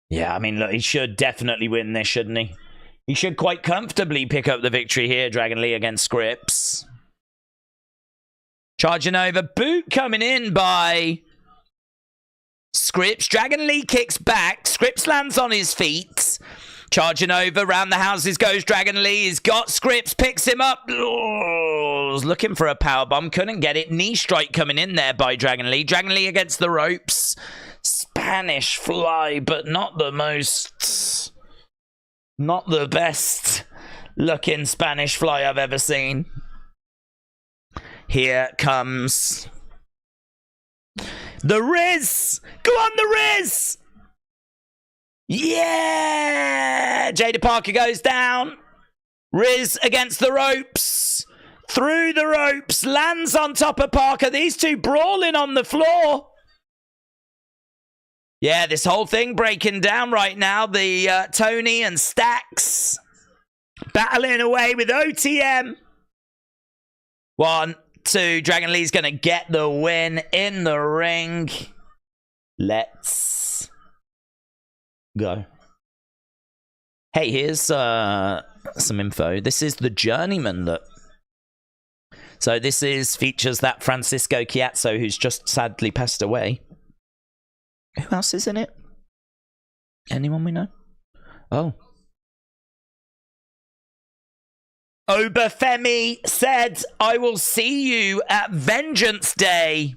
Yeah, I mean, look, he should definitely win this, shouldn't he? He should quite comfortably pick up the victory here, Dragon Lee against Scripps. Charging over, boot coming in by Scripps. Dragon Lee kicks back. Scripps lands on his feet. Charging over, round the houses goes Dragon Lee. He's got Scripps, picks him up. Oh, was looking for a powerbomb, couldn't get it. Knee strike coming in there by Dragon Lee. Dragon Lee against the ropes. Spanish fly, but not the most... not the best looking Spanish fly I've ever seen. Here comes the Riz. Go on, the Riz. Yeah. Jada Parker goes down. Riz against the ropes. Through the ropes. Lands on top of Parker. These two brawling on the floor. Yeah, this whole thing breaking down right now. The Tony and Stacks battling away with OTM. 1, 2. Dragon Lee's going to get the win in the ring. Let's go. Hey, here's some info. This is the Journeyman look. So this features that Francisco Chiazzo who's just sadly passed away. Who else is in it? Anyone we know? Oh. Obafemi said, I will see you at Vengeance Day.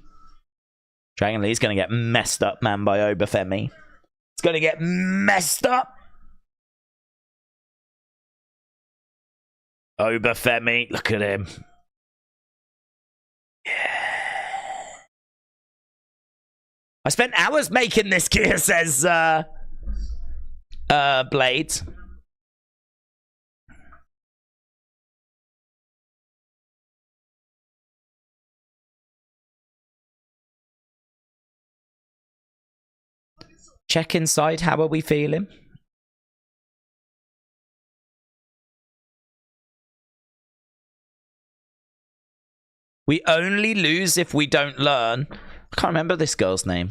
Dragon Lee's going to get messed up, man, by Obafemi. It's going to get messed up. Obafemi, look at him. Yeah. I spent hours making this gear, says Blade. Check inside, how are we feeling? We only lose if we don't learn. I can't remember this girl's name.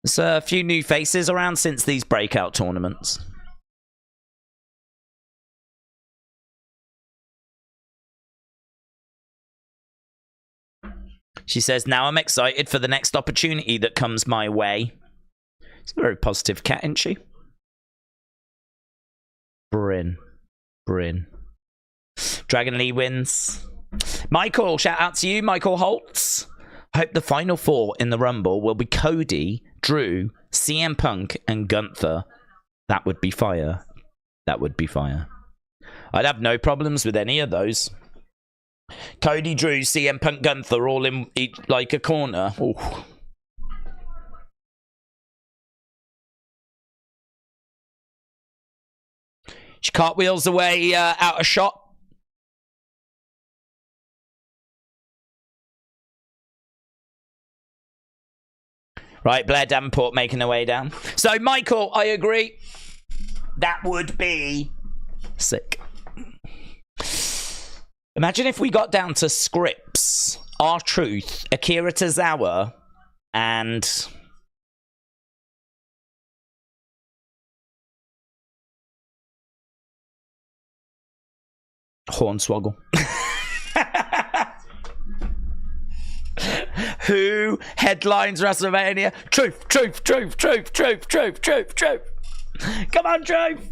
There's a few new faces around since these breakout tournaments. She says, now I'm excited for the next opportunity that comes my way. She's a very positive cat, isn't she? Bryn. Dragon Lee wins. Michael, shout out to you, Michael Holtz. I hope the final 4 in the Rumble will be Cody, Drew, CM Punk, and Gunther. That would be fire. That would be fire. I'd have no problems with any of those. Cody, Drew, CM Punk, Gunther, all in each, like a corner. Ooh. She cartwheels away out of shot. Right, Blair Davenport making her way down. So, Michael, I agree. That would be sick. Imagine if we got down to Scripps, R-Truth, Akira Tozawa, and... Hornswoggle. Who headlines WrestleMania? Truth. Come on, Truth.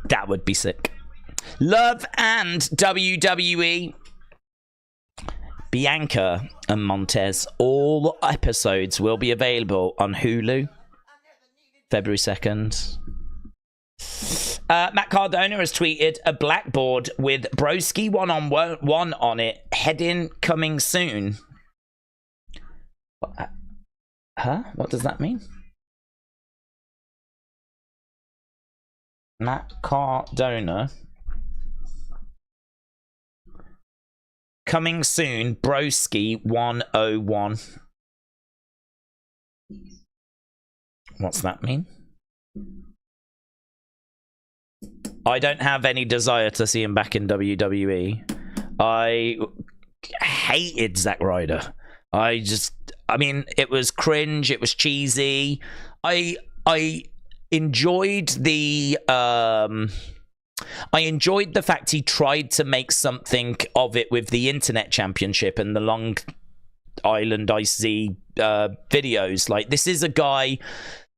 That would be sick. Love and WWE Bianca and Montez. All episodes will be available on Hulu. February 2nd. Matt Cardona has tweeted a blackboard with Broski one-on-one on it. Heading coming soon. Huh? What does that mean? Matt Cardona. Coming soon, Broski 101. What's that mean? I don't have any desire to see him back in WWE. I hated Zack Ryder. I mean, it was cringe. It was cheesy. I enjoyed the fact he tried to make something of it with the Internet Championship and the Long Island Icy videos. Like, this is a guy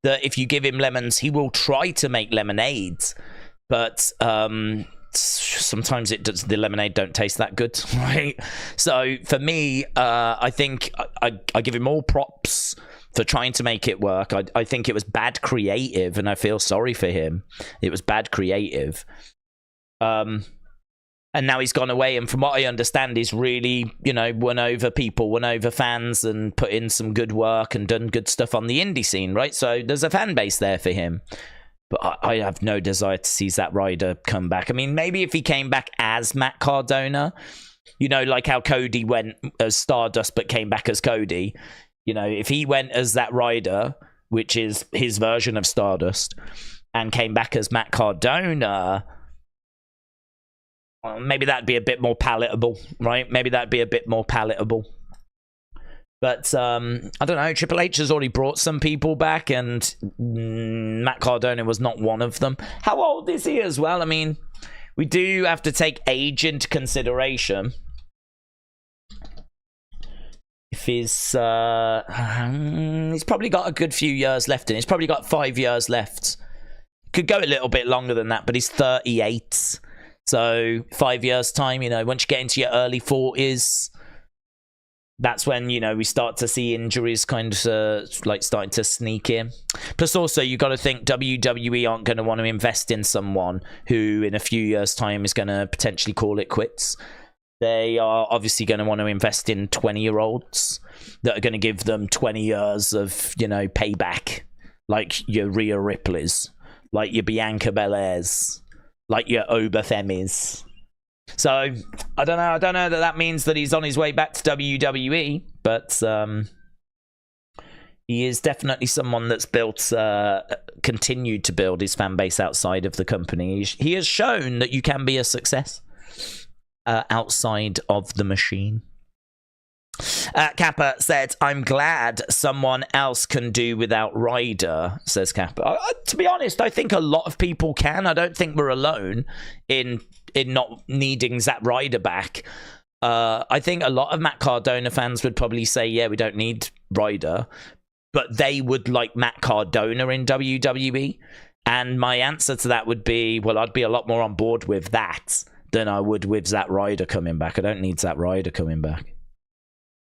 that if you give him lemons, he will try to make lemonades. But sometimes the lemonade don't taste that good, right? So for me, I think I give him all props for trying to make it work. I think it was bad creative, and I feel sorry for him. It was bad creative. And now he's gone away, and from what I understand, he's really, won over people, won over fans, and put in some good work and done good stuff on the indie scene, right? So there's a fan base there for him. But I have no desire to see Zack Ryder come back. I mean, maybe if he came back as Matt Cardona, like how Cody went as Stardust but came back as Cody. If he went as Zack Ryder, which is his version of Stardust, and came back as Matt Cardona, well, maybe that'd be a bit more palatable, right? Maybe that'd be a bit more palatable. But, I don't know, Triple H has already brought some people back, and Matt Cardona was not one of them. How old is he as well? I mean, we do have to take age into consideration. If he's probably got a good few years left in. He's probably got 5 years left. Could go a little bit longer than that, but he's 38. So 5 years time, once you get into your early 40s, that's when, we start to see injuries kind of starting to sneak in. Plus also, you got to think WWE aren't going to want to invest in someone who in a few years time is going to potentially call it quits. They are obviously going to want to invest in 20-year-olds that are going to give them 20 years of, payback, like your Rhea Ripley's, like your Bianca Belairs, like your Oba Femis. So I don't know that means that he's on his way back to WWE, but he is definitely someone that's continued to build his fan base outside of the company. He has shown that you can be a success outside of the machine. Kappa said, I'm glad someone else can do without Ryder, says Kappa. To be honest, I think a lot of people can. I don't think we're alone in not needing Zack Ryder back. I think a lot of Matt Cardona fans would probably say, yeah, we don't need Ryder, but they would like Matt Cardona in WWE. And my answer to that would be, well, I'd be a lot more on board with that than I would with Zack Ryder coming back. I don't need Zack Ryder coming back.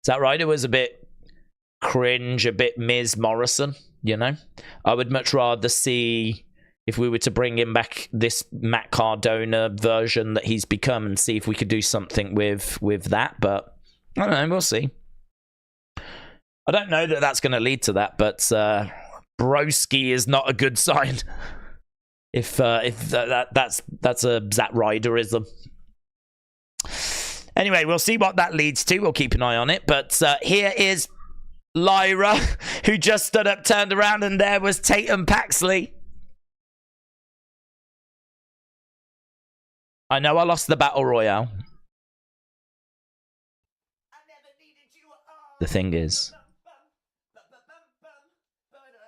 Zack Ryder was a bit cringe, a bit Miz Morrison, I would much rather see, if we were to bring him back, this Matt Cardona version that he's become, and see if we could do something with that. But I don't know, we'll see. I don't know that that's going to lead to that, but Broski is not a good sign. If that's a Zack Ryderism. Anyway, we'll see what that leads to. We'll keep an eye on it. But here is Lyra, who just stood up, turned around, and there was Tatum Paxley. I know I lost the Battle Royale. The thing is,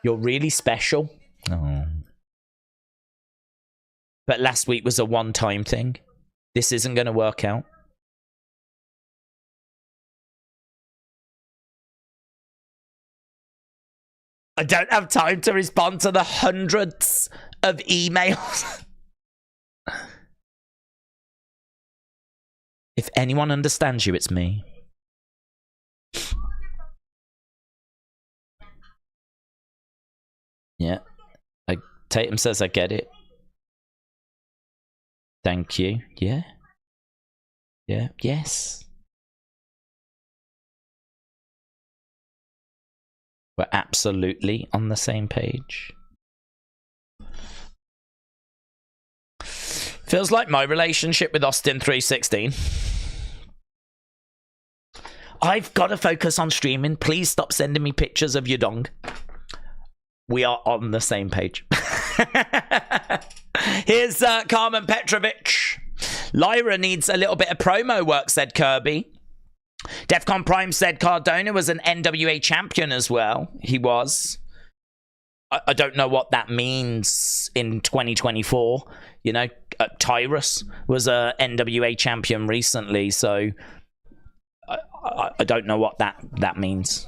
you're really special. Oh. But last week was a one-time thing. This isn't going to work out. I don't have time to respond to the hundreds of emails. If anyone understands you, it's me. Yeah. Tatum says I get it. Thank you. Yeah. Yeah. Yes. We're absolutely on the same page. Feels like my relationship with Austin 316. I've got to focus on streaming. Please stop sending me pictures of your dong. We are on the same page. Here's Carmen Petrovich. Lyra needs a little bit of promo work, said Kirby. Defcon Prime said Cardona was an NWA champion as well. He was. I don't know what that means in 2024. You know, Tyrus was a NWA champion recently, so I don't know what that means.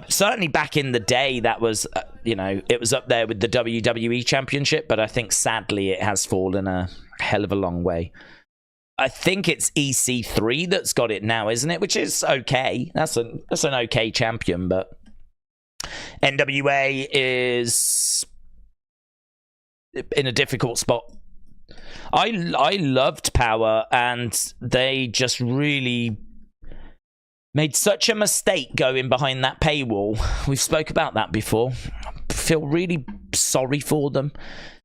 Certainly back in the day, that was, you know, it was up there with the WWE Championship, but I think sadly it has fallen a hell of a long way. I think it's EC3 that's got it now, isn't it? Which is okay. That's an okay champion, but NWA is in a difficult spot. I loved Power, and they just really made such a mistake going behind that paywall. We've spoke about that before. I feel really sorry for them.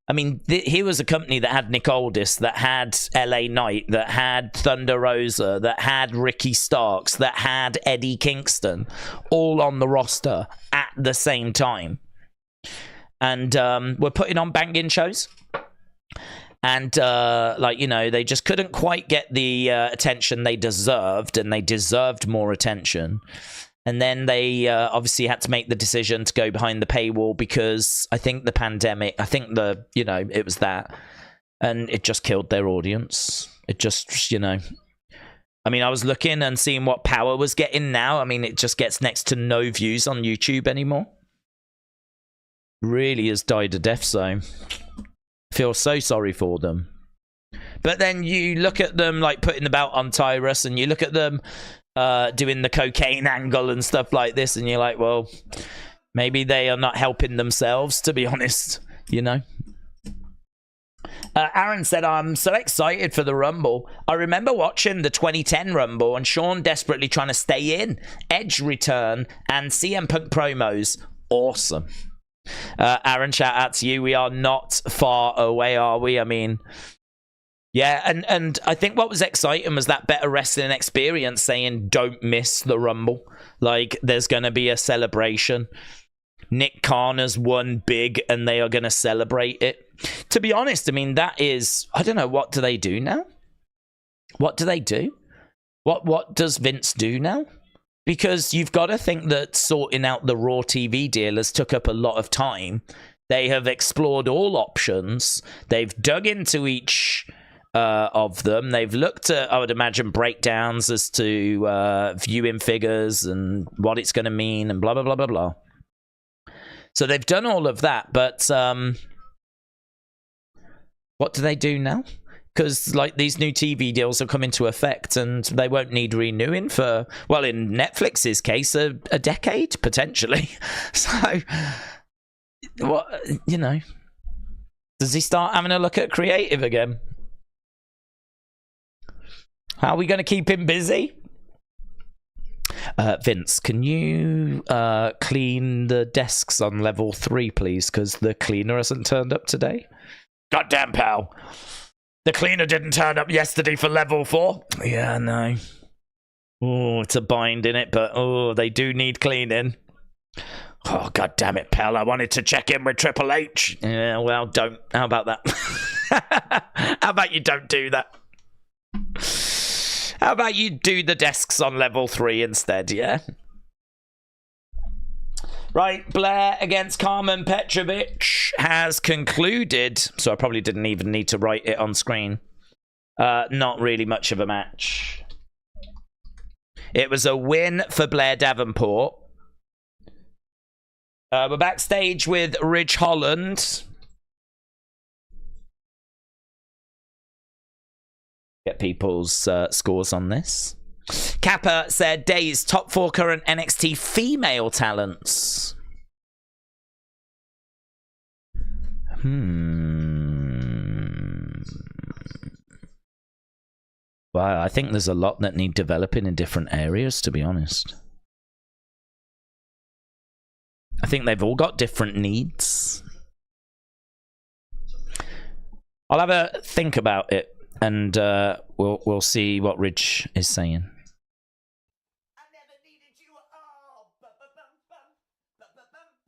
I mean, here was a company that had Nick Aldis, that had LA Knight, that had Thunder Rosa, that had Ricky Starks, that had Eddie Kingston, all on the roster at the same time. And we're putting on banging shows. And, like, you know, they just couldn't quite get the attention they deserved, and they deserved more attention. And then they obviously had to make the decision to go behind the paywall because I think the pandemic, you know, it was that. And it just killed their audience. It just, you know. I mean, I was looking and seeing what Power was getting now. I mean, it just gets next to no views on YouTube anymore. Really has died a death, so feel so sorry for them. But then you look at them like putting the belt on Tyrus, and you look at them doing the cocaine angle and stuff like this, and you're like, well, maybe they are not helping themselves, to be honest, you know. Aaron said, I'm so excited for the Rumble. I remember watching the 2010 Rumble and Sean desperately trying to stay in. Edge return and CM Punk promos. Awesome. Aaron, shout out to you. We are not far away, are we? I mean, yeah, and I think what was exciting was that Better Wrestling Experience saying don't miss the Rumble. Like, there's going to be a celebration. Nick Khan has won big, and they are going to celebrate it. To be honest, I mean, that is, I don't know, what do they do now? What do they do? What does Vince do now? Because you've got to think that sorting out the Raw TV deal has took up a lot of time. They have explored all options. They've dug into each of them. They've looked at, I would imagine, breakdowns as to viewing figures and what it's going to mean and blah, blah, blah, blah, blah. So they've done all of that, but what do they do now? Because, like, these new TV deals have come into effect and they won't need renewing for, well, in Netflix's case, a decade, potentially. So, what, you know, does he start having a look at creative again? How are we going to keep him busy? Vince, can you clean the desks on level 3, please? Because the cleaner hasn't turned up today. Goddamn, pal. The cleaner didn't turn up yesterday for level 4. Yeah, no. Oh, it's a bind in it, but oh, they do need cleaning. Oh, god damn it, pal. I wanted to check in with Triple H. Yeah, well, don't. How about that? How about you don't do that? How about you do the desks on level 3 instead, yeah? Right, Blair against Carmen Petrovich has concluded. So I probably didn't even need to write it on screen. Not really much of a match. It was a win for Blair Davenport. We're backstage with Ridge Holland. Get people's scores on this. Kappa said, Daze, top 4 current NXT female talents. Well, I think there's a lot that need developing in different areas, to be honest. I think they've all got different needs. I'll have a think about it, and we'll see what Ridge is saying.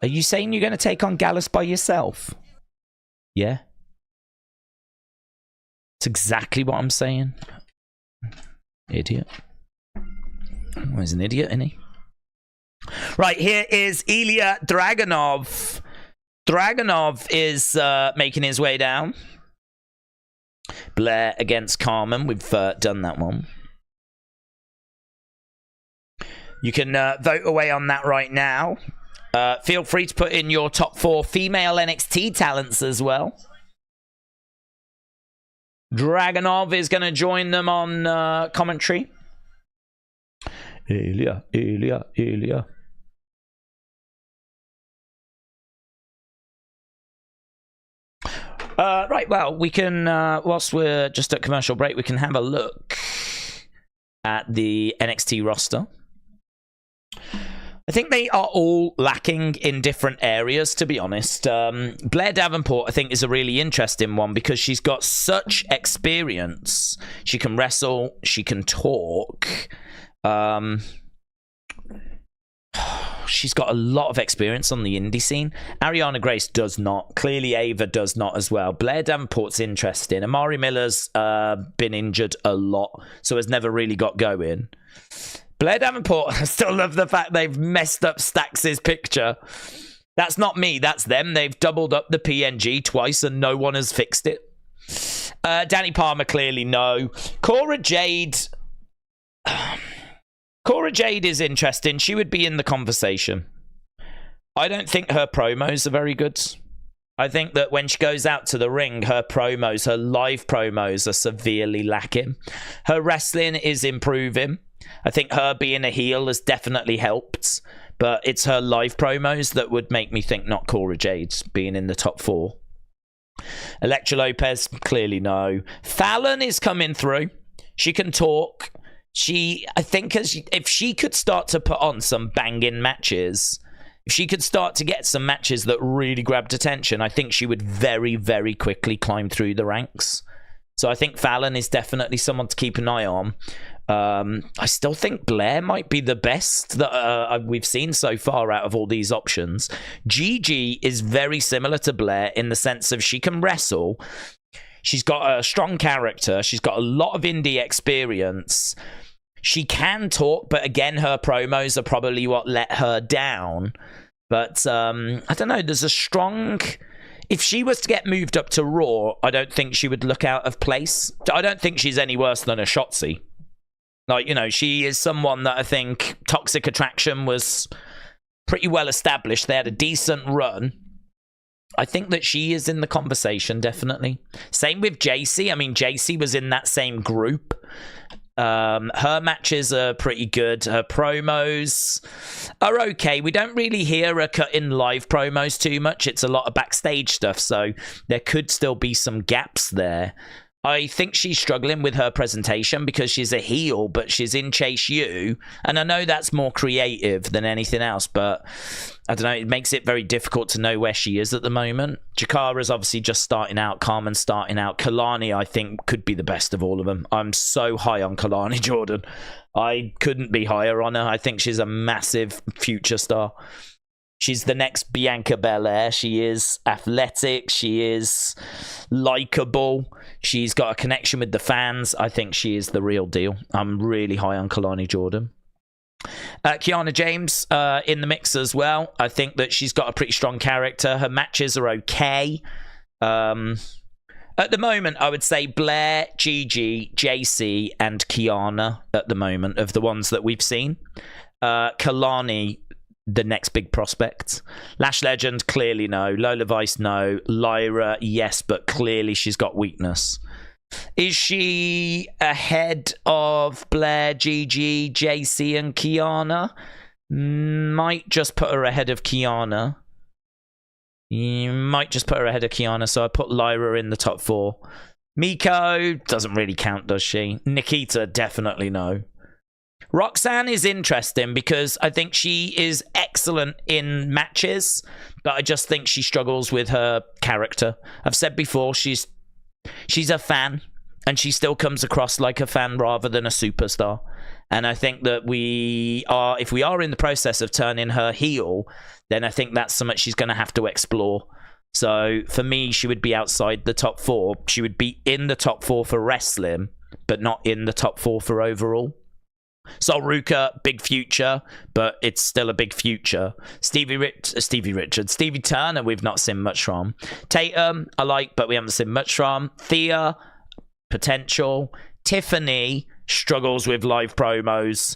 Are you saying you're going to take on Gallus by yourself? Yeah. It's exactly what I'm saying. Idiot. Well, he's an idiot, isn't he? Right, here is Ilya Dragunov. Dragunov is making his way down. Blair against Carmen. We've done that one. You can vote away on that right now. Feel free to put in your top 4 female NXT talents as well. Dragunov is going to join them on commentary. Ilya. Right, well, we can, whilst we're just at commercial break, we can have a look at the NXT roster. I think they are all lacking in different areas, to be honest. Blair Davenport, I think, is a really interesting one because she's got such experience. She can wrestle, she can talk. She's got a lot of experience on the indie scene. Ariana Grace does not. Clearly, Ava does not as well. Blair Davenport's interesting. Amari Miller's been injured a lot, so has never really got going. Blair Davenport, I still love the fact they've messed up Stax's picture. That's not me, that's them. They've doubled up the PNG twice and no one has fixed it. Danny Palmer, clearly no. Cora Jade... Cora Jade is interesting. She would be in the conversation. I don't think her promos are very good. I think that when she goes out to the ring, her promos, her live promos are severely lacking. Her wrestling is improving. I think her being a heel has definitely helped, but it's her live promos that would make me think not Cora Jade being in the top 4. Elektra Lopez, clearly no. Fallon is coming through. She can talk. I think if she could start to put on some banging matches, if she could start to get some matches that really grabbed attention, I think she would very, very quickly climb through the ranks. So I think Fallon is definitely someone to keep an eye on. I still think Blair might be the best that we've seen so far out of all these options. Gigi is very similar to Blair in the sense of she can wrestle. She's got a strong character. She's got a lot of indie experience. She can talk, but again, her promos are probably what let her down. But I don't know. There's a strong... If she was to get moved up to Raw, I don't think she would look out of place. I don't think she's any worse than a Shotzi. Like, you know, she is someone that I think Toxic Attraction was pretty well established. They had a decent run. I think that she is in the conversation, definitely. Same with JC. I mean, JC was in that same group. Her matches are pretty good. Her promos are okay. We don't really hear her cut in live promos too much. It's a lot of backstage stuff, so there could still be some gaps there. I think she's struggling with her presentation because she's a heel, but she's in Chase U. And I know that's more creative than anything else, but I don't know. It makes it very difficult to know where she is at the moment. Jakara's obviously just starting out. Carmen's starting out. Kalani, I think, could be the best of all of them. I'm so high on Kalani, Jordan. I couldn't be higher on her. I think she's a massive future star. She's the next Bianca Belair. She is athletic. She is likable. She's got a connection with the fans. I think she is the real deal. I'm really high on Kalani Jordan. Kiana James in the mix as well. I think that she's got a pretty strong character. Her matches are okay. At the moment, I would say Blair, Gigi, JC, and Kiana at the moment of the ones that we've seen. Kalani, the next big prospect. Lash Legend, clearly no. Lola Vice, no. Lyra, yes, but clearly she's got weakness. Is she ahead of Blair, Gigi, JC, and Kiana? Might just put her ahead of Kiana. You might just put her ahead of Kiana, so I put Lyra in the top 4. Miko doesn't really count, does she? Nikita, definitely no. Roxanne is interesting because I think she is excellent in matches, but I just think she struggles with her character. I've said before, she's a fan, and she still comes across like a fan rather than a superstar. And I think that if we are in the process of turning her heel, then I think that's something she's going to have to explore. So for me, she would be outside the top 4. She would be in the top 4 for wrestling, but not in the top 4 for overall. Solruka, big future, but it's still a big future. Stevie Turner, we've not seen much from. Tatum, I like, but we haven't seen much from. Thea, potential. Tiffany struggles with live promos.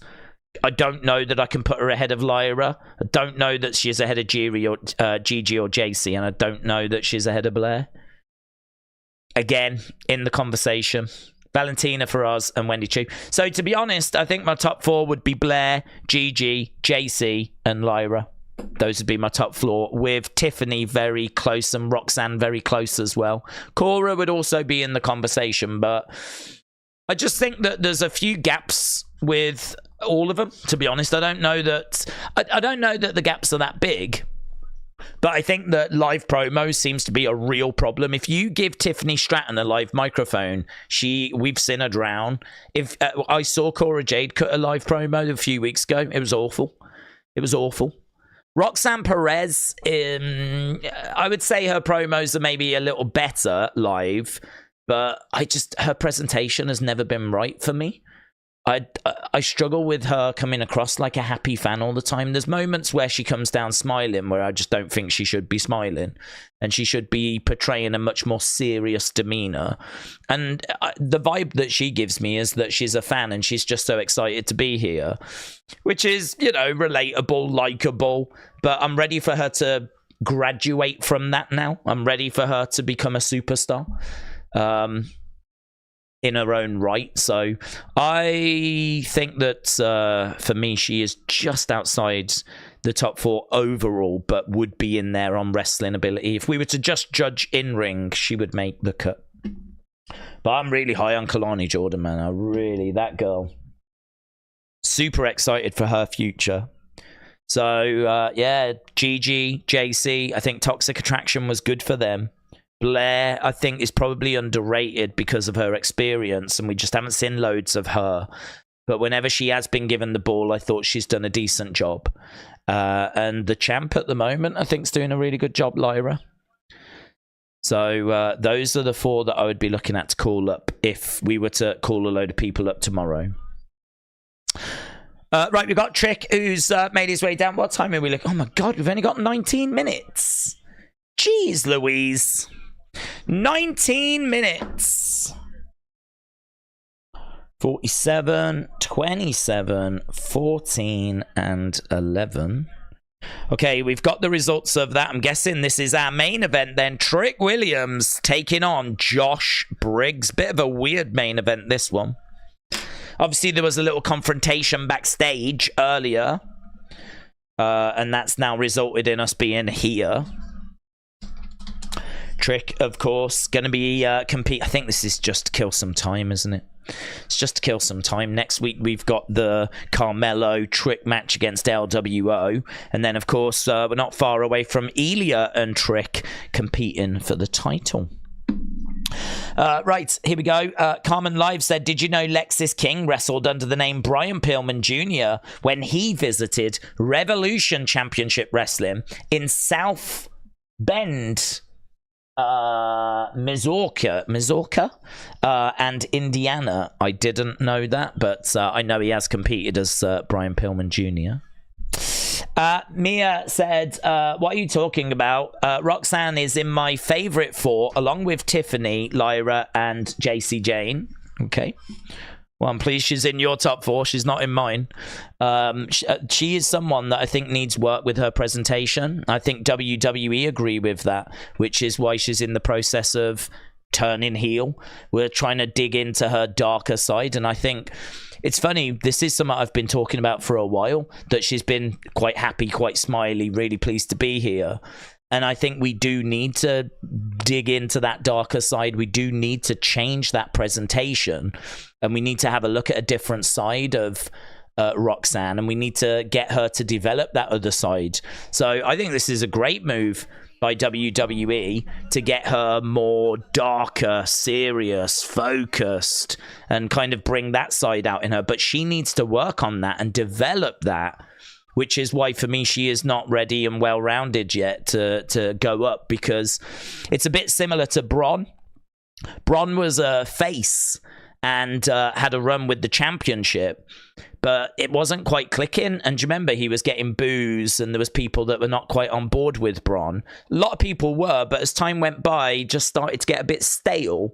I don't know that I can put her ahead of Lyra. I don't know that she's ahead of Gigi or JC, and I don't know that she's ahead of Blair. Again, in the conversation. Valentina for us and Wendy Chu. So to be honest, I think my top 4 would be Blair, Gigi, JC, and Lyra. Those would be my top 4, with Tiffany very close and Roxanne very close as well. Cora would also be in the conversation, but I just think that there's a few gaps with all of them, to be honest. I don't know that the gaps are that big, but I think that live promo seems to be a real problem. If you give Tiffany Stratton a live microphone, we've seen her drown. If I saw Cora Jade cut a live promo a few weeks ago, it was awful. It was awful. Roxanne Perez, I would say her promos are maybe a little better live, but her presentation has never been right for me. I struggle with her coming across like a happy fan all the time. There's moments where she comes down smiling where I just don't think she should be smiling, and she should be portraying a much more serious demeanor. And the vibe that she gives me is that she's a fan and she's just so excited to be here, which is, relatable, likable, but I'm ready for her to graduate from that now. I'm ready for her to become a superstar. In her own right. So I think that for me, she is just outside the top 4 overall, but would be in there on wrestling ability. If we were to just judge in ring, she would make the cut. But I'm really high on Kalani Jordan, man. That girl, super excited for her future. So Gigi, JC, I think Toxic Attraction was good for them. Blair, I think, is probably underrated because of her experience, and we just haven't seen loads of her. But whenever she has been given the ball, I thought she's done a decent job. And the champ at the moment, I think, is doing a really good job, Lyra. So those are the 4 that I would be looking at to call up if we were to call a load of people up tomorrow. Right, we've got Trick, who's made his way down. What time are we looking? Oh, my God, we've only got 19 minutes. Jeez Louise. 19 minutes. 47, 27, 14, and 11. Okay, we've got the results of that. I'm guessing this is our main event then. Trick Williams taking on Josh Briggs. Bit of a weird main event, this one. Obviously, there was a little confrontation backstage earlier. And that's now resulted in us being here. Trick, of course, going to be compete. I think this is just to kill some time, isn't it? It's just to kill some time. Next week, we've got the Carmelo Trick match against LWO. And then, of course, we're not far away from Ilya and Trick competing for the title. Right, here we go. Carmen Live said, did you know Lexis King wrestled under the name Brian Pillman Jr. when he visited Revolution Championship Wrestling in South Bend, Missouri, and Indiana? I didn't know that, but I know he has competed as Brian Pillman Jr. Mia said, what are you talking about? Roxanne is in my favorite 4, along with Tiffany, Lyra, and JC Jane. Okay. Well, I'm pleased she's in your top 4. She's not in mine. She is someone that I think needs work with her presentation. I think WWE agree with that, which is why she's in the process of turning heel. We're trying to dig into her darker side, and I think it's funny, this is something I've been talking about for a while, that she's been quite happy, quite smiley, really pleased to be here. And I think we do need to dig into that darker side. We do need to change that presentation. And we need to have a look at a different side of Roxanne. And we need to get her to develop that other side. So I think this is a great move by WWE to get her more darker, serious, focused, and kind of bring that side out in her. But she needs to work on that and develop that, which is why, for me, she is not ready and well-rounded yet to go up, because it's a bit similar to Braun. Braun was a face and had a run with the championship, but it wasn't quite clicking. And do you remember, he was getting boos, and there was people that were not quite on board with Braun. A lot of people were, but as time went by, he just started to get a bit stale.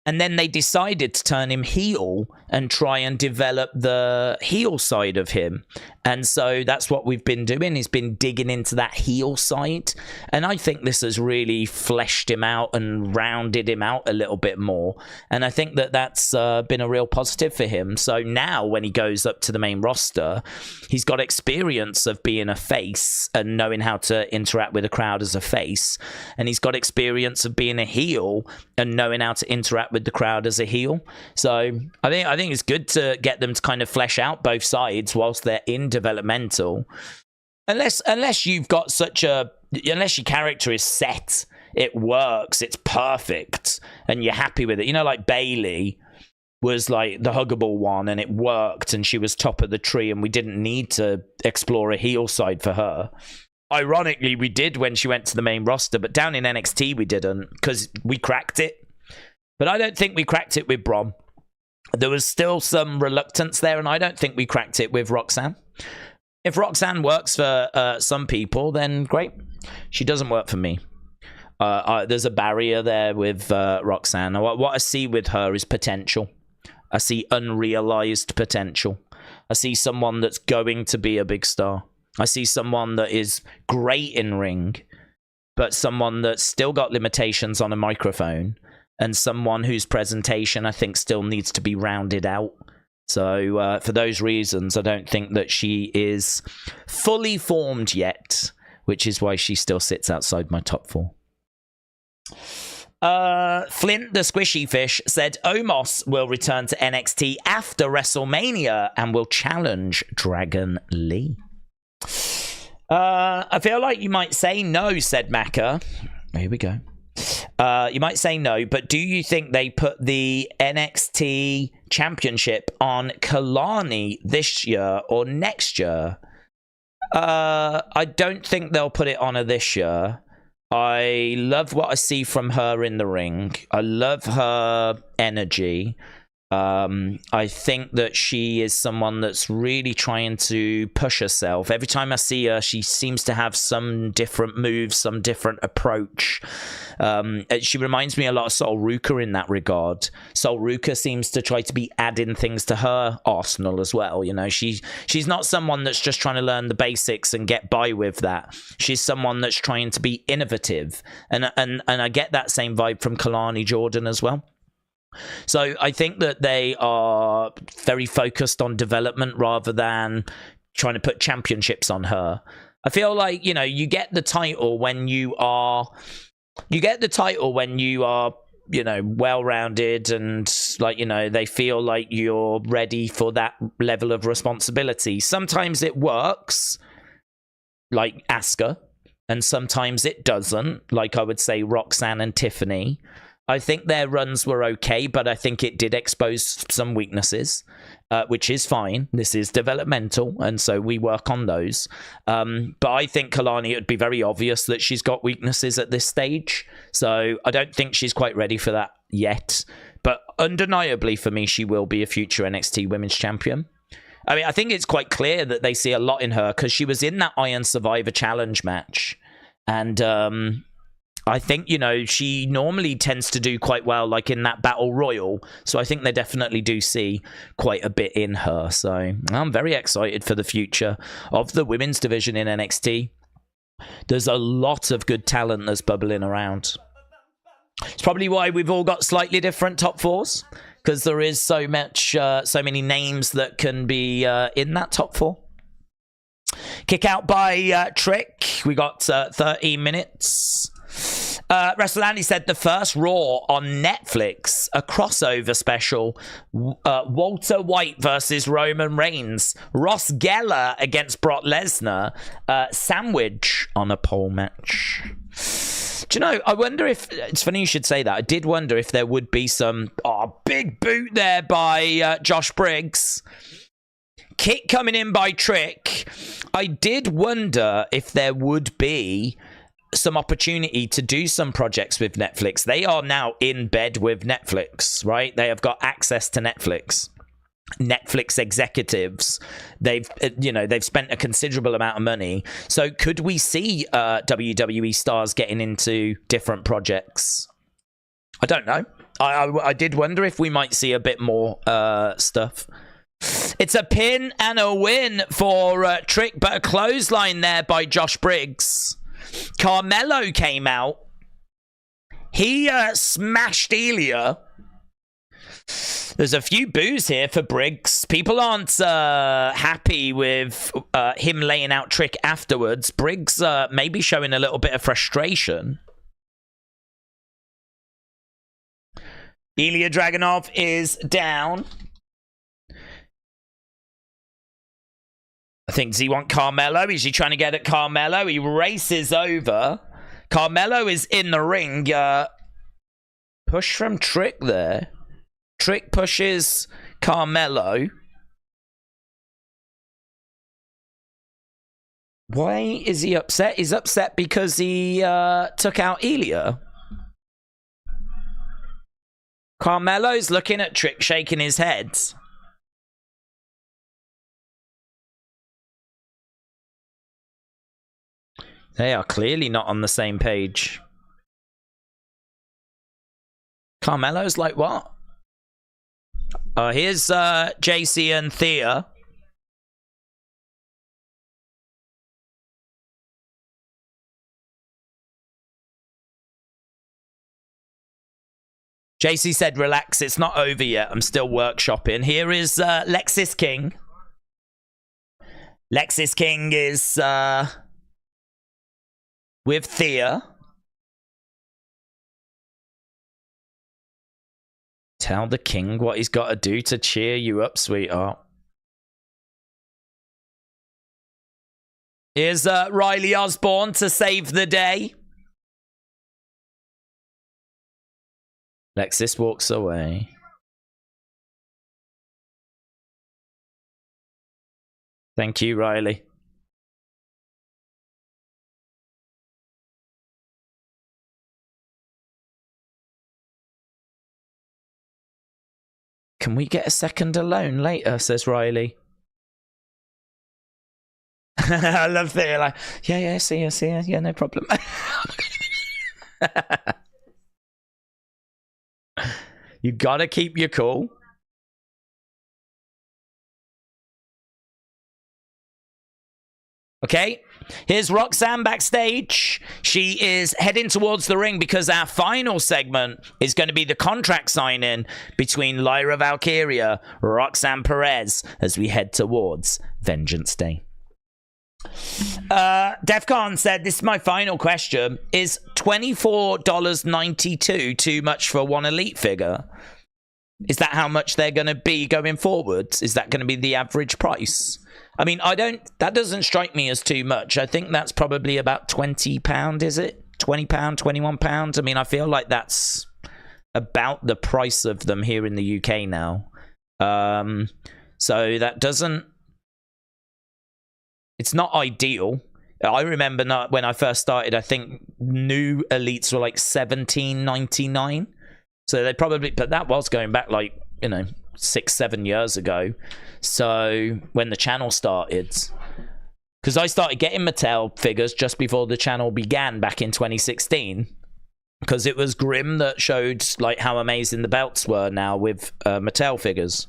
And then they decided to turn him heel and try and develop the heel side of him. And so that's what we've been doing. He's been digging into that heel side. And I think this has really fleshed him out and rounded him out a little bit more. And I think that that's been a real positive for him. So now when he goes up to the main roster, he's got experience of being a face and knowing how to interact with a crowd as a face. And he's got experience of being a heel and knowing how to interact with the crowd as a heel. So I think it's good to get them to kind of flesh out both sides whilst they're in developmental. Unless you've got unless your character is set, it works, it's perfect, and you're happy with it. You know, like Bayley was like the huggable one, and it worked, and she was top of the tree, and we didn't need to explore a heel side for her. Ironically, we did when she went to the main roster, but down in NXT we didn't, because we cracked it. But I don't think we cracked it with Braun. There was still some reluctance there, and I don't think we cracked it with Roxanne. If Roxanne works for some people, then great. She doesn't work for me. There's a barrier there with Roxanne. What I see with her is potential. I see unrealized potential. I see someone that's going to be a big star. I see someone that is great in ring, but someone that's still got limitations on a microphone, and someone whose presentation I think still needs to be rounded out. So for those reasons, I don't think that she is fully formed yet, which is why she still sits outside my top 4. Flint the Squishy Fish said Omos will return to NXT after WrestleMania and will challenge Dragon Lee. I feel like you might say no, said Macca. Here we go. You might say no, but do you think they put the NXT Championship on Kalani this year or next year? I don't think they'll put it on her this year. I love what I see from her in the ring. I love her energy. I think that she is someone that's really trying to push herself. Every time I see her, she seems to have some different moves, some different approach. She reminds me a lot of Sol Ruka in that regard. Sol Ruka seems to try to be adding things to her arsenal as well. You know, she's not someone that's just trying to learn the basics and get by with that. She's someone that's trying to be innovative, and I get that same vibe from Kalani Jordan as well. So I think that they are very focused on development rather than trying to put championships on her. I feel like, you know, you get the title when you are, you know, well-rounded, and like, you know, they feel like you're ready for that level of responsibility. Sometimes it works, like Asuka, and sometimes it doesn't, like I would say Roxanne and Tiffany. I think their runs were okay, but I think it did expose some weaknesses, which is fine. This is developmental, and so we work on those. But I think Kalani, it would be very obvious that she's got weaknesses at this stage. So I don't think she's quite ready for that yet. But undeniably, for me, she will be a future NXT Women's Champion. I mean, I think it's quite clear that they see a lot in her, because she was in that Iron Survivor Challenge match. And I think, you know, she normally tends to do quite well, like in that Battle Royal. So I think they definitely do see quite a bit in her. So I'm very excited for the future of the women's division in NXT. There's a lot of good talent that's bubbling around. It's probably why we've all got slightly different top 4s, because there is so many names that can be in that top 4. Kick out by Trick. We got 13 minutes. WrestleLandy said the first Raw on Netflix, a crossover special. Walter White versus Roman Reigns. Ross Geller against Brock Lesnar. Sandwich on a pole match. Do you know, I wonder if, it's funny you should say that. I did wonder if there would be some, big boot there by Josh Briggs. Kick coming in by Trick. I did wonder if there would be some opportunity to do some projects with Netflix. They are now in bed with Netflix, right? They have got access to Netflix. Netflix executives, they've spent a considerable amount of money. So could we see WWE stars getting into different projects? I don't know. I did wonder if we might see a bit more stuff. It's a pin and a win for Trick, but a clothesline there by Josh Briggs. Carmelo came out. He smashed Elia. There's a few boos here for Briggs. People aren't happy with him laying out Trick afterwards. Briggs maybe showing a little bit of frustration. Ilya Dragunov is down. I think, does he want Carmelo? Is he trying to get at Carmelo? He races over. Carmelo is in the ring. Push from Trick there. Trick pushes Carmelo. Why is he upset? He's upset because he took out Ilya. Carmelo's looking at Trick, shaking his head. They are clearly not on the same page. Carmelo's like, what? Here's JC and Thea. JC said, relax, it's not over yet. I'm still workshopping. Here is Lexis King. Lexis King is with Thea. Tell the king what he's got to do to cheer you up, sweetheart. Here's Riley Osborne to save the day. Lexis walks away. Thank you, Riley. Can we get a second alone later, says Riley. I love that. Like, yeah, see ya. Yeah, no problem. You gotta keep your cool. Okay, here's Roxanne backstage. She is heading towards the ring because our final segment is going to be the contract signing between Lyra Valkyria, Roxanne Perez, as we head towards Vengeance Day. Defcon said, this is my final question. Is $24.92 too much for one Elite figure? Is that how much they're going to be going forwards? Is that going to be the average price? I mean, that doesn't strike me as too much. I think that's probably about £20, is it? £20, £21? I mean, I feel like that's about the price of them here in the UK now. So that doesn't... It's not ideal. I remember when I first started, I think new Elites were like $17.99. So they probably... But that was going back like, 6-7 years ago. So when the channel started, because I started getting Mattel figures just before the channel began back in 2016, because it was Grimm that showed like how amazing the belts were now with Mattel figures.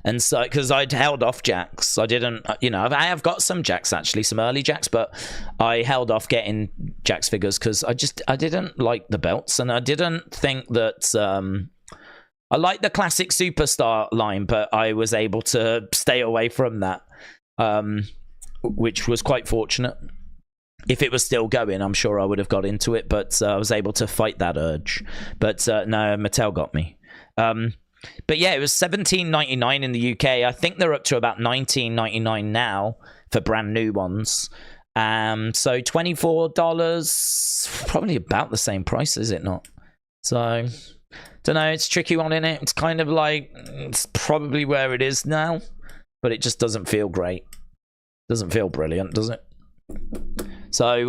And so, because I'd held off Jacks, I didn't, I have got some Jacks actually, some early Jacks, but I held off getting Jacks figures because I didn't like the belts, and I didn't think that, I like the classic superstar line, but I was able to stay away from that. which was quite fortunate. If it was still going, I'm sure I would have got into it, but I was able to fight that urge. But no, Mattel got me. But yeah, it was $17.99 in the UK. I think they're up to about $19.99 now for brand new ones. So $24, probably about the same price, is it not? So, don't know, it's a tricky one, isn't it? It's kind of like, it's probably where it is now, but it just doesn't feel great. Doesn't feel brilliant, does it? So,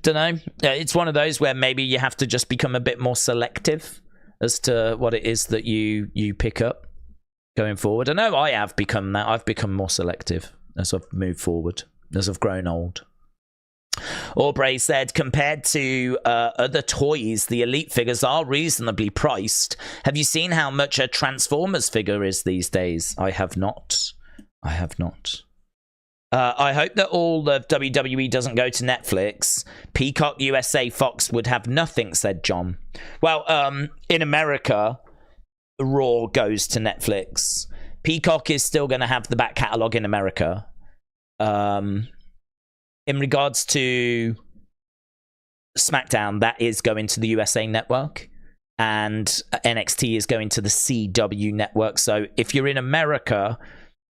don't know. It's one of those where maybe you have to just become a bit more selective as to what it is that you pick up going forward. I know I have become that. I've become more selective as I've moved forward, as I've grown old. Aubrey said, compared to other toys, the Elite figures are reasonably priced. Have you seen how much a Transformers figure is these days? I have not. I have not. I hope that all of WWE doesn't go to Netflix. Peacock, USA, Fox would have nothing, said John. Well, in America, Raw goes to Netflix. Peacock is still going to have the back catalogue in America. In regards to SmackDown, that is going to the USA Network. And NXT is going to the CW Network. So if you're in America,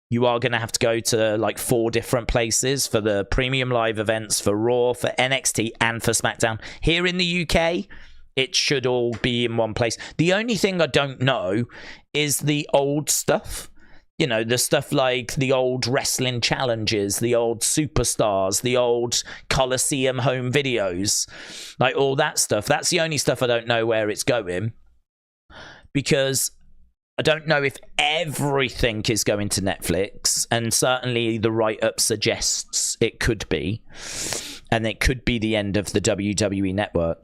you are going to have to go to like 4 different places for the premium live events, for Raw, for NXT, and for SmackDown. Here in the UK, it should all be in one place. The only thing I don't know is the old stuff. You know, the stuff like the old wrestling challenges, the old superstars, the old Coliseum home videos, like all that stuff. That's the only stuff I don't know where it's going, because I don't know if everything is going to Netflix, and certainly the write-up suggests it could be, and it could be the end of the WWE Network.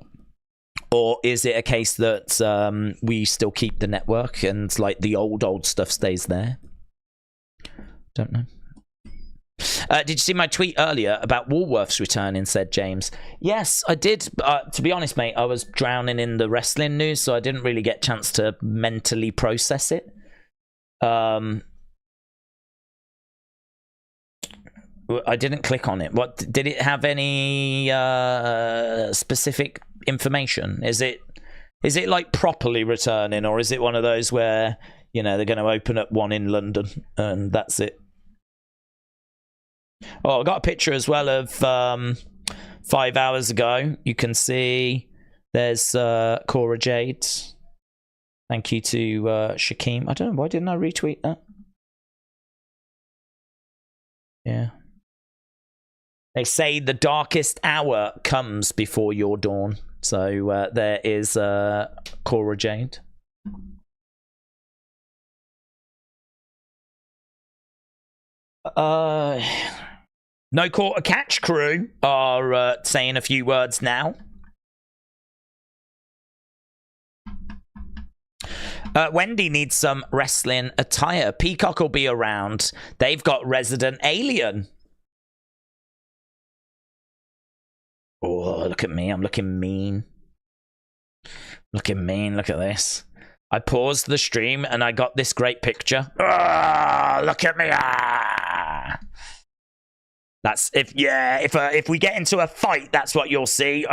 Or is it a case that we still keep the network and like the old stuff stays there? Don't know. Did you see my tweet earlier about Woolworths returning, said James? Yes, I did. To be honest, mate, I was drowning in the wrestling news, so I didn't really get a chance to mentally process it. I didn't click on it. What did it have any specific information? Is it like properly returning, or is it one of those where, you know, they're going to open up one in London and that's it? Oh, I got a picture as well of 5 hours ago. You can see there's Cora Jade. Thank you to Shaquem. I don't know, why didn't I retweet that? Yeah. They say the darkest hour comes before your dawn. So there is Cora Jade. No Quarter Catch crew are saying a few words now. Wendy needs some wrestling attire. Peacock will be around. They've got Resident Alien. Oh, look at me. I'm looking mean. Looking mean. Look at this. I paused the stream and I got this great picture. Look at me. That's if we get into a fight, that's what you'll see.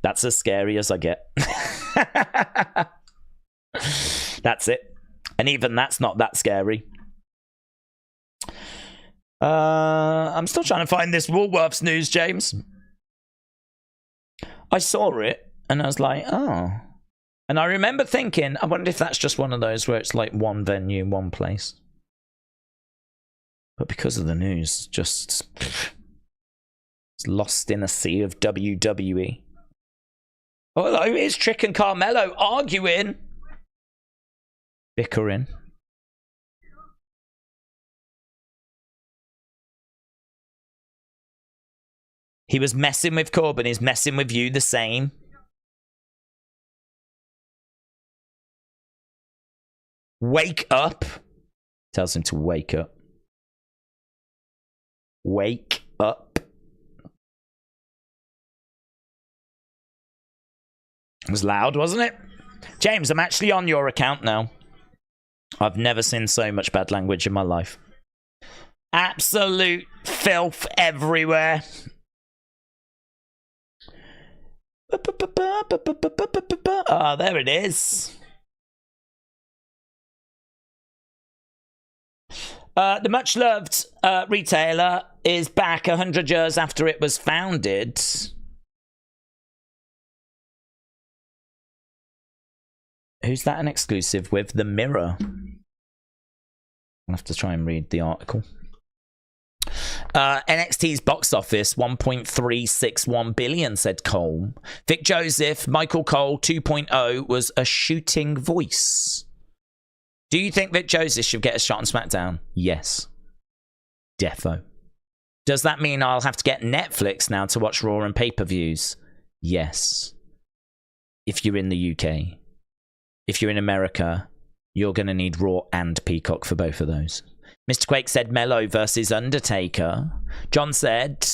That's as scary as I get. That's it. And even that's not that scary. I'm still trying to find this Woolworths news, James. I saw it and I was like, oh. And I remember thinking, I wonder if that's just one of those where it's like one venue, one place. But because of the news, just it's lost in a sea of WWE. Oh, hello, it's Trick and Carmelo arguing. Bickering. He was messing with Corbin. He's messing with you the same. Wake up. Tells him to wake up. Wake up. It was loud, wasn't it? James, I'm actually on your account now. I've never seen so much bad language in my life. Absolute filth everywhere. Ah, there it is. The much-loved retailer is back 100 years after it was founded. Who's that an exclusive with? The Mirror. I'll have to try and read the article. NXT's box office, 1.361 billion, said Cole. Vic Joseph, Michael Cole 2.0 was a shooting voice. Do you think Vic Joseph should get a shot on SmackDown? Yes. Defo. Does that mean I'll have to get Netflix now to watch Raw and pay-per-views? Yes. If you're in the UK. If you're in America, you're going to need Raw and Peacock for both of those. Mr. Quake said Mello versus Undertaker. John said,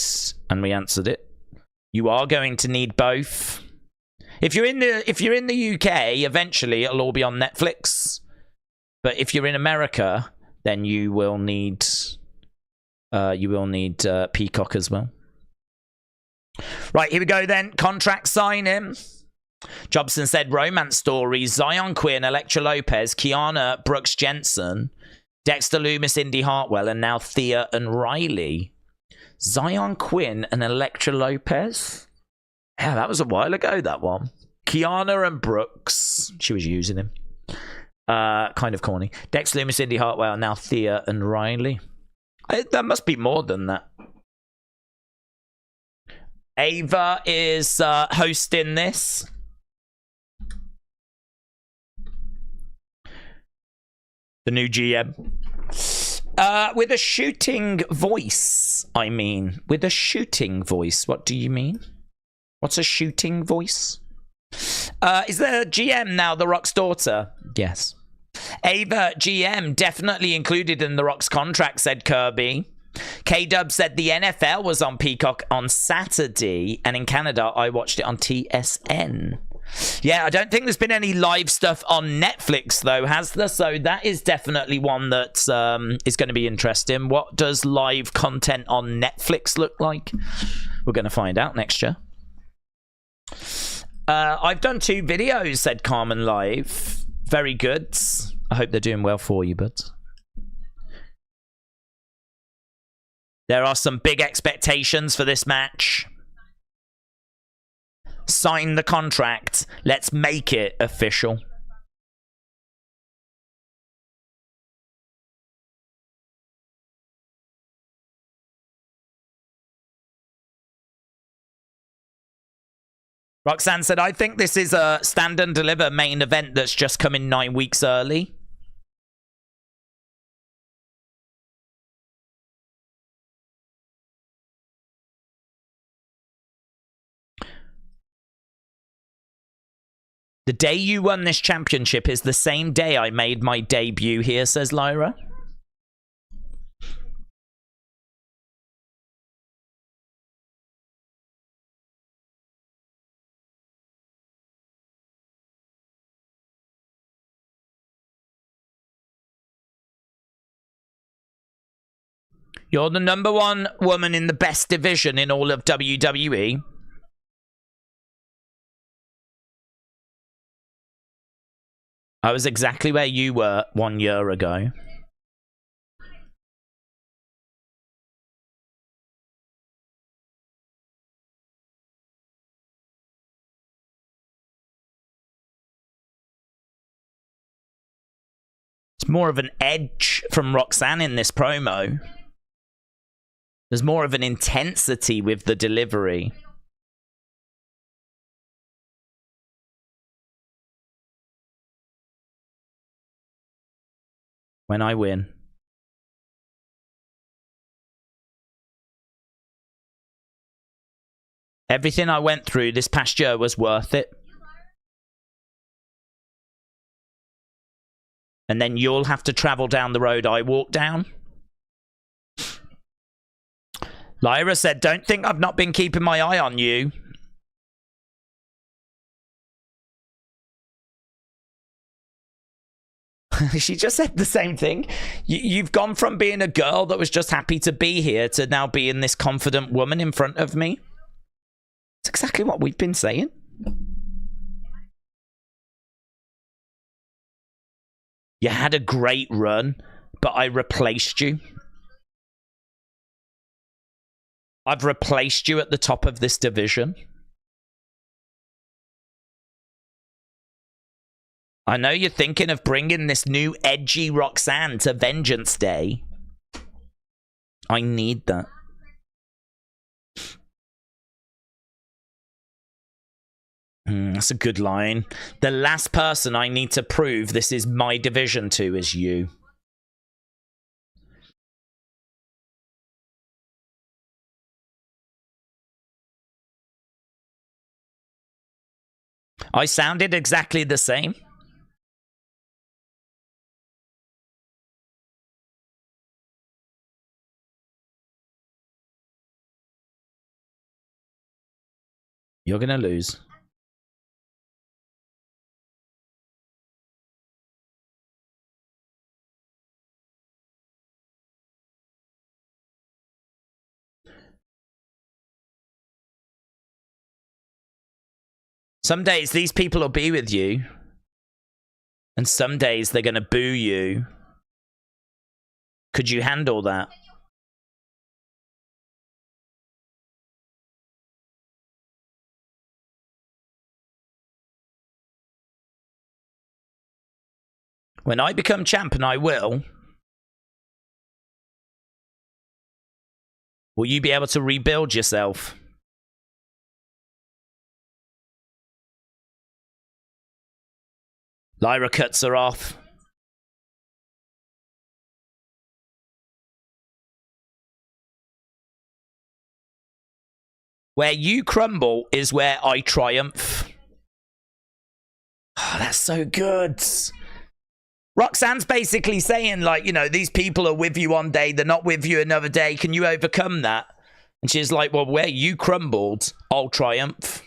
and we answered it, you are going to need both. If you're in the UK, eventually it'll all be on Netflix. But if you're in America, then you will need Peacock as well. Right, here we go then. Contract signing. Jobson said romance stories. Zion Quinn, Elektra Lopez, Kiana Brooks Jensen, Dexter Loomis, Indy Hartwell, and now Thea and Riley. Zion Quinn and Elektra Lopez? Yeah, that was a while ago, that one. Kiana and Brooks. She was using him. Kind of corny. Dexter Loomis, Indy Hartwell, now Thea and Riley. There must be more than that. Ava is hosting this. The new GM. With a shooting voice, I mean. With a shooting voice. What do you mean? What's a shooting voice? Is the GM now The Rock's daughter? Yes. Ava, GM, definitely included in The Rock's contract, said Kirby. K-Dub said the NFL was on Peacock on Saturday, and in Canada, I watched it on TSN. Yeah, I don't think there's been any live stuff on Netflix, though, has there? So that is definitely one that is going to be interesting. What does live content on Netflix look like? We're going to find out next year. I've done 2 videos, said Carmen Live. Very good. I hope they're doing well for you, bud. There are some big expectations for this match. Sign the contract. Let's make it official. Roxanne said, I think this is a stand and deliver main event that's just come in 9 weeks early. The day you won this championship is the same day I made my debut here, says Lyra. You're the #1 woman in the best division in all of WWE. I was exactly where you were 1 year ago. It's more of an edge from Roxanne in this promo. There's more of an intensity with the delivery. When I win. Everything I went through this past year was worth it. And then you'll have to travel down the road I walked down. Lyra said, don't think I've not been keeping my eye on you. She just said the same thing. You've gone from being a girl that was just happy to be here to now being this confident woman in front of me. It's exactly what we've been saying. You had a great run, but I replaced you. I've replaced you at the top of this division. I know you're thinking of bringing this new edgy Roxanne to Vengeance Day. I need that. That's a good line. The last person I need to prove this is my division to is you. I sounded exactly the same. You're gonna lose. Some days these people will be with you, and some days they're gonna boo you. Could you handle that? When I become champ, and I will you be able to rebuild yourself? Lyra cuts her off. Where you crumble is where I triumph. Oh, that's so good. Roxanne's basically saying, like, you know, these people are with you one day, they're not with you another day. Can you overcome that? And she's like, well, where you crumbled, I'll triumph.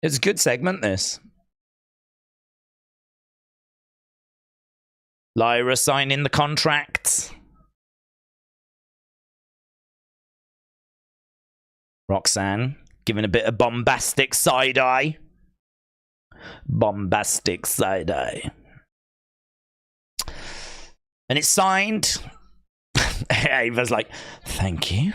It's a good segment, this. Lyra signing the contract. Roxanne giving a bit of bombastic side-eye. Bombastic side-eye. And it's signed. Ava's like, thank you.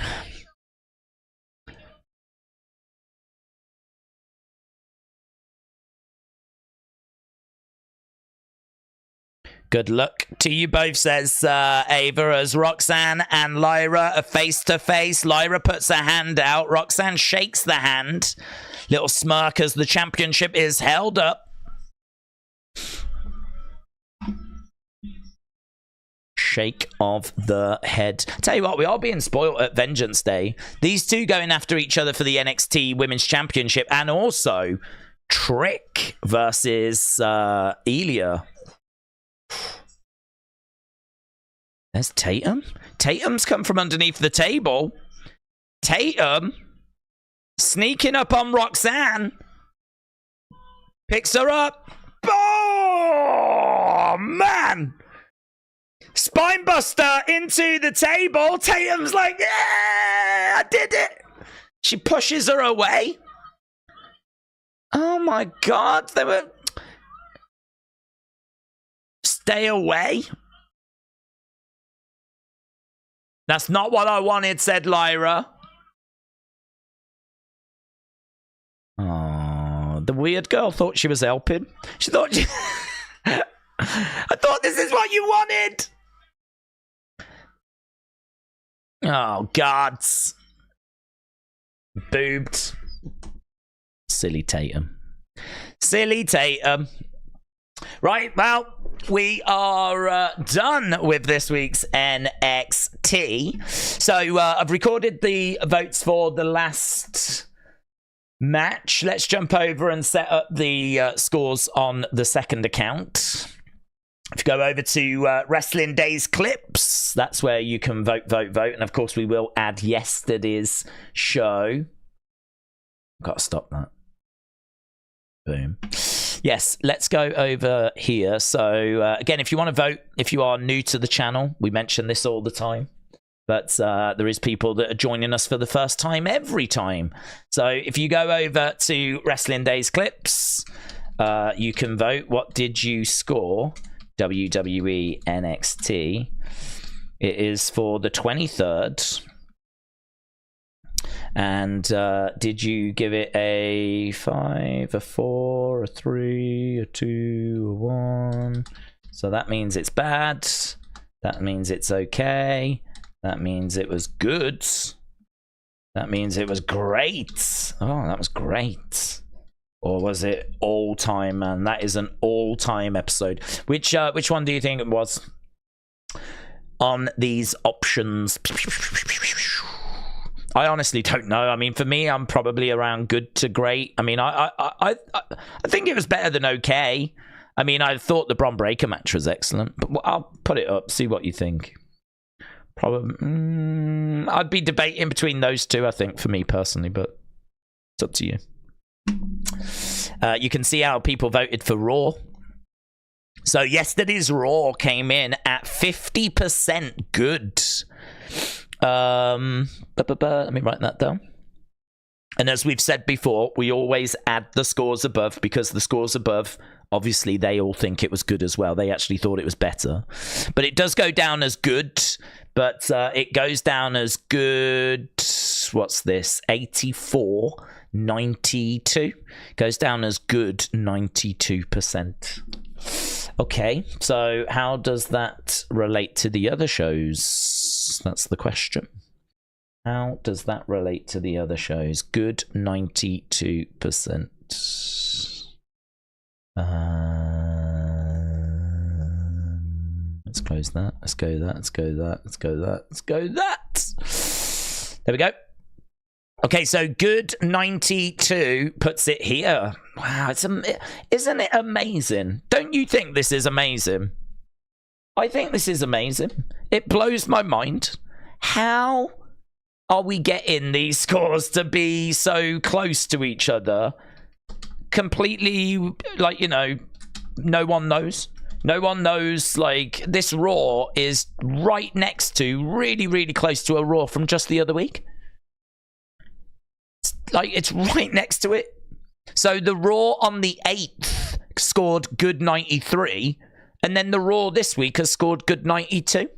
Good luck to you both, says Ava, as Roxanne and Lyra are face to face. Lyra puts her hand out. Roxanne shakes the hand. Little smirk as the championship is held up. Shake of the head. Tell you what, we are being spoiled at Vengeance Day. These two going after each other for the NXT Women's Championship, and also Trick versus Elia. There's Tatum. Tatum's come from underneath the table. Tatum sneaking up on Roxanne. Picks her up. Oh, man. Spinebuster into the table. Tatum's like, yeah, I did it. She pushes her away. Oh, my God. They were... Stay away. That's not what I wanted, said Lyra. Oh, the weird girl thought she was helping. She thought she... I thought this is what you wanted. Oh, gods. Boobed. Silly Tatum. Silly Tatum. Right, well, we are done with this week's NXT. So I've recorded the votes for the last match. Let's jump over and set up the scores on the second account. If you go over to Wrestling Daze clips, that's where you can vote. And of course, we will add yesterday's show. Got to stop that. Boom. Yes, let's go over here. So again, if you want to vote, if you are new to the channel, we mention this all the time. But there is people that are joining us for the first time every time. So if you go over to Wrestling Daze clips, you can vote. What did you score? WWE NXT. It is for the 23rd. And did you give it a 5, a 4, a 3, a 2, a 1? So that means it's bad. That means it's okay. That means it was good. That means it was great. Oh, that was great. Or was it all-time, man? That is an all-time episode. Which one do you think it was? On these options. I honestly don't know. I mean, for me, I'm probably around good to great. I mean, I think it was better than okay. I mean, I thought the Bron Breakker match was excellent. But I'll put it up, see what you think. Probably, I'd be debating between those two, I think, for me personally, but it's up to you. You can see how people voted for Raw. So yesterday's Raw came in at 50% good. Let me write that down. And as we've said before, we always add the scores above because the scores above, obviously, they all think it was good as well. They actually thought it was better. But it does go down as good, but it goes down as good. What's this? 84, 92. Goes down as good 92%. Okay, so how does that relate to the other shows? That's the question. How does that relate to the other shows? Good 92%. Let's close that. Let's go that. Let's go that. Let's go that. Let's go that. There we go. Okay, so good 92 puts it here. Wow, isn't it amazing? Don't you think this is amazing? I think this is amazing. It blows my mind. How are we getting these scores to be so close to each other? Completely, like, you know, no one knows. No one knows, like, this Raw is right next to, really, really close to a Raw from just the other week. Like, it's right next to it. So the Raw on the 8th scored good 93, and then the Raw this week has scored good 92.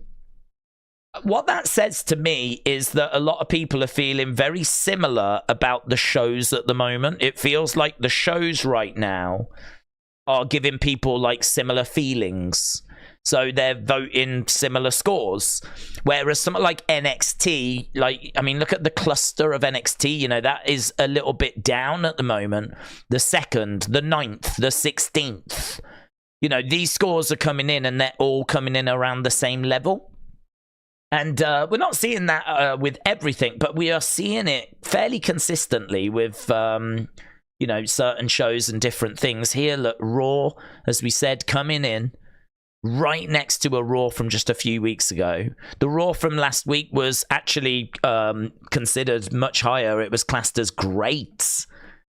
What that says to me is that a lot of people are feeling very similar about the shows at the moment. It feels like the shows right now are giving people, like, similar feelings. So they're voting similar scores. Whereas something like NXT, like, I mean, look at the cluster of NXT, you know, that is a little bit down at the moment. The 2nd, the 9th, the 16th. You know, these scores are coming in and they're all coming in around the same level. And we're not seeing that with everything, but we are seeing it fairly consistently with, you know, certain shows and different things. Here, look, Raw, as we said, coming in right next to a Raw from just a few weeks ago. The Raw from last week was actually considered much higher. It was classed as great.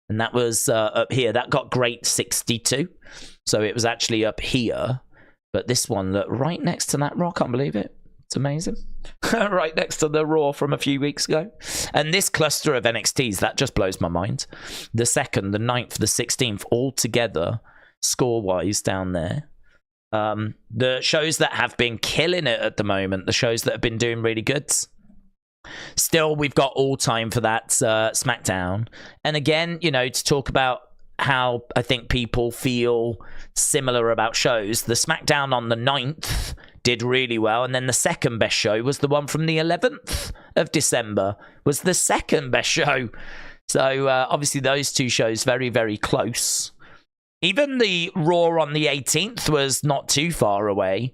And that was up here. That got great 62. So it was actually up here. But this one, look, right next to that Raw. Can't believe it. It's amazing. Right next to the Raw from a few weeks ago. And this cluster of NXTs, that just blows my mind. The 2nd, the 9th, the 16th, all together, score-wise down there. The shows that have been killing it at the moment, the shows that have been doing really good. Still, we've got all time for that SmackDown. And again, you know, to talk about how I think people feel similar about shows, the SmackDown on the 9th did really well. And then the second best show was the one from the 11th of December, was the second best show. So obviously those two shows very, very close. Even the Raw on the 18th was not too far away.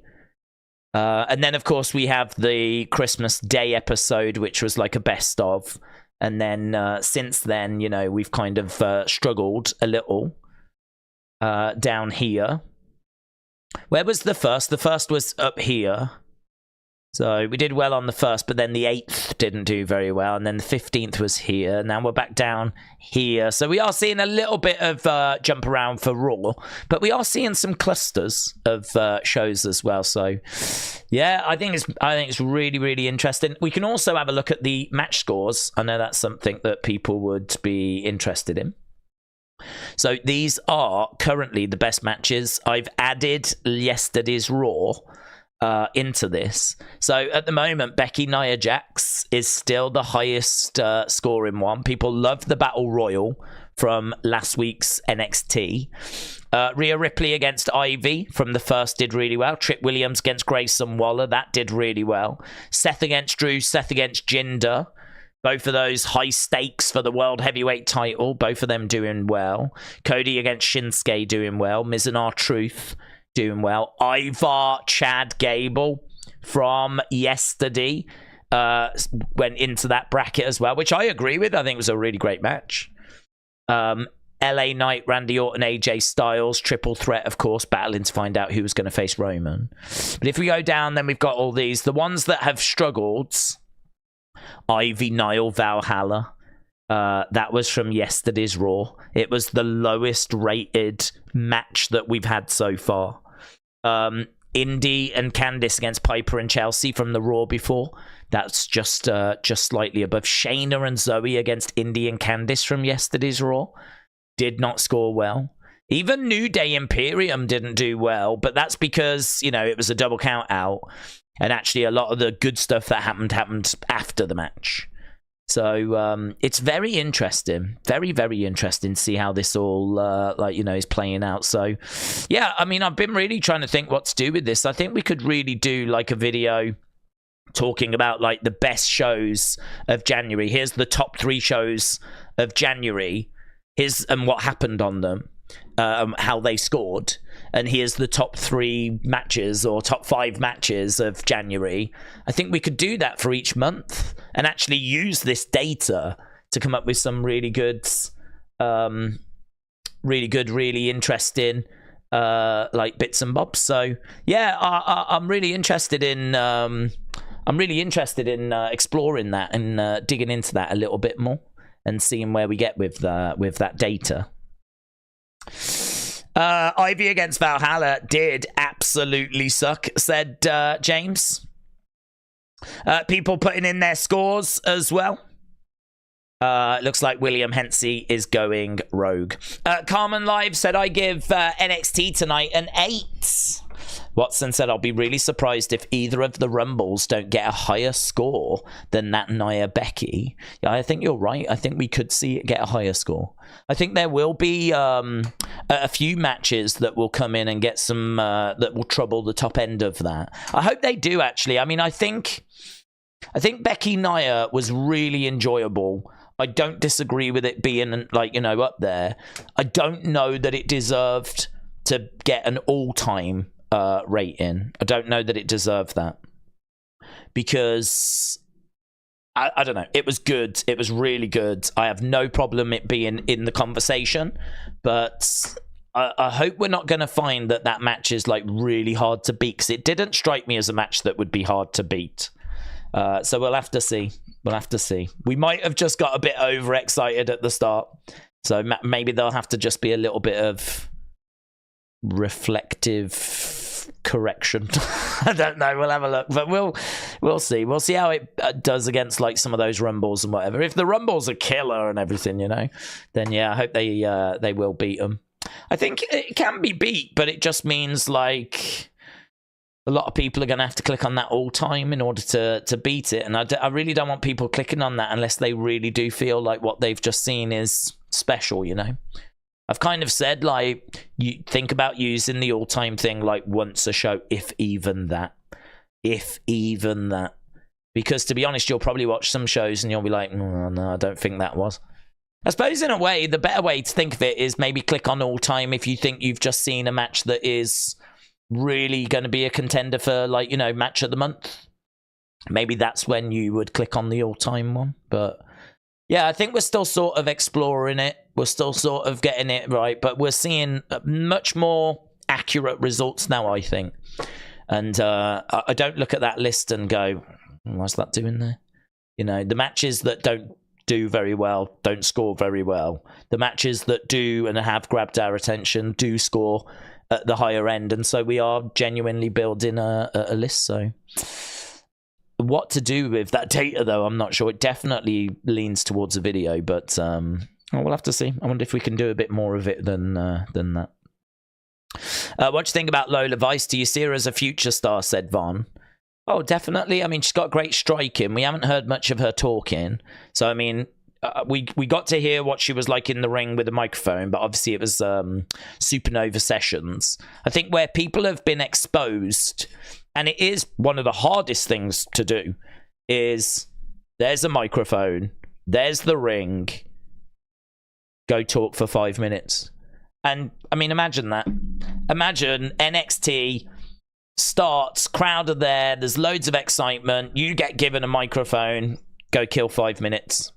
And then, of course, we have the Christmas Day episode, which was like a best of. And then since then, you know, we've kind of struggled a little down here. Where was the first? The first was up here. So we did well on the first, but then the 8th didn't do very well. And then the 15th was here. Now we're back down here. So we are seeing a little bit of jump around for Raw, but we are seeing some clusters of shows as well. So yeah, I think it's really, really interesting. We can also have a look at the match scores. I know that's something that people would be interested in. So these are currently the best matches. I've added yesterday's Raw into this. So at the moment, Becky Nia Jax is still the highest scoring one. People love the Battle Royal from last week's NXT. Rhea Ripley against Ivy from the first did really well. Trick Williams against Grayson Waller, that did really well. Seth against Drew, Seth against Jinder. Both of those high stakes for the World Heavyweight title. Both of them doing well. Cody against Shinsuke doing well. Miz and R-Truth doing well. Ivar, Chad Gable from yesterday went into that bracket as well, which I agree with. I think it was a really great match. LA Knight, Randy Orton, AJ Styles, triple threat, of course, battling to find out who was going to face Roman. But if we go down, then we've got all these. The ones that have struggled, Ivy, Nile, Valhalla. That was from yesterday's Raw. It was the lowest rated match that we've had so far. Indy and Candice against Piper and Chelsea from the Raw before. That's just slightly above. Shayna and Zoe against Indy and Candice from yesterday's Raw. Did not score well. Even New Day Imperium didn't do well, but that's because, you know, it was a double count out. And actually a lot of the good stuff that happened after the match. So it's very interesting, very, very interesting to see how this all, is playing out. So, yeah, I mean, I've been really trying to think what to do with this. I think we could really do like a video talking about like the best shows of January. Here's the top 3 shows of January. Here's what happened on them, how they scored. And here's the top 3 matches or top 5 matches of January. I think we could do that for each month and actually use this data to come up with some really good, really interesting bits and bobs. So yeah, I'm really interested in exploring that and digging into that a little bit more and seeing where we get with that data. Ivy against Valhalla did absolutely suck, said James. People putting in their scores as well. It looks like William Hensey is going rogue. Carmen Live said, I give NXT tonight an 8. Watson said, I'll be really surprised if either of the Rumbles don't get a higher score than that Nia Becky. Yeah, I think you're right. I think we could see it get a higher score. I think there will be a few matches that will come in and get some that will trouble the top end of that. I hope they do, actually. I mean, I think Becky Nia was really enjoyable. I don't disagree with it being up there. I don't know that it deserved to get an all-time rating. I don't know that it deserved that because I don't know. It was good. It was really good. I have no problem it being in the conversation, but I hope we're not going to find that match is like really hard to beat, because it didn't strike me as a match that would be hard to beat. So we'll have to see. We'll have to see. We might have just got a bit overexcited at the start, so maybe there'll have to just be a little bit of reflective correction. I don't know. We'll have a look, but we'll see. We'll see how it does against like some of those Rumbles and whatever. If the Rumbles are killer and everything, then yeah, I hope they will beat them. I think it can be beat, but it just means like a lot of people are going to have to click on that all time in order to beat it. And I really don't want people clicking on that unless they really do feel like what they've just seen is special, I've kind of said, like, you think about using the all-time thing like once a show, if even that. If even that. Because to be honest, you'll probably watch some shows and you'll be like, no, I don't think that was. I suppose in a way, the better way to think of it is maybe click on all-time if you think you've just seen a match that is really going to be a contender for, like, match of the month. Maybe that's when you would click on the all-time one. But yeah, I think we're still sort of exploring it. We're still sort of getting it right, but we're seeing much more accurate results now, I think. And I don't look at that list and go, what's that doing there? You know, the matches that don't do very well don't score very well. The matches that do and have grabbed our attention do score at the higher end. And so we are genuinely building a list. So what to do with that data, though, I'm not sure. It definitely leans towards a video, but we'll have to see. I wonder if we can do a bit more of it than that. What do you think about Lola Vice? Do you see her as a future star, said Vaughn? Oh, definitely. I mean, she's got great striking. We haven't heard much of her talking. So, I mean, we got to hear what she was like in the ring with a microphone, but obviously it was Supernova Sessions. I think where people have been exposed, and it is one of the hardest things to do, is there's a microphone, there's the ring, go talk for 5 minutes. And, I mean, imagine that. Imagine NXT starts, crowd are there, there's loads of excitement, you get given a microphone, go kill 5 minutes.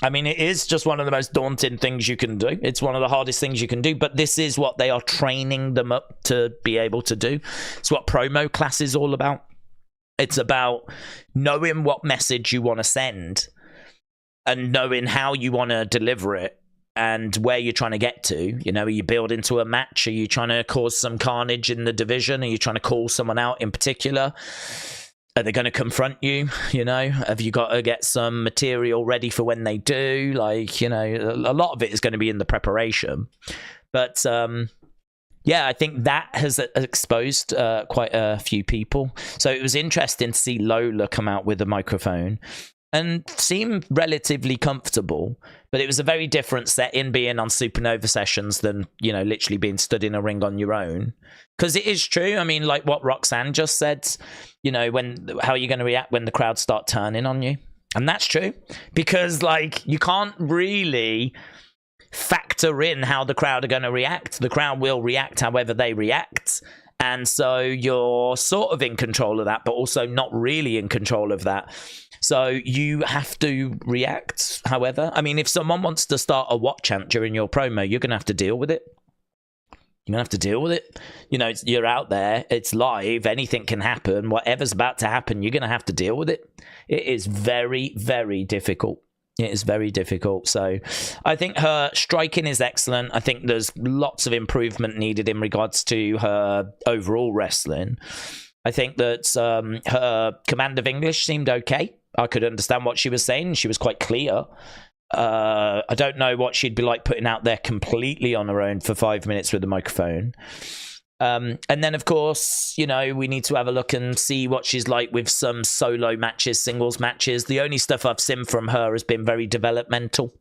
I mean, it is just one of the most daunting things you can do. It's one of the hardest things you can do, but this is what they are training them up to be able to do. It's what promo class is all about. It's about knowing what message you want to send and knowing how you want to deliver it and where you're trying to get to. You know, are you building to a match? Are you trying to cause some carnage in the division? Are you trying to call someone out in particular? Are they going to confront you? You know, have you got to get some material ready for when they do? Like, you know, a lot of it is going to be in the preparation. But, yeah, I think that has exposed quite a few people. So it was interesting to see Lola come out with a microphone and seem relatively comfortable, but it was a very different setting being on Supernova Sessions than, you know, literally being stood in a ring on your own. Because it is true. I mean, like what Roxanne just said, you know, how are you going to react when the crowd start turning on you? And that's true, because like you can't really factor in how the crowd are going to react. The crowd will react however they react. And so you're sort of in control of that, but also not really in control of that. So you have to react, however. I mean, if someone wants to start a what chant during your promo, you're going to have to deal with it. You're going to have to deal with it. You know, you're out there. It's live. Anything can happen. Whatever's about to happen, you're going to have to deal with it. It is very, very difficult. It is very difficult. So I think her striking is excellent. I think there's lots of improvement needed in regards to her overall wrestling. I think that her command of English seemed okay. I could understand what she was saying. She was quite clear. I don't know what she'd be like putting out there completely on her own for 5 minutes with a microphone. And then, of course, you know, we need to have a look and see what she's like with some solo matches, singles matches. The only stuff I've seen from her has been very developmental,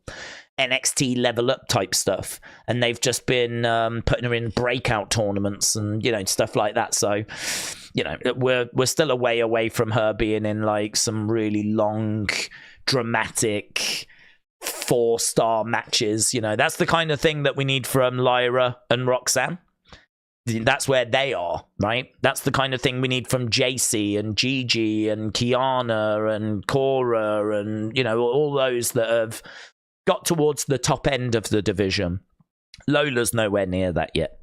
NXT level up type stuff. And they've just been putting her in breakout tournaments and, you know, stuff like that. So, you know, we're still a way away from her being in like some really long, dramatic 4-star matches. You know, that's the kind of thing that we need from Lyra and Roxanne. That's where they are, right? That's the kind of thing we need from JC and Gigi and Kiana and Cora and, you know, all those that have got towards the top end of the division. Lola's nowhere near that yet.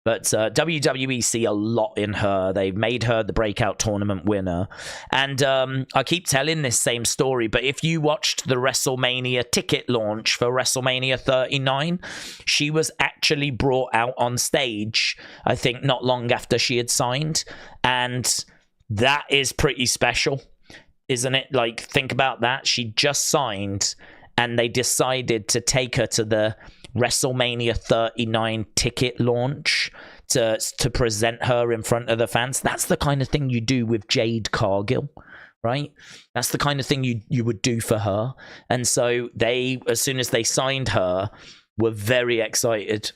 But WWE see a lot in her. They've made her the breakout tournament winner. And I keep telling this same story, but if you watched the WrestleMania ticket launch for WrestleMania 39, she was actually brought out on stage, I think not long after she had signed. And that is pretty special, isn't it? Like, think about that. She just signed and they decided to take her to the WrestleMania 39 ticket launch to present her in front of the fans. That's the kind of thing you do with Jade Cargill, right? That's the kind of thing you would do for her. And so they, as soon as they signed her, were very excited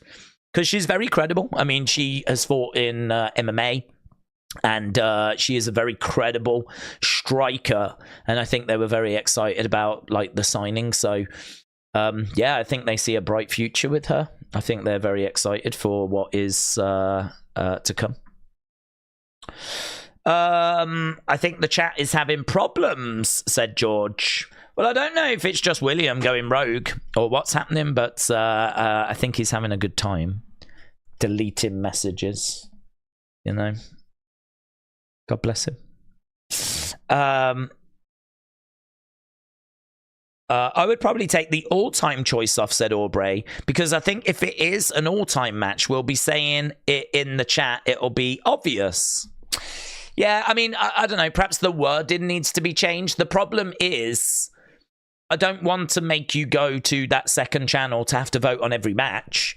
because she's very credible. I mean, she has fought in MMA. And she is a very credible striker. And I think they were very excited about like the signing. So yeah, I think they see a bright future with her. I think they're very excited for what is to come. I think the chat is having problems, said George. Well, I don't know if it's just William going rogue or what's happening, but I think he's having a good time deleting messages. You know, God bless him. I would probably take the all-time choice off, said Aubrey, because I think if it is an all-time match, we'll be saying it in the chat. It'll be obvious. Yeah, I mean, I don't know. Perhaps the wording needs to be changed. The problem is, I don't want to make you go to that second channel to have to vote on every match.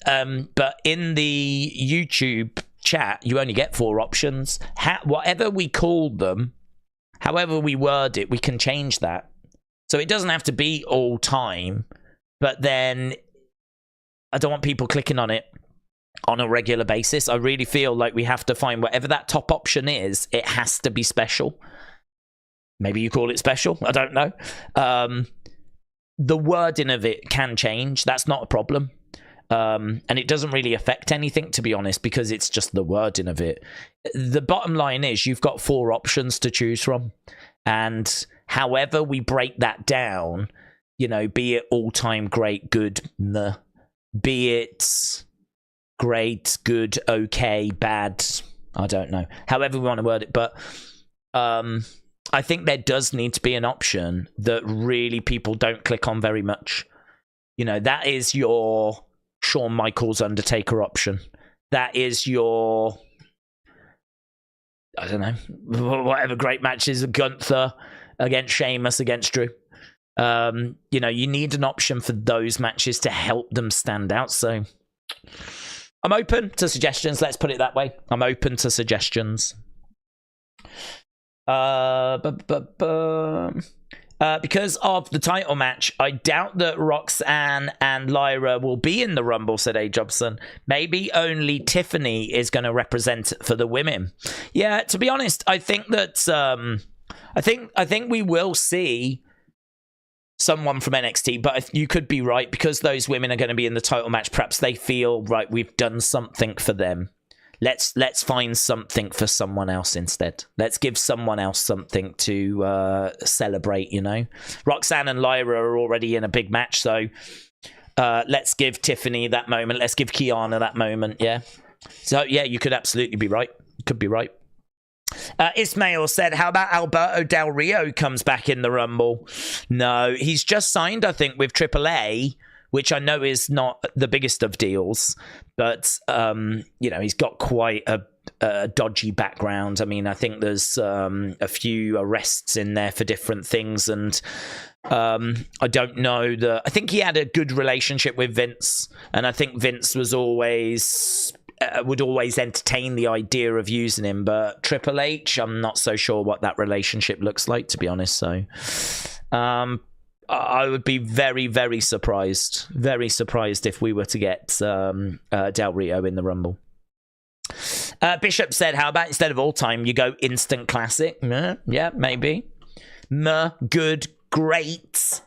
But in the YouTube chat, you only get 4 options. Whatever we call them, however we word it, we can change that. So it doesn't have to be all time, but then I don't want people clicking on it on a regular basis. I really feel like we have to find whatever that top option is, it has to be special. Maybe you call it special. I don't know. The wording of it can change. That's not a problem. And it doesn't really affect anything, to be honest, because it's just the wording of it. The bottom line is you've got 4 options to choose from. And however we break that down, you know, be it all-time great, good, nah, be it great, good, okay, bad, I don't know. However we want to word it. But I think there does need to be an option that really people don't click on very much. You know, that is your Shawn Michaels Undertaker option. That is your, I don't know, whatever great matches, Gunther against Sheamus, against Drew. You know, you need an option for those matches to help them stand out. So I'm open to suggestions. Let's put it that way. I'm open to suggestions. Because of the title match, I doubt that Roxanne and Lyra will be in the Rumble, said A. Jobson. Maybe only Tiffany is going to represent for the women. Yeah, to be honest, I think that I think we will see someone from NXT, but you could be right, because those women are going to be in the title match. Perhaps they feel, right, we've done something for them. Let's find something for someone else instead. Let's give someone else something to celebrate, you know. Roxanne and Lyra are already in a big match, so let's give Tiffany that moment. Let's give Kiana that moment, yeah. So, yeah, you could absolutely be right. You could be right. Ismail said, how about Alberto Del Rio comes back in the Rumble? No, he's just signed, I think, with AAA, which I know is not the biggest of deals, but, you know, he's got quite a dodgy background. I mean, I think there's a few arrests in there for different things, and I don't know I think he had a good relationship with Vince, and I think Vince was always would always entertain the idea of using him, but Triple H, I'm not so sure what that relationship looks like, to be honest. So I would be very, very surprised if we were to get Del Rio in the Rumble. Bishop said, how about instead of all time, you go instant classic? Yeah, maybe. Good, great,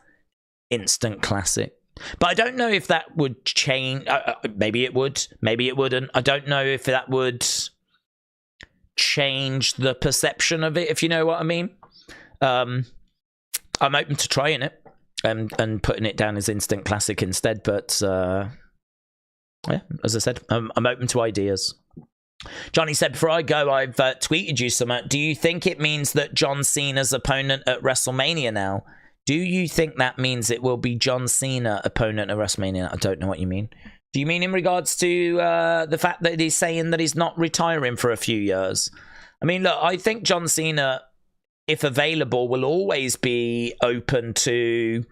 instant classic. But I don't know if that would change. Maybe it would. Maybe it wouldn't. I don't know if that would change the perception of it, if you know what I mean. I'm open to trying it and putting it down as instant classic instead. But yeah, as I said, I'm open to ideas. Johnny said, before I go, I've tweeted you some. Do you think it means that John Cena's opponent at WrestleMania now? Do you think that means it will be John Cena opponent at WrestleMania? I don't know what you mean. Do you mean in regards to the fact that he's saying that he's not retiring for a few years? I mean, look, I think John Cena, if available, will always be open to...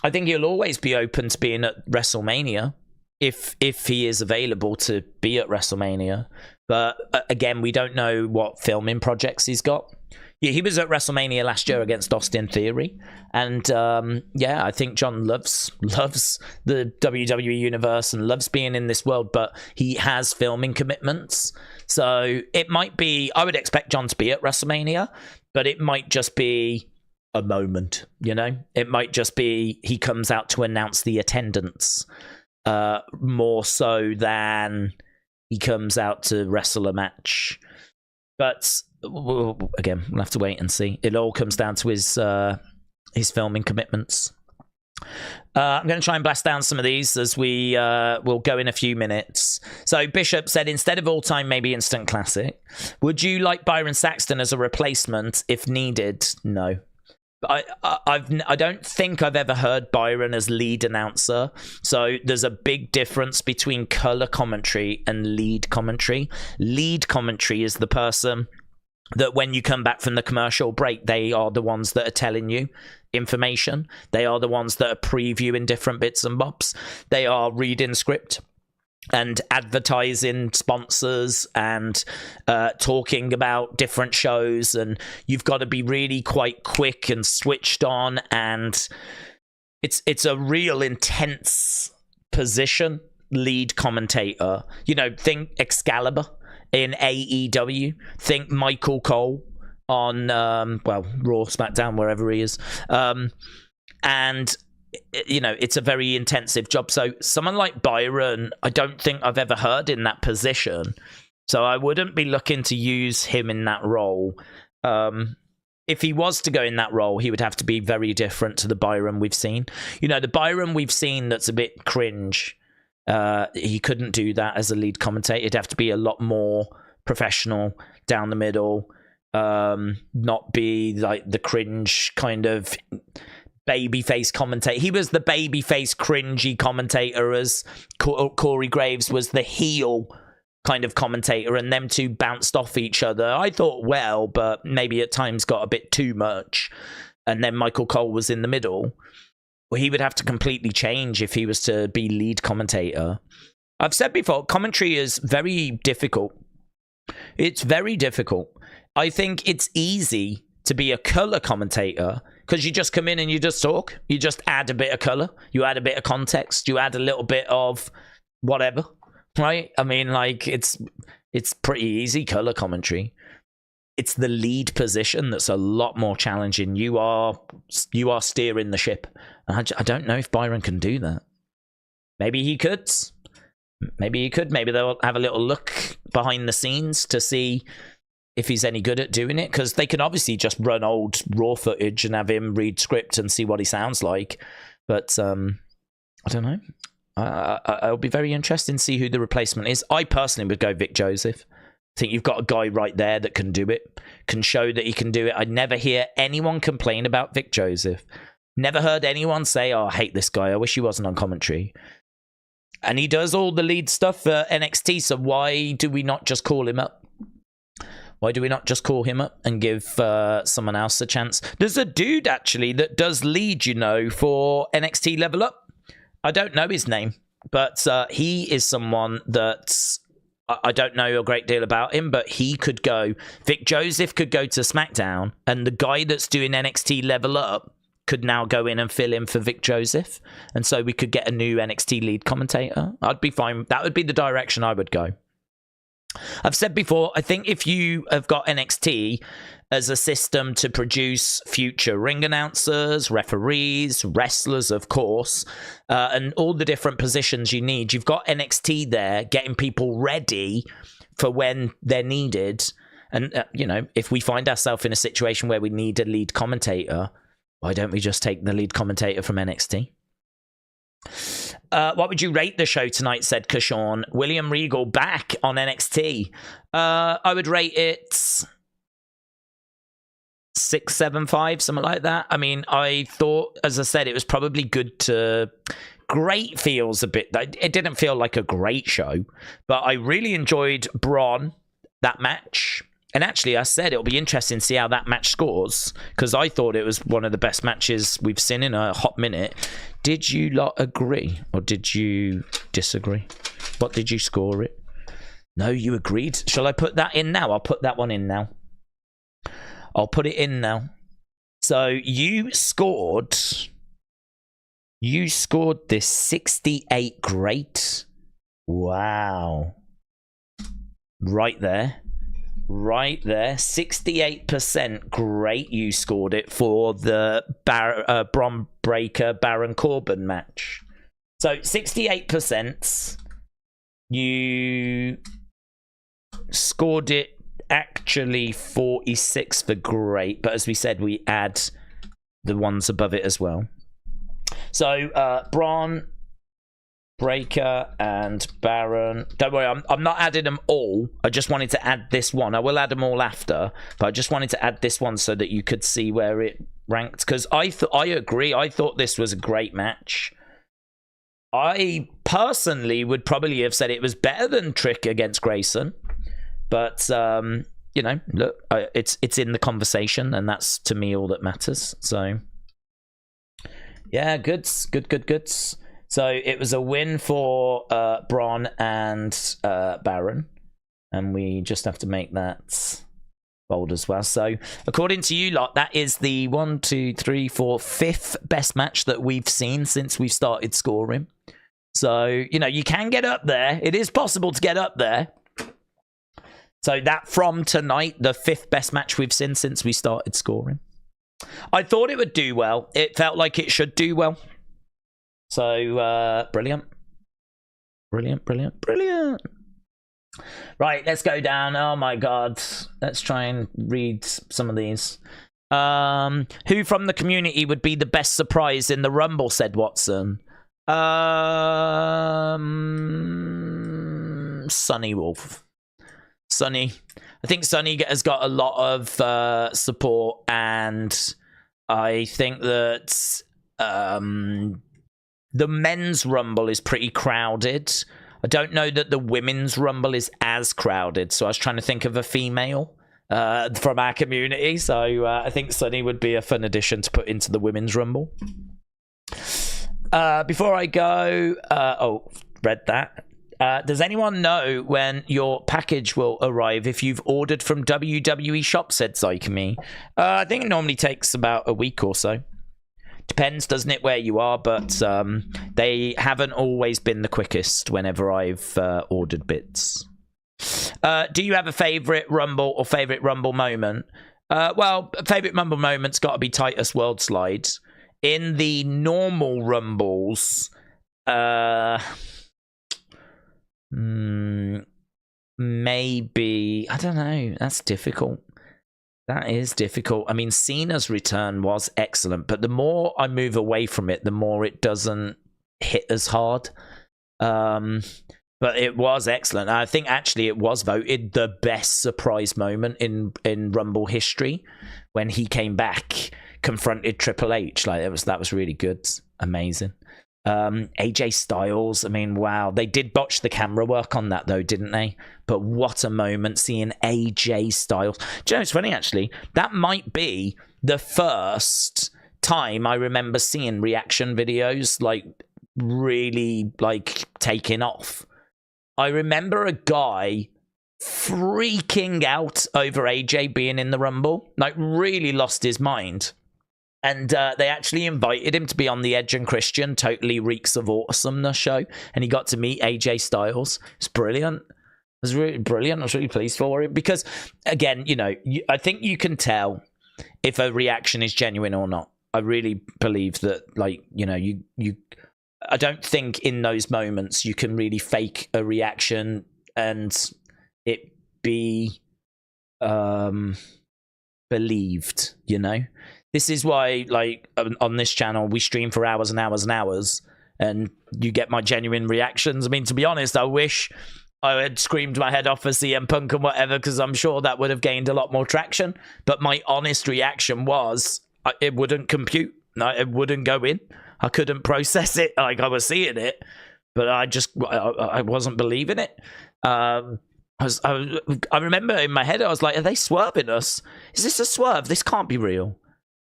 I think he'll always be open to being at WrestleMania if he is available to be at WrestleMania. But again, we don't know what filming projects he's got. Yeah, he was at WrestleMania last year against Austin Theory, and yeah, I think John loves the WWE universe and loves being in this world, but he has filming commitments, so it might be, I would expect John to be at WrestleMania, but it might just be a moment, you know? It might just be he comes out to announce the attendance, more so than he comes out to wrestle a match. But again, we'll have to wait and see. It all comes down to his filming commitments. I'm going to try and blast down some of these as we will go in a few minutes. So Bishop said, instead of all-time, maybe instant classic. Would you like Byron Saxton as a replacement if needed? No. I don't think I've ever heard Byron as lead announcer. So there's a big difference between color commentary and lead commentary. Lead commentary is the person that when you come back from the commercial break, they are the ones that are telling you information. They are the ones that are previewing different bits and bobs. They are reading script and advertising sponsors and talking about different shows, and you've got to be really quite quick and switched on, and it's a real intense position. Lead commentator, you know, think Excalibur in AEW, think Michael Cole on Raw, SmackDown, wherever he is, and you know, it's a very intensive job. So someone like Byron, I don't think I've ever heard in that position, so I wouldn't be looking to use him in that role. If he was to go in that role, he would have to be very different to the Byron we've seen. You know, the Byron we've seen that's a bit cringe, he couldn't do that as a lead commentator. It'd have to be a lot more professional, down the middle, not be like the cringe kind of babyface commentator. He was the babyface cringy commentator, as Corey Graves was the heel kind of commentator, and them two bounced off each other. I thought well, but maybe at times got a bit too much. And then Michael Cole was in the middle. Well, he would have to completely change if he was to be lead commentator. I've said before, commentary is very difficult. It's very difficult. I think it's easy to be a color commentator because you just come in and you just talk. You just add a bit of color. You add a bit of context. You add a little bit of whatever, right? I mean, like, it's pretty easy, color commentary. It's the lead position that's a lot more challenging. You are steering the ship. I don't know if Byron can do that. Maybe he could. Maybe he could. Maybe they'll have a little look behind the scenes to see if he's any good at doing it, because they can obviously just run old Raw footage and have him read script and see what he sounds like. But I don't know. It'll be very interesting to see who the replacement is. I personally would go Vic Joseph. I think you've got a guy right there that can do it, can show that he can do it. I never hear anyone complain about Vic Joseph. Never heard anyone say, oh, I hate this guy. I wish he wasn't on commentary. And he does all the lead stuff for NXT, so why do we not just call him up? Why do we not just call him up and give someone else a chance? There's a dude, actually, that does lead, you know, for NXT Level Up. I don't know his name, but he is someone that I don't know a great deal about him, but he could go. Vic Joseph could go to SmackDown, and the guy that's doing NXT Level Up could now go in and fill in for Vic Joseph. And so we could get a new NXT lead commentator. I'd be fine. That would be the direction I would go. I've said before, I think if you have got NXT as a system to produce future ring announcers, referees, wrestlers, of course, and all the different positions you need, you've got NXT there getting people ready for when they're needed. And, you know, if we find ourselves in a situation where we need a lead commentator, why don't we just take the lead commentator from NXT? What would you rate the show tonight, said Kashawn. William Regal back on NXT. I would rate it 6.75, something like that. I mean, I thought, as I said, it was probably good to... Great feels a bit... It didn't feel like a great show, but I really enjoyed Braun, that match. And actually, I said it'll be interesting to see how that match scores, because I thought it was one of the best matches we've seen in a hot minute. Did you lot agree, or did you disagree? What did you score it? No, you agreed. Shall I put that in now? I'll put that one in now. I'll put it in now. So you scored this 68 great. Wow. Right there. Right there, 68% great. You scored it for the Bron Breakker Baron Corbin match. So 68%. You scored it actually 46 for great, but as we said, we add the ones above it as well. So, Braun, Breaker, and Baron. Don't worry, I'm not adding them all. I just wanted to add this one. I will add them all after, but I just wanted to add this one so that you could see where it ranked. Because I agree. I thought this was a great match. I personally would probably have said it was better than Trick against Grayson, but you know, look, it's in the conversation, and that's to me all that matters. So yeah, goods. So it was a win for Braun and Baron, and we just have to make that bold as well. So according to you lot, that is the 1, 2, 3, 4, 5th best match that we've seen since we've started scoring. So, you know, you can get up there. It is possible to get up there. So that from tonight, the 5th best match we've seen since we started scoring. I thought it would do well. It felt like it should do well. So, brilliant. Right, let's go down. Oh my God. Let's try and read some of these. Who from the community would be the best surprise in the Rumble, said Watson. Sonny Wolf. Sonny. I think Sonny has got a lot of support, and I think that the men's Rumble is pretty crowded. I don't know that the women's Rumble is as crowded, so I was trying to think of a female from our community, so I think Sonny would be a fun addition to put into the women's Rumble. Before I go, read that. Does anyone know when your package will arrive if you've ordered from WWE Shop, said Zycamy. I think it normally takes about a week or so. Depends, doesn't it, where you are, but they haven't always been the quickest whenever I've ordered bits. Do you have a favourite Rumble or favourite Rumble moment? Well, favourite Rumble moment's got to be Titus World Slide. In the normal Rumbles, maybe, I don't know, that's difficult. That is difficult. I mean, Cena's return was excellent, but the more I move away from it, the more it doesn't hit as hard. But it was excellent. I think actually it was voted the best surprise moment in Rumble history when he came back, confronted Triple H. Like that was really good. Amazing. AJ Styles, I mean, wow. They did botch the camera work on that though, didn't they? But what a moment seeing AJ Styles. Do you know, it's funny actually, that might be the first time I remember seeing reaction videos like really like taking off. I remember a guy freaking out over AJ being in the Rumble, like really lost his mind. And they actually invited him to be on the Edge and Christian Totally Reeks of Awesomeness show. And he got to meet AJ Styles. It's brilliant. It was really brilliant. I was really pleased for him. Because, again, you know, I think you can tell if a reaction is genuine or not. I really believe that, like, you know, I don't think in those moments you can really fake a reaction and it be believed, you know? This is why, like, on this channel, we stream for hours and hours and hours, and you get my genuine reactions. I mean, to be honest, I wish I had screamed my head off for CM Punk and whatever, because I'm sure that would have gained a lot more traction. But my honest reaction was, it wouldn't compute. No, it wouldn't go in. I couldn't process it. Like, I was seeing it, but I wasn't believing it. I remember in my head, I was like, are they swerving us? Is this a swerve? This can't be real.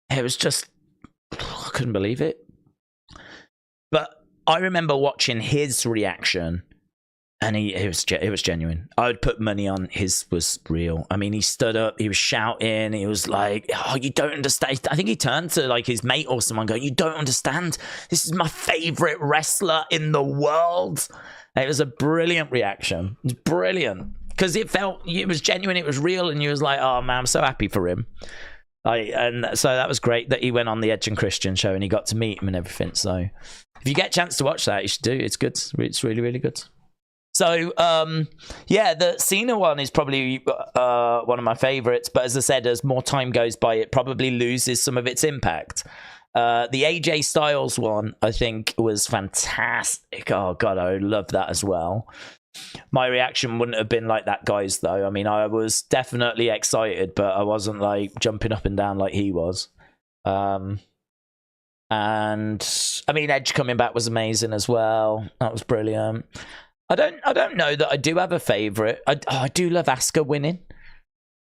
It was just, I couldn't believe it. But I remember watching his reaction, and it was genuine. I would put money on his was real. I mean, he stood up, he was shouting, he was like, oh, you don't understand. I think he turned to like his mate or someone going, you don't understand. This is my favorite wrestler in the world. It was a brilliant reaction. It was brilliant. Because it was genuine, it was real, and you was like, oh man, I'm so happy for him. And so that was great that he went on the Edge and Christian show and he got to meet him and everything. So if you get a chance to watch that, you should do. It's good. It's really, really good. So, yeah, the Cena one is probably one of my favorites. But as I said, as more time goes by, it probably loses some of its impact. The AJ Styles one, I think, was fantastic. Oh, God, I love that as well. My reaction wouldn't have been like that guy's, though. I mean, I was definitely excited, but I wasn't, like, jumping up and down like he was. And, I mean, Edge coming back was amazing as well. That was brilliant. I don't know that I do have a favourite. I do love Asuka winning.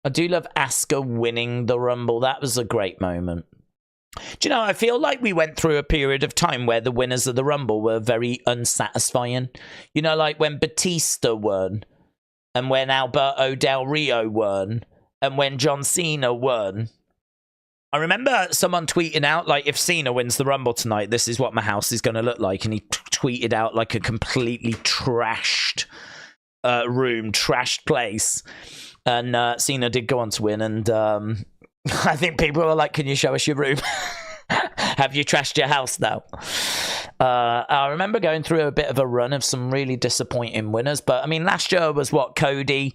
I do love Asuka winning the Rumble. That was a great moment. Do you know, I feel like we went through a period of time where the winners of the Rumble were very unsatisfying. You know, like when Batista won, and when Alberto Del Rio won, and when John Cena won. I remember someone tweeting out, like, if Cena wins the Rumble tonight, this is what my house is going to look like. And he tweeted out, like, a completely trashed room, trashed place. And Cena did go on to win, and I think people were like, can you show us your room? Have you trashed your house now? I remember going through a bit of a run of some really disappointing winners, but I mean, last year was what, Cody,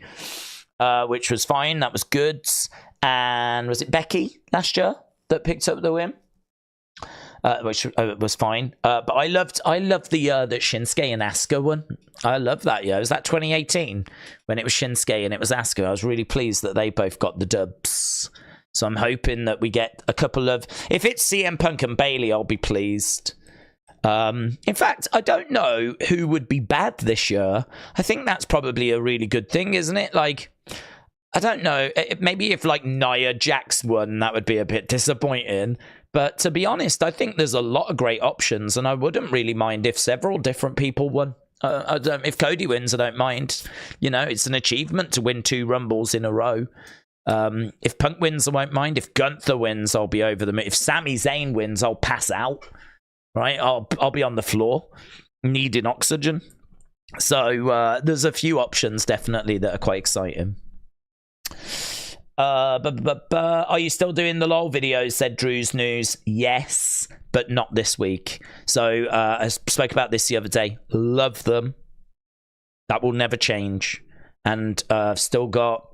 which was fine, that was good, and was it Becky last year that picked up the win? Which was fine, but I loved the year that Shinsuke and Asuka won. I love that year. Was that 2018 when it was Shinsuke and it was Asuka? I was really pleased that they both got the dubs. So I'm hoping that we get a couple of... If it's CM Punk and Bayley, I'll be pleased. In fact, I don't know who would be bad this year. I think that's probably a really good thing, isn't it? Like, I don't know. Maybe if, like, Nia Jax won, that would be a bit disappointing. But to be honest, I think there's a lot of great options, and I wouldn't really mind if several different people won. If Cody wins, I don't mind. You know, it's an achievement to win 2 Rumbles in a row. If Punk wins, I won't mind. If Gunther wins, I'll be over the moon. If Sami Zayn wins, I'll pass out. Right? I'll be on the floor, needing oxygen. So there's a few options definitely that are quite exciting. Are you still doing the LOL videos? Said Drew's News. Yes, but not this week. So I spoke about this the other day. Love them. That will never change. And I've still got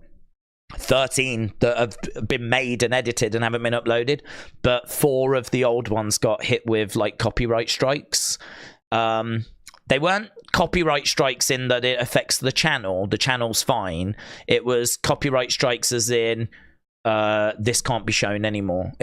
13 that have been made and edited and haven't been uploaded, but 4 of the old ones got hit with like copyright strikes. They weren't copyright strikes in that it affects the channel. The channel's fine. It was copyright strikes as in this can't be shown anymore.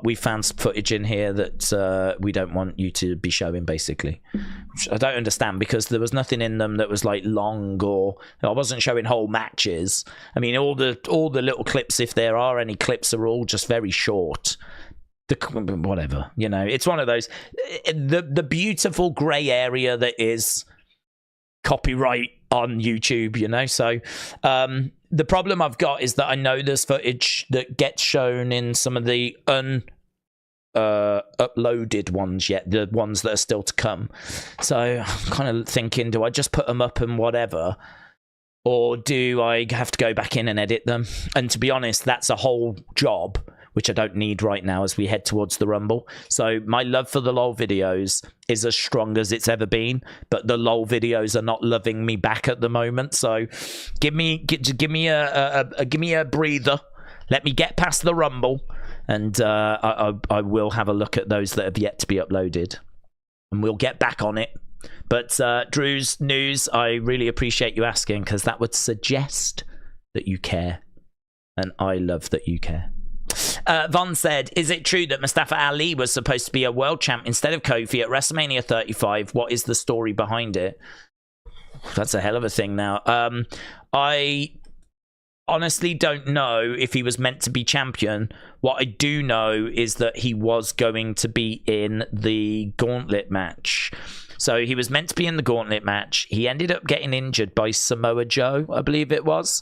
We found some footage in here that we don't want you to be showing, basically. Which I don't understand, because there was nothing in them that was like long, or I wasn't showing whole matches. I mean, all the little clips, if there are any clips, are all just very short. Whatever, you know, it's one of those, the beautiful grey area that is copyright on YouTube, you know. So the problem I've got is that I know there's footage that gets shown in some of the uploaded ones yet, the ones that are still to come. So I'm kind of thinking, do I just put them up and whatever, or do I have to go back in and edit them? And to be honest, that's a whole job which I don't need right now as we head towards the Rumble. So my love for the LOL videos is as strong as it's ever been, but the LOL videos are not loving me back at the moment. So give me a breather. Let me get past the Rumble, and I will have a look at those that have yet to be uploaded, and we'll get back on it. But Drew's News, I really appreciate you asking, because that would suggest that you care, and I love that you care. Von said, is it true that Mustafa Ali was supposed to be a world champ instead of Kofi at WrestleMania 35? What is the story behind it? That's a hell of a thing now. I honestly don't know if he was meant to be champion. What I do know is that he was going to be in the gauntlet match. So he was meant to be in the gauntlet match. He ended up getting injured by Samoa Joe, I believe it was.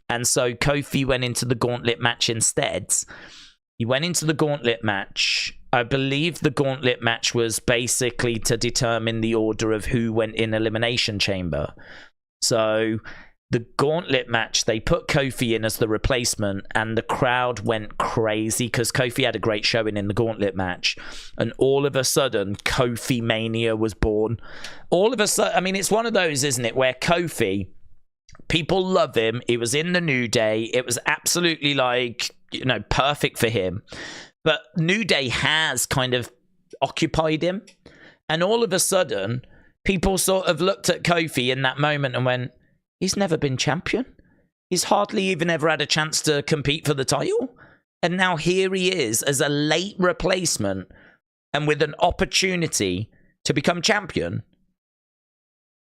And so Kofi went into the gauntlet match instead. He went into the gauntlet match. I believe the gauntlet match was basically to determine the order of who went in Elimination Chamber. So the gauntlet match, they put Kofi in as the replacement, and the crowd went crazy because Kofi had a great showing in the gauntlet match. And all of a sudden, Kofi Mania was born. All of a sudden, I mean, it's one of those, isn't it, where Kofi, people love him. He was in the New Day. It was absolutely like, you know, perfect for him. But New Day has kind of occupied him. And all of a sudden, people sort of looked at Kofi in that moment and went, he's never been champion. He's hardly even ever had a chance to compete for the title. And now here he is as a late replacement and with an opportunity to become champion.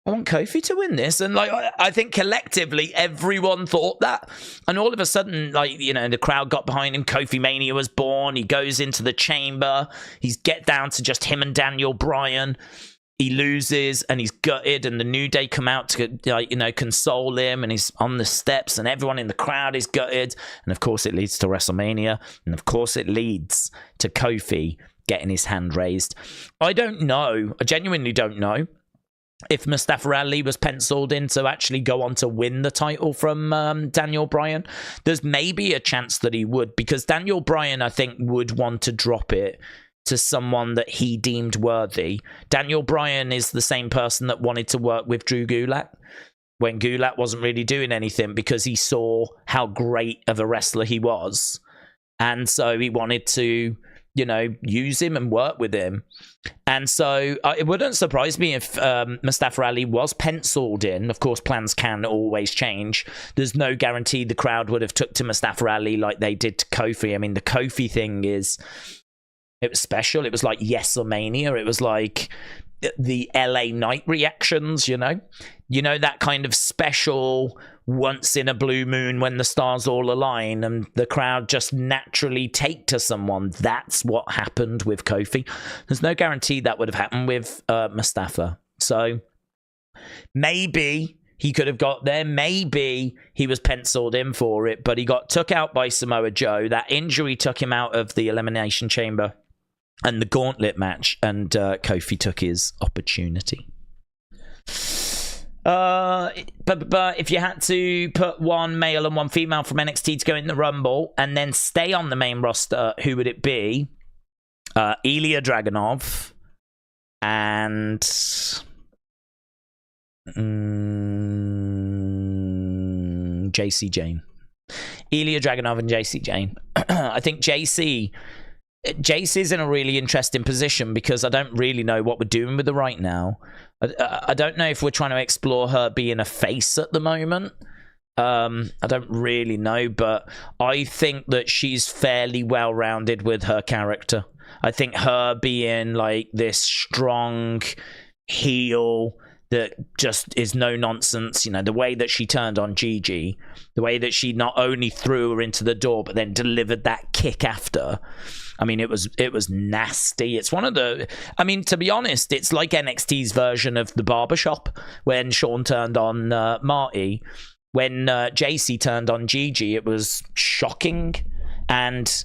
I want Kofi to win this. And like, I think collectively everyone thought that. And all of a sudden, like, you know, the crowd got behind him. Kofi Mania was born. He goes into the chamber. He's get down to just him and Daniel Bryan. He loses and he's gutted, and the New Day come out to, like, you know, console him, and he's on the steps and everyone in the crowd is gutted. And of course it leads to WrestleMania, and of course it leads to Kofi getting his hand raised. I don't know. I genuinely don't know if Mustafa Ali was penciled in to actually go on to win the title from Daniel Bryan. There's maybe a chance that he would, because Daniel Bryan, I think, would want to drop it to someone that he deemed worthy. Daniel Bryan is the same person that wanted to work with Drew Gulak when Gulak wasn't really doing anything, because he saw how great of a wrestler he was. And so he wanted to, you know, use him and work with him. And so it wouldn't surprise me if Mustafa Ali was penciled in. Of course, plans can always change. There's no guarantee the crowd would have took to Mustafa Ali like they did to Kofi. I mean, the Kofi thing is, it was special. It was like Yes-a-Mania. It was like the LA Knight reactions, you know? You know, that kind of special once in a blue moon when the stars all align and the crowd just naturally take to someone. That's what happened with Kofi. There's no guarantee that would have happened with Mustafa. So maybe he could have got there. Maybe he was penciled in for it, but he got took out by Samoa Joe. That injury took him out of the Elimination Chamber and the gauntlet match, and Kofi took his opportunity. But if you had to put one male and one female from NXT to go in the Rumble and then stay on the main roster, who would it be? Ilya Dragunov and JC Jane. Ilya Dragunov and JC Jane. I think JC's in a really interesting position because I don't really know what we're doing with her right now. I don't know if we're trying to explore her being a face at the moment. I don't really know, but I think that she's fairly well-rounded with her character. I think her being like this strong heel that just is no nonsense, you know, the way that she turned on Gigi, the way that she not only threw her into the door but then delivered that kick after. I mean, it was nasty. It's one of the, I mean, to be honest, it's like NXT's version of the barbershop when Sean turned on Marty. When JC turned on Gigi, it was shocking. And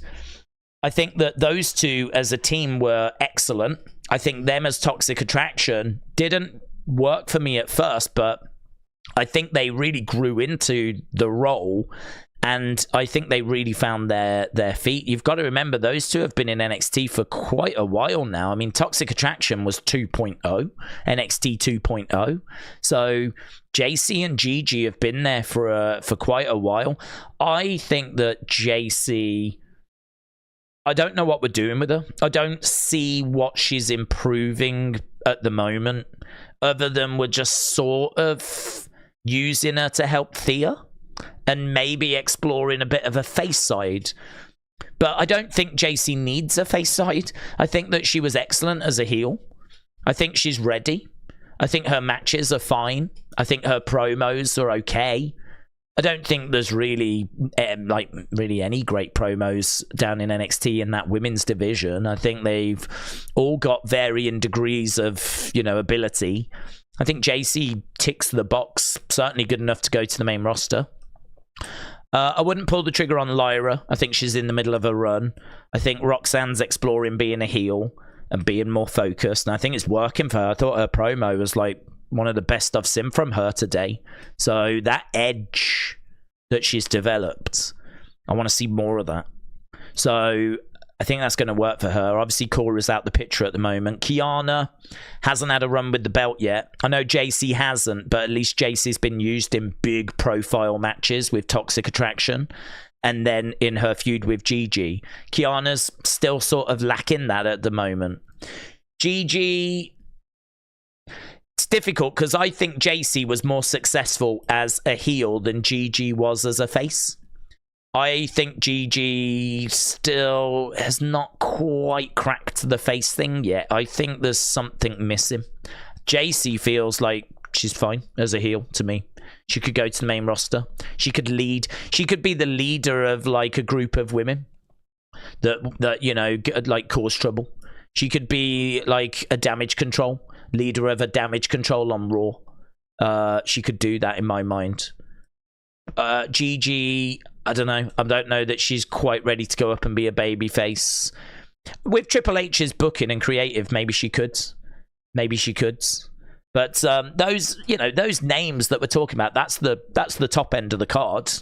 I think that those two as a team were excellent. I think them as Toxic Attraction didn't work for me at first, but I think they really grew into the role. And I think they really found their feet. You've got to remember, those two have been in NXT for quite a while now. I mean, Toxic Attraction was 2.0, NXT 2.0. So JC and Gigi have been there for quite a while. I think that JC, I don't know what we're doing with her. I don't see what she's improving at the moment, other than we're just sort of using her to help Thea and maybe exploring a bit of a face side. But I don't think JC needs a face side. I think that she was excellent as a heel. I think she's ready. I think her matches are fine. I think her promos are okay. I don't think there's really really any great promos down in NXT in that women's division. I think they've all got varying degrees of, you know, ability. I think JC ticks the box, certainly good enough to go to the main roster. I wouldn't pull the trigger on Lyra. I think she's in the middle of a run. I think Roxanne's exploring being a heel and being more focused, and I think it's working for her. I thought her promo was like one of the best I've seen from her today. So that edge that she's developed, I want to see more of that. So I think that's going to work for her. Obviously, Cora's out the picture at the moment. Kiana hasn't had a run with the belt yet. I know JC hasn't, but at least JC's been used in big profile matches with Toxic Attraction. and then in her feud with Gigi. Kiana's still sort of lacking that at the moment. Gigi, it's difficult because I think JC was more successful as a heel than Gigi was as a face. I think Gigi still has not quite cracked the face thing yet. I think there's something missing. JC feels like she's fine as a heel to me. She could go to the main roster. She could lead. She could be the leader of like a group of women that you know, like cause trouble. She could be like a Damage Control, leader of a Damage Control on Raw. She could do that in my mind. Gigi, I don't know. I don't know that she's quite ready to go up and be a babyface. With Triple H's booking and creative, maybe she could. Maybe she could. But those, you know, those names that we're talking about, that's the top end of the card.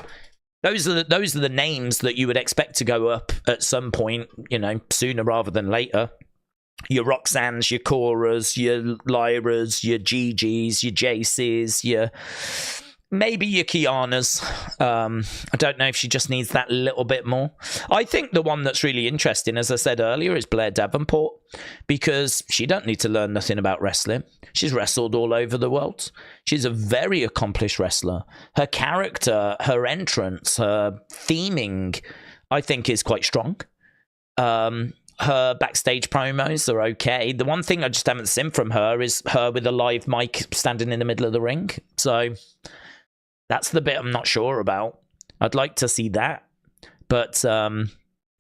Those are the names that you would expect to go up at some point, you know, sooner rather than later. Your Roxannes, your Coras, your Lyras, your Gigi's, your Jace's, your maybe your Kianas. I don't know if she just needs that little bit more. I think the one that's really interesting, as I said earlier, is Blair Davenport, because she don't need to learn nothing about wrestling. She's wrestled all over the world. She's a very accomplished wrestler. Her character, her entrance, her theming, I think is quite strong. Her backstage promos are okay. The one thing I just haven't seen from her is her with a live mic standing in the middle of the ring. So that's the bit I'm not sure about. I'd like to see that. But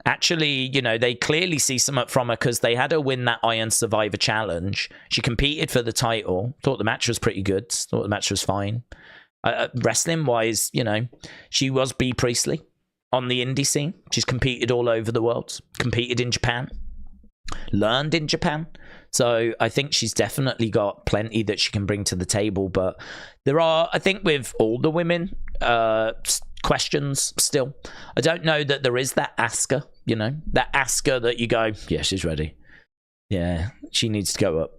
actually, you know, they clearly see something from her because they had her win that Iron Survivor Challenge. She competed for the title. Thought the match was pretty good. Thought the match was fine. Wrestling-wise, you know, she was Bea Priestley on the indie scene. She's competed all over the world. Competed in Japan. Learned in Japan. So I think she's definitely got plenty that she can bring to the table. But there are, I think with all the women, questions still. I don't know that there is that Asuka, you know, that Asuka that you go, yeah, she's ready. Yeah, she needs to go up.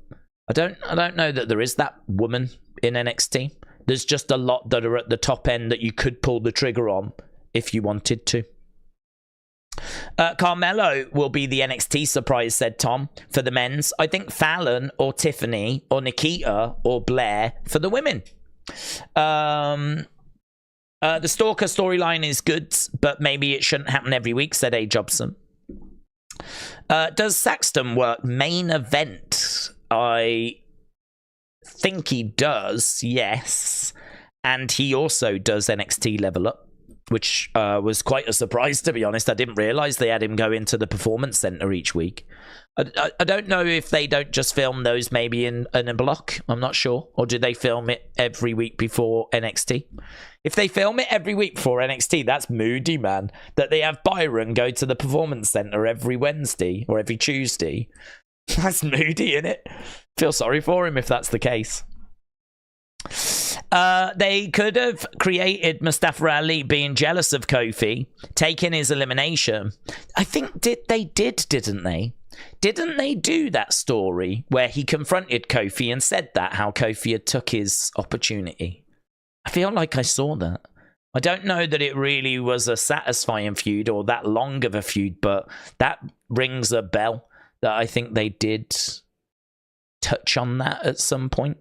I don't know that there is that woman in NXT. There's just a lot that are at the top end that you could pull the trigger on if you wanted to. Carmelo will be the NXT surprise, said Tom, for the men's. I think Fallon or Tiffany or Nikita or Blair for the women. The Stalker storyline is good, but maybe it shouldn't happen every week, said A. Jobson. Does Saxton work main event? I think he does, yes. And he also does NXT Level Up, which was quite a surprise, to be honest. I didn't realize they had him go into the Performance Center each week. I don't know if they don't just film those maybe in a block. I'm not sure. Or do they film it every week before NXT? If they film it every week before NXT, that's moody, man. That they have Byron go to the Performance Center every Wednesday or every Tuesday. That's moody, innit? Feel sorry for him if that's the case. They could have created Mustafa Ali being jealous of Kofi, taking his elimination. I think didn't they? Didn't they do that story where he confronted Kofi and said that, how Kofi had took his opportunity? I feel like I saw that. I don't know that it really was a satisfying feud or that long of a feud, but that rings a bell that I think they did touch on that at some point.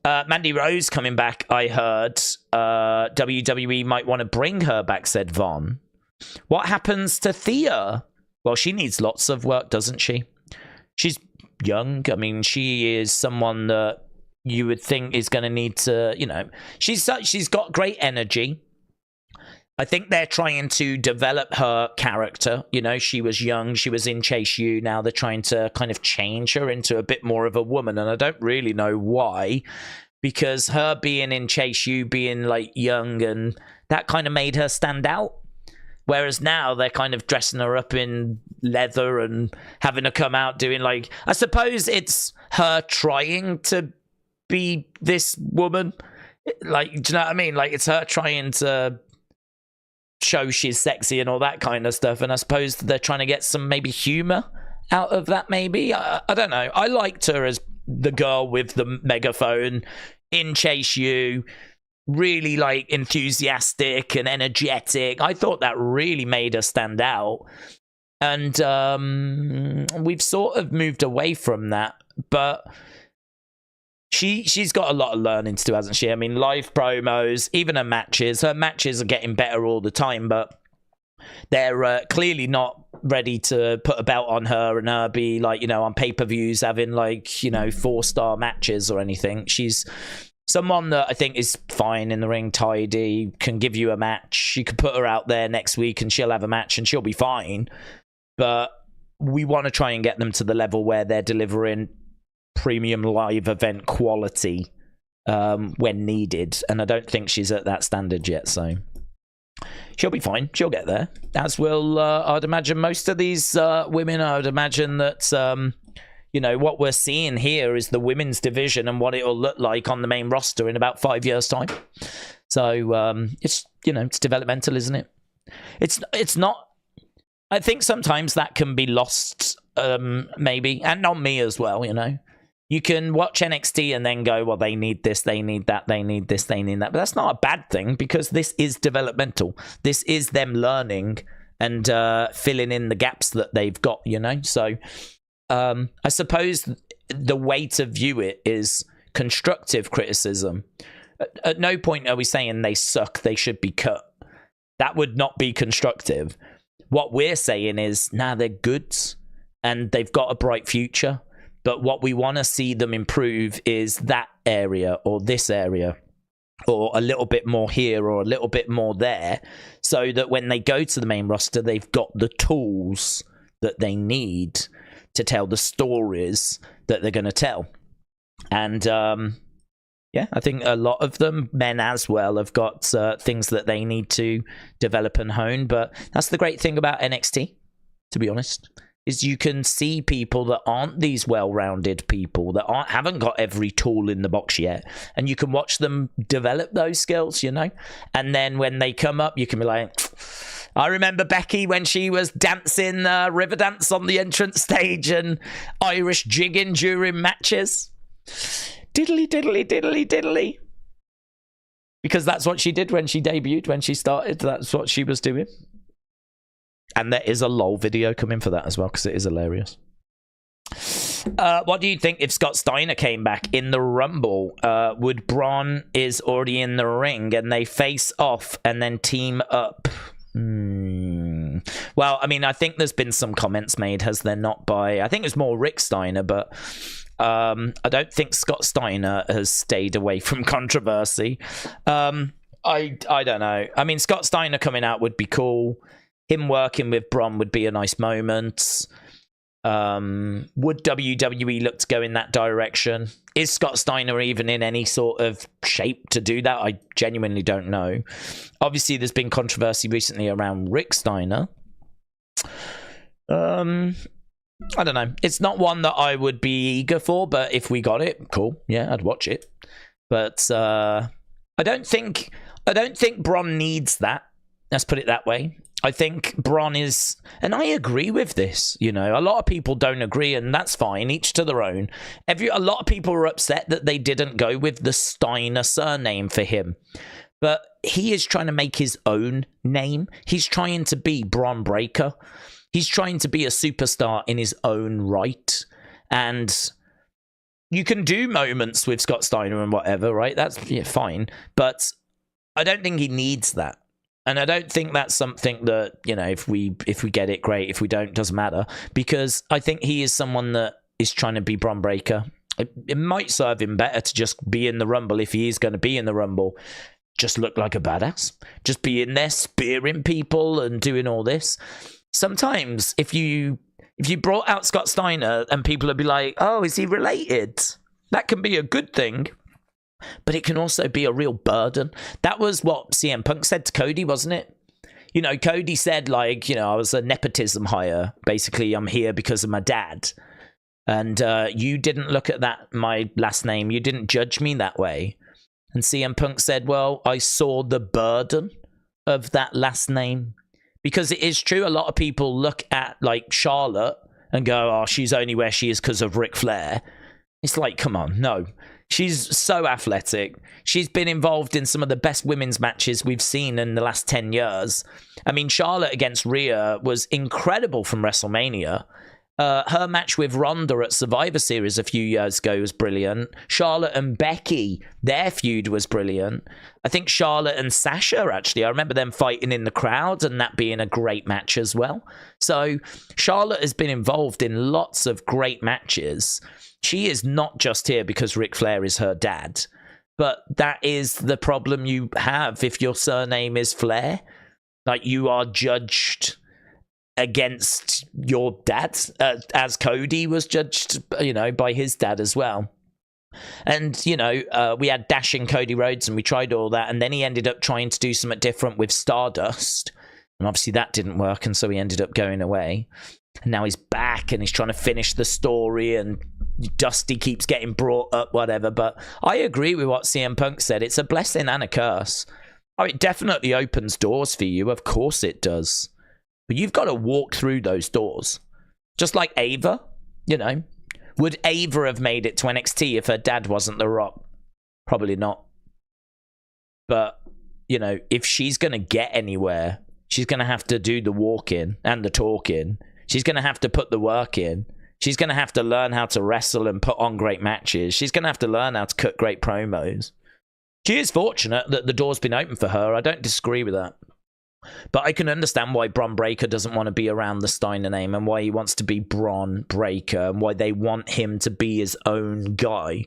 Mandy Rose coming back, I heard. WWE might want to bring her back, said Von. What happens to Thea? Well, she needs lots of work, doesn't she? She's young. I mean, she is someone that you would think is going to need to, you know, she's got great energy. I think they're trying to develop her character. You know, she was young. She was in Chase U. Now they're trying to kind of change her into a bit more of a woman. And I don't really know why, because her being in Chase U, being like young, and that kind of made her stand out. Whereas now they're kind of dressing her up in leather and having her come out doing like, I suppose it's her trying to be this woman. Like, do you know what I mean? Like, it's her trying to show she's sexy and all that kind of stuff, and I suppose they're trying to get some maybe humor out of that. Maybe I don't know. I liked her as the girl with the megaphone in Chase U. really like enthusiastic and energetic. I thought that really made her stand out. And we've sort of moved away from that, but she's got a lot of learning to do, hasn't she? I mean, live promos, even her matches are getting better all the time, but they're clearly not ready to put a belt on her and her be like, you know, on pay-per-views having like, you know, 4-star matches or anything. She's someone that I think is fine in the ring, tidy, can give you a match. You could put her out there next week and she'll have a match and she'll be fine. But we want to try and get them to the level where they're delivering premium live event quality when needed. And I don't think she's at that standard yet, so she'll be fine. She'll get there. As will, I'd imagine, most of these women. I would imagine that, you know, what we're seeing here is the women's division and what it'll look like on the main roster in about 5 years' time. So it's, you know, it's developmental, isn't it? It's not. I think sometimes that can be lost, maybe, and on me as well, you know. You can watch NXT and then go, well, they need this, they need that, they need this, they need that. But that's not a bad thing because this is developmental. This is them learning and filling in the gaps that they've got, you know. So I suppose the way to view it is constructive criticism. At no point are we saying they suck, they should be cut. That would not be constructive. What we're saying is, nah, they're good and they've got a bright future. But what we want to see them improve is that area or this area or a little bit more here or a little bit more there so that when they go to the main roster, they've got the tools that they need to tell the stories that they're going to tell. And yeah, I think a lot of them, men as well, have got things that they need to develop and hone. But that's the great thing about NXT, to be honest, is you can see people that aren't these well-rounded people, that haven't got every tool in the box yet, and you can watch them develop those skills, you know? And then when they come up, you can be like, I remember Becky when she was dancing river dance on the entrance stage and Irish jigging during matches. Diddly, diddly, diddly, diddly. Because that's what she did when she debuted, when she started. That's what she was doing. And there is a LOL video coming for that as well, because it is hilarious. What do you think if Scott Steiner came back in the Rumble? Would Braun is already in the ring and they face off and then team up? Well, I mean, I think there's been some comments made, has there not, by, I think it's more Rick Steiner, but I don't think Scott Steiner has stayed away from controversy. I don't know. I mean, Scott Steiner coming out would be cool. Him working with Braun would be a nice moment. Would WWE look to go in that direction? Is Scott Steiner even in any sort of shape to do that? I genuinely don't know. Obviously, there's been controversy recently around Rick Steiner. I don't know. It's not one that I would be eager for, but if we got it, cool. Yeah, I'd watch it. But I don't think Braun needs that. Let's put it that way. I think Braun is, and I agree with this, you know, a lot of people don't agree, and that's fine, each to their own. A lot of people were upset that they didn't go with the Steiner surname for him. But he is trying to make his own name. He's trying to be Braun Breaker. He's trying to be a superstar in his own right. And you can do moments with Scott Steiner and whatever, right? That's fine. But I don't think he needs that. And I don't think that's something that, you know, if we get it, great. If we don't, doesn't matter. Because I think he is someone that is trying to be Braun Breaker. It might serve him better to just be in the Rumble if he is going to be in the Rumble. Just look like a badass. Just be in there spearing people and doing all this. Sometimes if you brought out Scott Steiner and people would be like, oh, is he related? That can be a good thing. But it can also be a real burden. That was what CM Punk said to Cody, wasn't it? You know, Cody said, like, you know, I was a nepotism hire. Basically, I'm here because of my dad. And you didn't look at that, my last name. You didn't judge me that way. And CM Punk said, well, I saw the burden of that last name. Because it is true, a lot of people look at, like, Charlotte and go, oh, she's only where she is because of Ric Flair. It's like, come on, no. She's so athletic. She's been involved in some of the best women's matches we've seen in the last 10 years. I mean, Charlotte against Rhea was incredible from WrestleMania. Her match with Ronda at Survivor Series a few years ago was brilliant. Charlotte and Becky, their feud was brilliant. I think Charlotte and Sasha, actually, I remember them fighting in the crowd and that being a great match as well. So Charlotte has been involved in lots of great matches. She is not just here because Ric Flair is her dad, but that is the problem you have if your surname is Flair. Like, you are judged against your dad, as Cody was judged, by his dad as well. And, we had Dashing Cody Rhodes and we tried all that. And then he ended up trying to do something different with Stardust. And obviously that didn't work. And so he ended up going away. And now he's back and he's trying to finish the story. And Dusty keeps getting brought up, whatever. But I agree with what CM Punk said. It's a blessing and a curse. Oh, it definitely opens doors for you. Of course it does. But you've got to walk through those doors. Just like Ava, Would Ava have made it to NXT if her dad wasn't The Rock? Probably not. But, if she's going to get anywhere, she's going to have to do the walking and the talking. She's going to have to put the work in. She's going to have to learn how to wrestle and put on great matches. She's going to have to learn how to cut great promos. She is fortunate that the door's been open for her. I don't disagree with that. But I can understand why Bron Breakker doesn't want to be around the Steiner name and why he wants to be Bron Breakker and why they want him to be his own guy.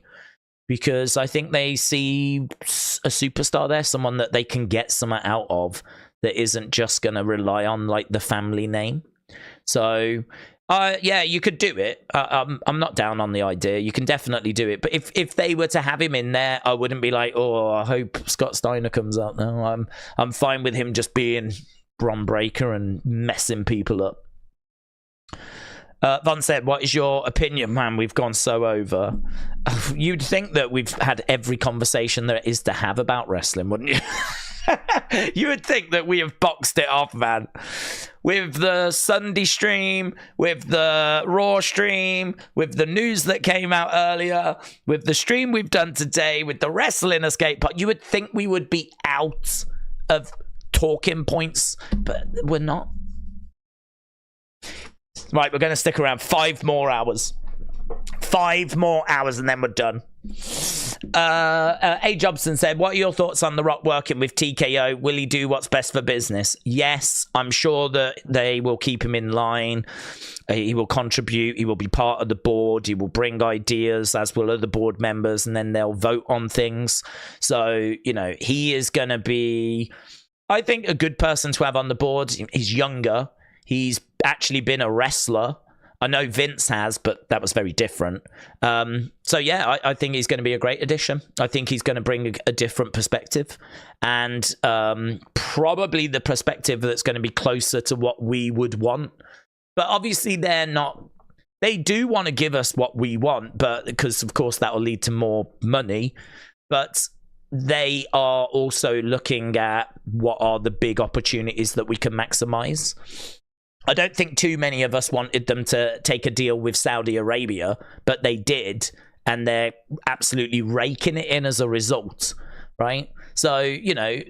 Because I think they see a superstar there, someone that they can get something out of that isn't just going to rely on like the family name. So, yeah, you could do it. I'm not down on the idea. You can definitely do it. But if they were to have him in there, I wouldn't be like, oh, I hope Scott Steiner comes out now. I'm fine with him just being Bron Breakker and messing people up. Von said, what is your opinion, man? We've gone so over. You'd think that we've had every conversation there is to have about wrestling, wouldn't you? You would think that we have boxed it off, man. With the Sunday stream, with the Raw stream, with the news that came out earlier, with the stream we've done today, with the Wrestling Escape Pod, you would think we would be out of talking points, but we're not. Right, we're going to stick around 5 more hours. 5 more hours and then we're done. A. Jobson said, what are your thoughts on The Rock working with TKO? Will he do what's best for business? Yes, I'm sure that they will keep him in line. He will contribute. He will be part of the board. He will bring ideas, as will other board members, and then they'll vote on things. So, he is going to be, I think, a good person to have on the board. He's younger. He's actually been a wrestler. I know Vince has, but that was very different. So, yeah, I think he's going to be a great addition. I think he's going to bring a different perspective and probably the perspective that's going to be closer to what we would want. But obviously, they're not. They do want to give us what we want, but because, of course, that will lead to more money. But they are also looking at what are the big opportunities that we can maximize. I don't think too many of us wanted them to take a deal with Saudi Arabia, but they did, and they're absolutely raking it in as a result, right? So,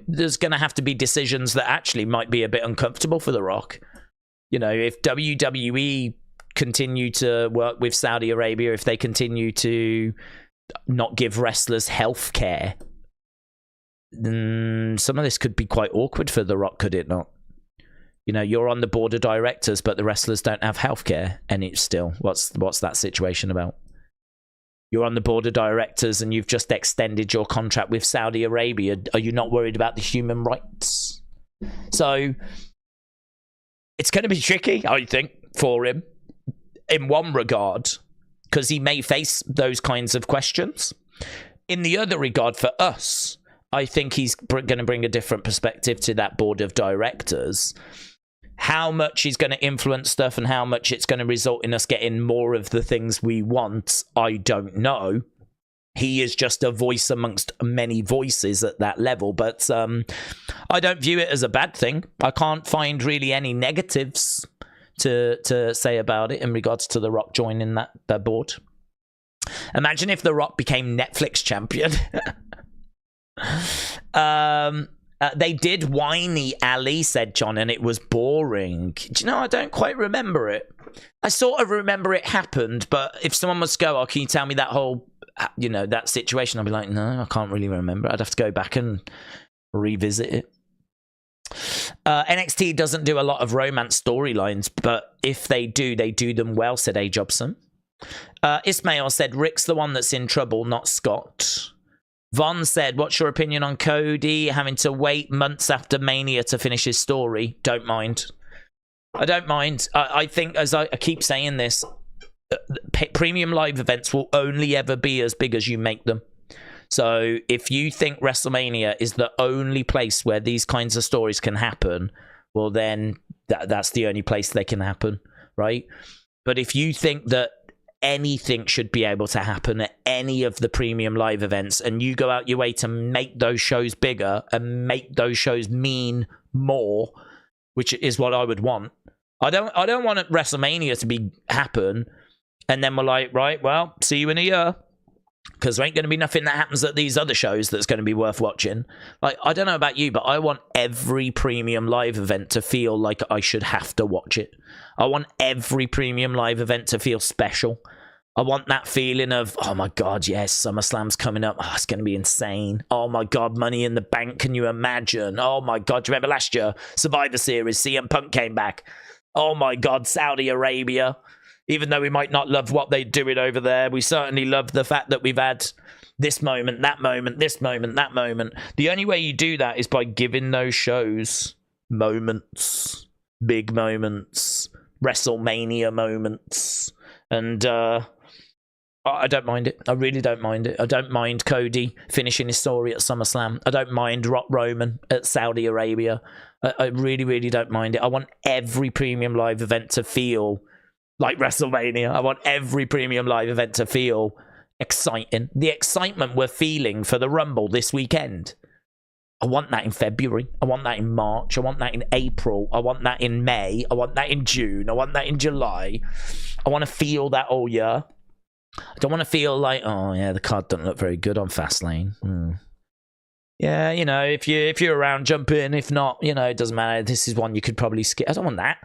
there's going to have to be decisions that actually might be a bit uncomfortable for The Rock. If WWE continue to work with Saudi Arabia, if they continue to not give wrestlers health care, then some of this could be quite awkward for The Rock, could it not? You're on the board of directors, but the wrestlers don't have healthcare, and it's still, what's that situation about? You're on the board of directors, and you've just extended your contract with Saudi Arabia. Are you not worried about the human rights? So it's going to be tricky, I think, for him in one regard, because he may face those kinds of questions. In the other regard, for us, I think he's going to bring a different perspective to that board of directors. How much he's going to influence stuff and how much it's going to result in us getting more of the things we want, I don't know. He is just a voice amongst many voices at that level, but I don't view it as a bad thing. I can't find really any negatives to say about it in regards to The Rock joining that board. Imagine if The Rock became Netflix champion. They did Whiny Ali, said John, and it was boring. Do you know, I don't quite remember it. I sort of remember it happened, but if someone must go, oh, can you tell me that whole, you know, that situation? I'd be like, no, I can't really remember. I'd have to go back and revisit it. NXT doesn't do a lot of romance storylines, but if they do them well, said A. Jobson. Ismail said, Rick's the one that's in trouble, not Scott. Von said, what's your opinion on Cody having to wait months after Mania to finish his story? Don't mind. I don't mind. I think, as I keep saying this, premium live events will only ever be as big as you make them. So if you think WrestleMania is the only place where these kinds of stories can happen, well, then that's the only place they can happen, right? But if you think that anything should be able to happen at any of the premium live events, and you go out your way to make those shows bigger and make those shows mean more, which is what I would want. I don't want WrestleMania to happen, and then we're like, right, well, see you in a year, because there ain't going to be nothing that happens at these other shows that's going to be worth watching. Like, I don't know about you, but I want every premium live event to feel like I should have to watch it. I want every premium live event to feel special. I want that feeling of, oh my God, yes, SummerSlam's coming up. Oh, it's going to be insane. Oh my God, Money in the Bank. Can you imagine? Oh my God, do you remember last year? Survivor Series, CM Punk came back. Oh my God, Saudi Arabia. Even though we might not love what they're doing over there, we certainly love the fact that we've had this moment, that moment, this moment, that moment. The only way you do that is by giving those shows moments, big moments, WrestleMania moments. And I don't mind it. I really don't mind it. I don't mind Cody finishing his story at SummerSlam. I don't mind Roman at Saudi Arabia. I really, really don't mind it. I want every premium live event to feel like WrestleMania. I want every premium live event to feel exciting. The excitement we're feeling for the Rumble this weekend. I want that in February. I want that in March. I want that in April. I want that in May. I want that in June. I want that in July. I want to feel that all year. I don't want to feel like, oh yeah, the card doesn't look very good on Fastlane. Yeah, you know, if you're around, jump in. If not, you know, it doesn't matter. This is one you could probably skip. I don't want that.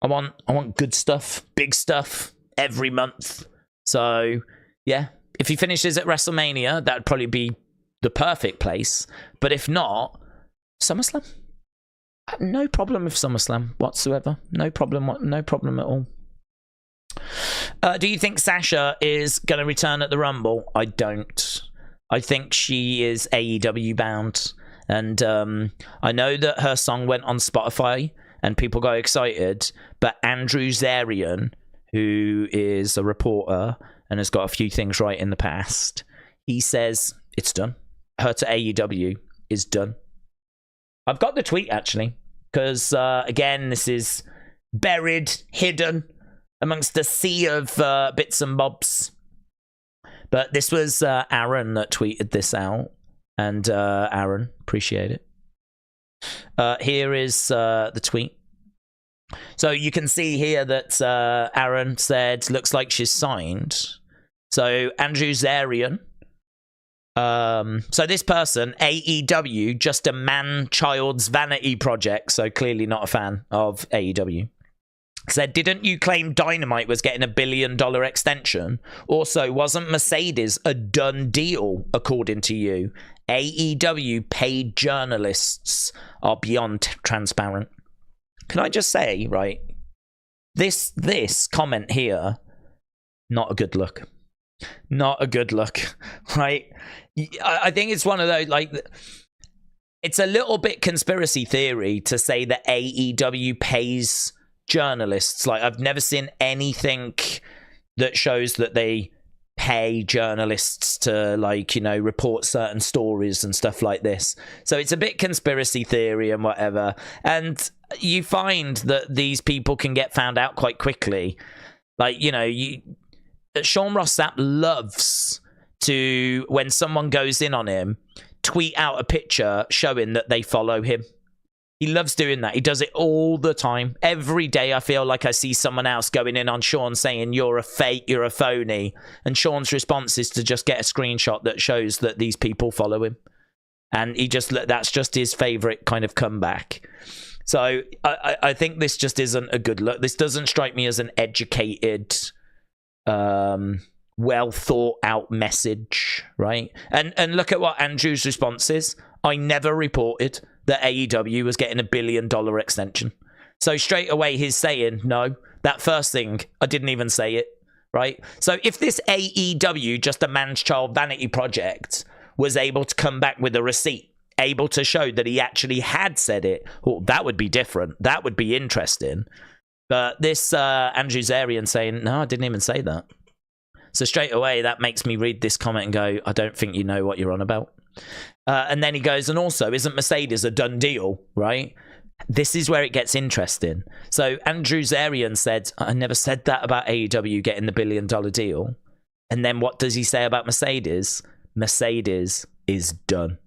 I want good stuff, big stuff every month. So yeah, if he finishes at WrestleMania, that'd probably be the perfect place. But if not, SummerSlam. I have no problem with SummerSlam whatsoever. No problem at all. Do you think Sasha is going to return at the Rumble? I don't. I think she is AEW bound. And I know that her song went on Spotify and people got excited. But Andrew Zarian, who is a reporter and has got a few things right in the past, he says it's done. Her to AEW is done. I've got the tweet, actually, because, again, this is buried, hidden amongst a sea of bits and bobs. But this was Aaron that tweeted this out. And Aaron, appreciate it. Here is the tweet. So you can see here that Aaron said, looks like she's signed. So Andrew Zarian. So this person, AEW, just a man-child's vanity project. So clearly not a fan of AEW. Said, didn't you claim Dynamite was getting $1 billion extension? Also, wasn't Mercedes a done deal, according to you? AEW paid journalists are beyond transparent. Can I just say, right, this comment here, not a good look. Not a good look, right? I think it's one of those, like, it's a little bit conspiracy theory to say that AEW pays journalists. Like, I've never seen anything that shows that they pay journalists to, like, you know, report certain stories and stuff like this. So it's a bit conspiracy theory and whatever. And you find that these people can get found out quite quickly. Like, you know, Sean Ross Sapp loves to, when someone goes in on him, tweet out a picture showing that they follow him. He loves doing that. He does it all the time. Every day I feel like I see someone else going in on Sean saying, you're a fake, you're a phony. And Sean's response is to just get a screenshot that shows that these people follow him. And that's just his favorite kind of comeback. So I think this just isn't a good look. This doesn't strike me as an educated, well thought out message, right? And look at what Andrew's response is. I never reported that AEW was getting $1 billion extension. So straight away he's saying, no, that first thing, I didn't even say it, right? So if this AEW, just a man's child vanity project, was able to come back with a receipt, able to show that he actually had said it, well, that would be different. That would be interesting. But this Andrew Zarian saying, no, I didn't even say that. So straight away, that makes me read this comment and go, I don't think you know what you're on about. And then he goes, and also, isn't Mercedes a done deal, right? This is where it gets interesting. So Andrew Zarian said, I never said that about AEW getting the $1 billion deal. And then what does he say about Mercedes? Mercedes is done.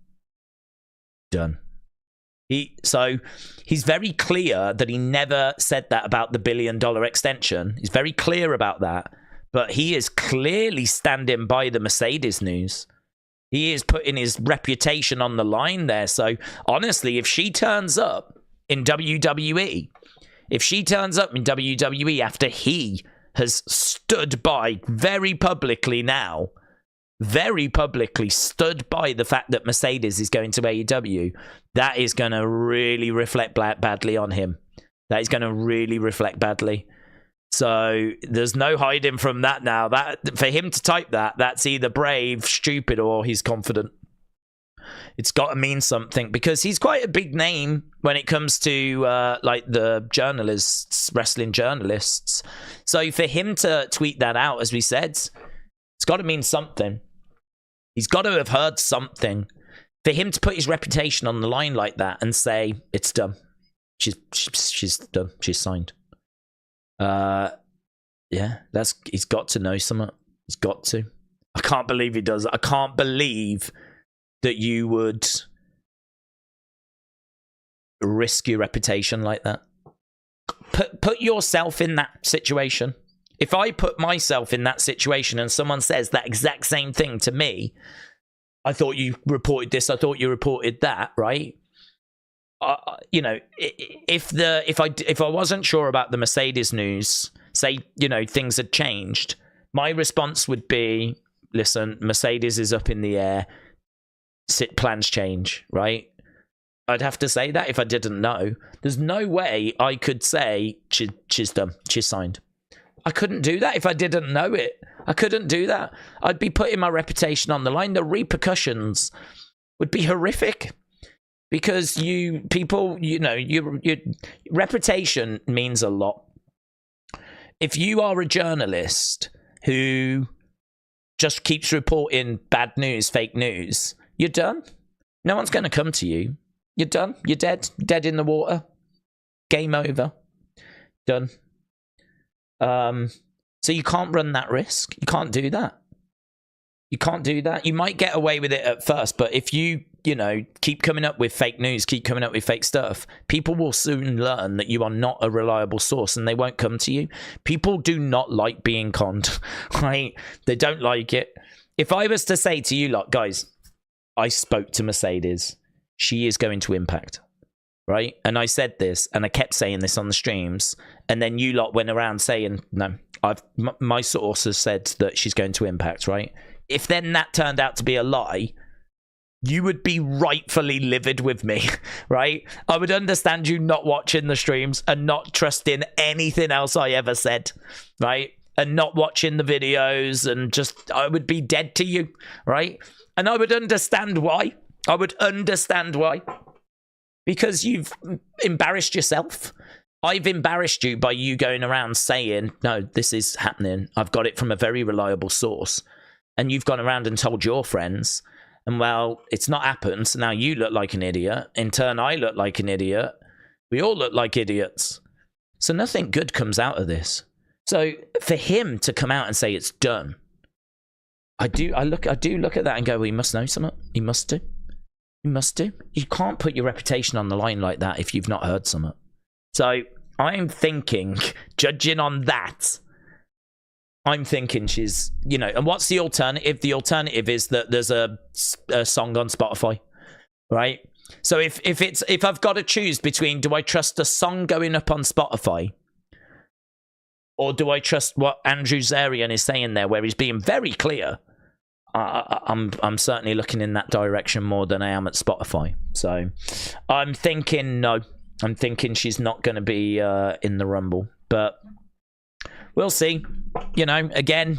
Done. So he's very clear that he never said that about the $1 billion extension. He's very clear about that. But he is clearly standing by the Mercedes news. He is putting his reputation on the line there. So honestly, if she turns up in WWE, after he has stood by very publicly now, very publicly stood by the fact that Mercedes is going to AEW, that is going to really reflect badly on him. That is going to really reflect badly. So there's no hiding from that now. That for him to type that, that's either brave, stupid, or he's confident. It's got to mean something because he's quite a big name when it comes to like the journalists, wrestling journalists. So for him to tweet that out, as we said, it's got to mean something. He's got to have heard something. For him to put his reputation on the line like that and say it's done, she's done, she's signed. Yeah, he's got to know something. He's got to. I can't believe he does. I can't believe that you would risk your reputation like that. Put yourself in that situation. If I put myself in that situation and someone says that exact same thing to me, I thought you reported this, I thought you reported that, right? You know, if I wasn't sure about the Mercedes news, say, you know, things had changed, my response would be, listen, Mercedes is up in the air, plans change, right? I'd have to say that if I didn't know. There's no way I could say she's done, she's signed. I couldn't do that if I didn't know it. I couldn't do that. I'd be putting my reputation on the line. The repercussions would be horrific. Because your reputation means a lot. If you are a journalist who just keeps reporting bad news, fake news, you're done. No one's going to come to you. You're done. You're dead. Dead in the water. Game over. Done. So you can't run that risk. You can't do that. You can't do that. You might get away with it at first, but if you keep coming up with fake news, keep coming up with fake stuff, people will soon learn that you are not a reliable source and they won't come to you. People do not like being conned, right? They don't like it. If I was to say to you lot, guys, I spoke to Mercedes, she is going to Impact, right? And I said this, and I kept saying this on the streams, and then you lot went around saying, no, my source has said that she's going to Impact, right? If then that turned out to be a lie, you would be rightfully livid with me, right? I would understand you not watching the streams and not trusting anything else I ever said, right? And not watching the videos, and I would be dead to you, right? And I would understand why. I would understand why. Because you've embarrassed yourself. I've embarrassed you by you going around saying, no, this is happening. I've got it from a very reliable source. And you've gone around and told your friends, and well, it's not happened, so now you look like an idiot. In turn, I look like an idiot. We all look like idiots. So nothing good comes out of this. So for him to come out and say it's done, I do look at that and go, well, he must know something. He must do. You must do. You can't put your reputation on the line like that if you've not heard something. So I'm thinking, judging on that, I'm thinking she's, you know, and what's the alternative? The alternative is that there's a song on Spotify, right? So if I've got to choose between, do I trust a song going up on Spotify, or do I trust what Andrew Zarian is saying there, where he's being very clear? I'm certainly looking in that direction more than I am at Spotify. So I'm thinking no. I'm thinking she's not going to be in the Rumble, but we'll see. You know, again,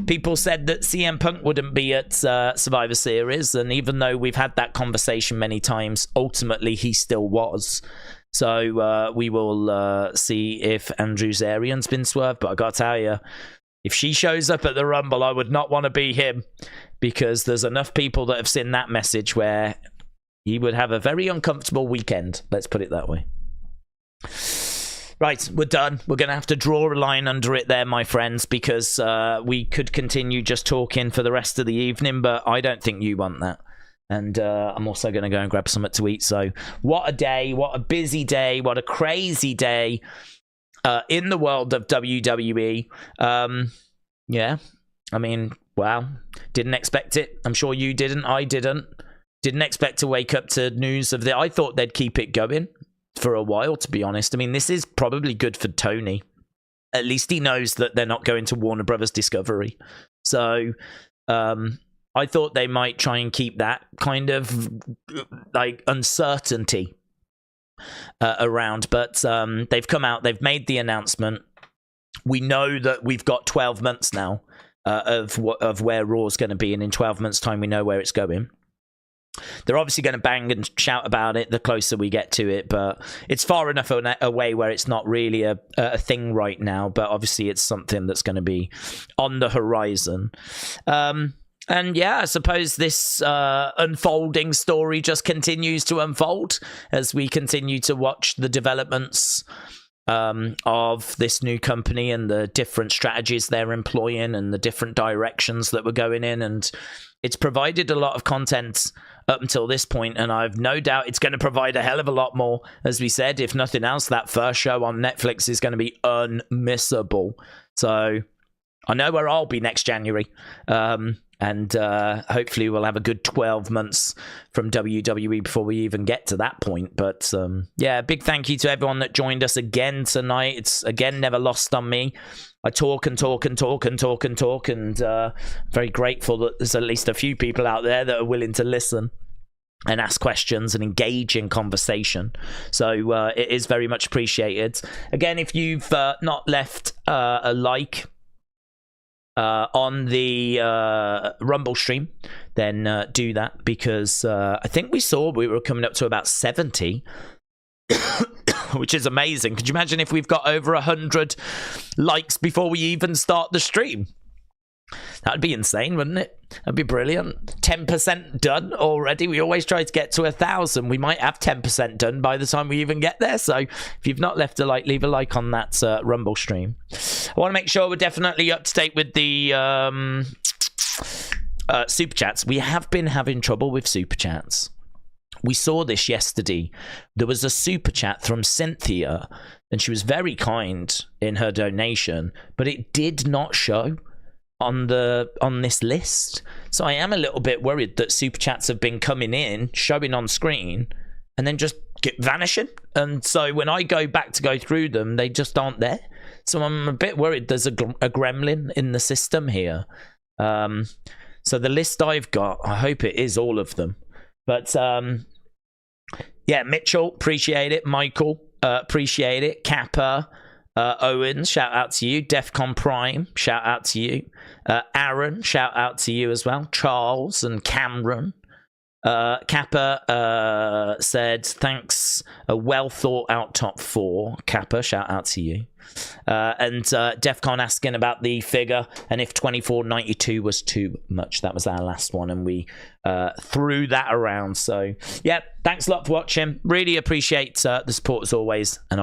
people said that CM Punk wouldn't be at Survivor Series, and even though we've had that conversation many times, ultimately he still was. So we will see if Andrew Zarian's been swerved, but I got to tell you, if she shows up at the Rumble, I would not want to be him, because there's enough people that have seen that message where he would have a very uncomfortable weekend. Let's put it that way. Right, we're done. We're going to have to draw a line under it there, my friends, because we could continue just talking for the rest of the evening, but I don't think you want that. And I'm also going to go and grab something to eat. So what a day, what a busy day, what a crazy day. In the world of WWE. Yeah, I mean, wow. Didn't expect it. I'm sure you didn't. I didn't. Didn't expect to wake up to news of I thought they'd keep it going for a while, to be honest. I mean, this is probably good for Tony. At least he knows that they're not going to Warner Brothers Discovery. So, I thought they might try and keep that kind of like uncertainty around, but they've come out, they've made the announcement. We know that we've got 12 months now of where Raw's going to be, and in 12 months time we know where it's going. They're obviously going to bang and shout about it the closer we get to it, but it's far enough away where it's not really a thing right now, but obviously it's something that's going to be on the horizon. And yeah, I suppose this unfolding story just continues to unfold as we continue to watch the developments of this new company and the different strategies they're employing and the different directions that we're going in. And it's provided a lot of content up until this point, and I've no doubt it's going to provide a hell of a lot more. As we said, if nothing else, that first show on Netflix is going to be unmissable. So I know where I'll be next January. And hopefully we'll have a good 12 months from WWE before we even get to that point. But yeah, big thank you to everyone that joined us again tonight. It's, again, never lost on me. I talk and talk and talk and talk and talk, and very grateful that there's at least a few people out there that are willing to listen and ask questions and engage in conversation. So it is very much appreciated. Again, if you've not left a like on the Rumble stream, then do that, because I think we were coming up to about 70, which is amazing. Could you imagine if we've got over 100 likes before we even start the stream? That'd be insane, wouldn't it? That'd be brilliant. 10% done already. We always try to get to 1,000. We might have 10% done by the time we even get there. So if you've not left a like, leave a like on that Rumble stream. I want to make sure we're definitely up to date with the super chats. We have been having trouble with super chats. We saw this yesterday. There was a super chat from Cynthia, and she was very kind in her donation, but it did not show on this list. So I am a little bit worried that super chats have been coming in, showing on screen, and then just vanishing. And so when I go back to go through them, they just aren't there. So I'm a bit worried there's a gremlin in the system here. So the list I've got, I hope it is all of them. But yeah, Mitchell, appreciate it. Michael, appreciate it. Kappa, Owens, shout out to you. Defcon Prime, shout out to you. Aaron, shout out to you as well. Charles and Cameron. Kappa said, thanks, a well thought out top 4. Kappa, shout out to you. And Defcon asking about the figure and if 24.92 was too much. That was our last one, and we threw that around. So yeah, thanks a lot for watching. Really appreciate the support as always, and I will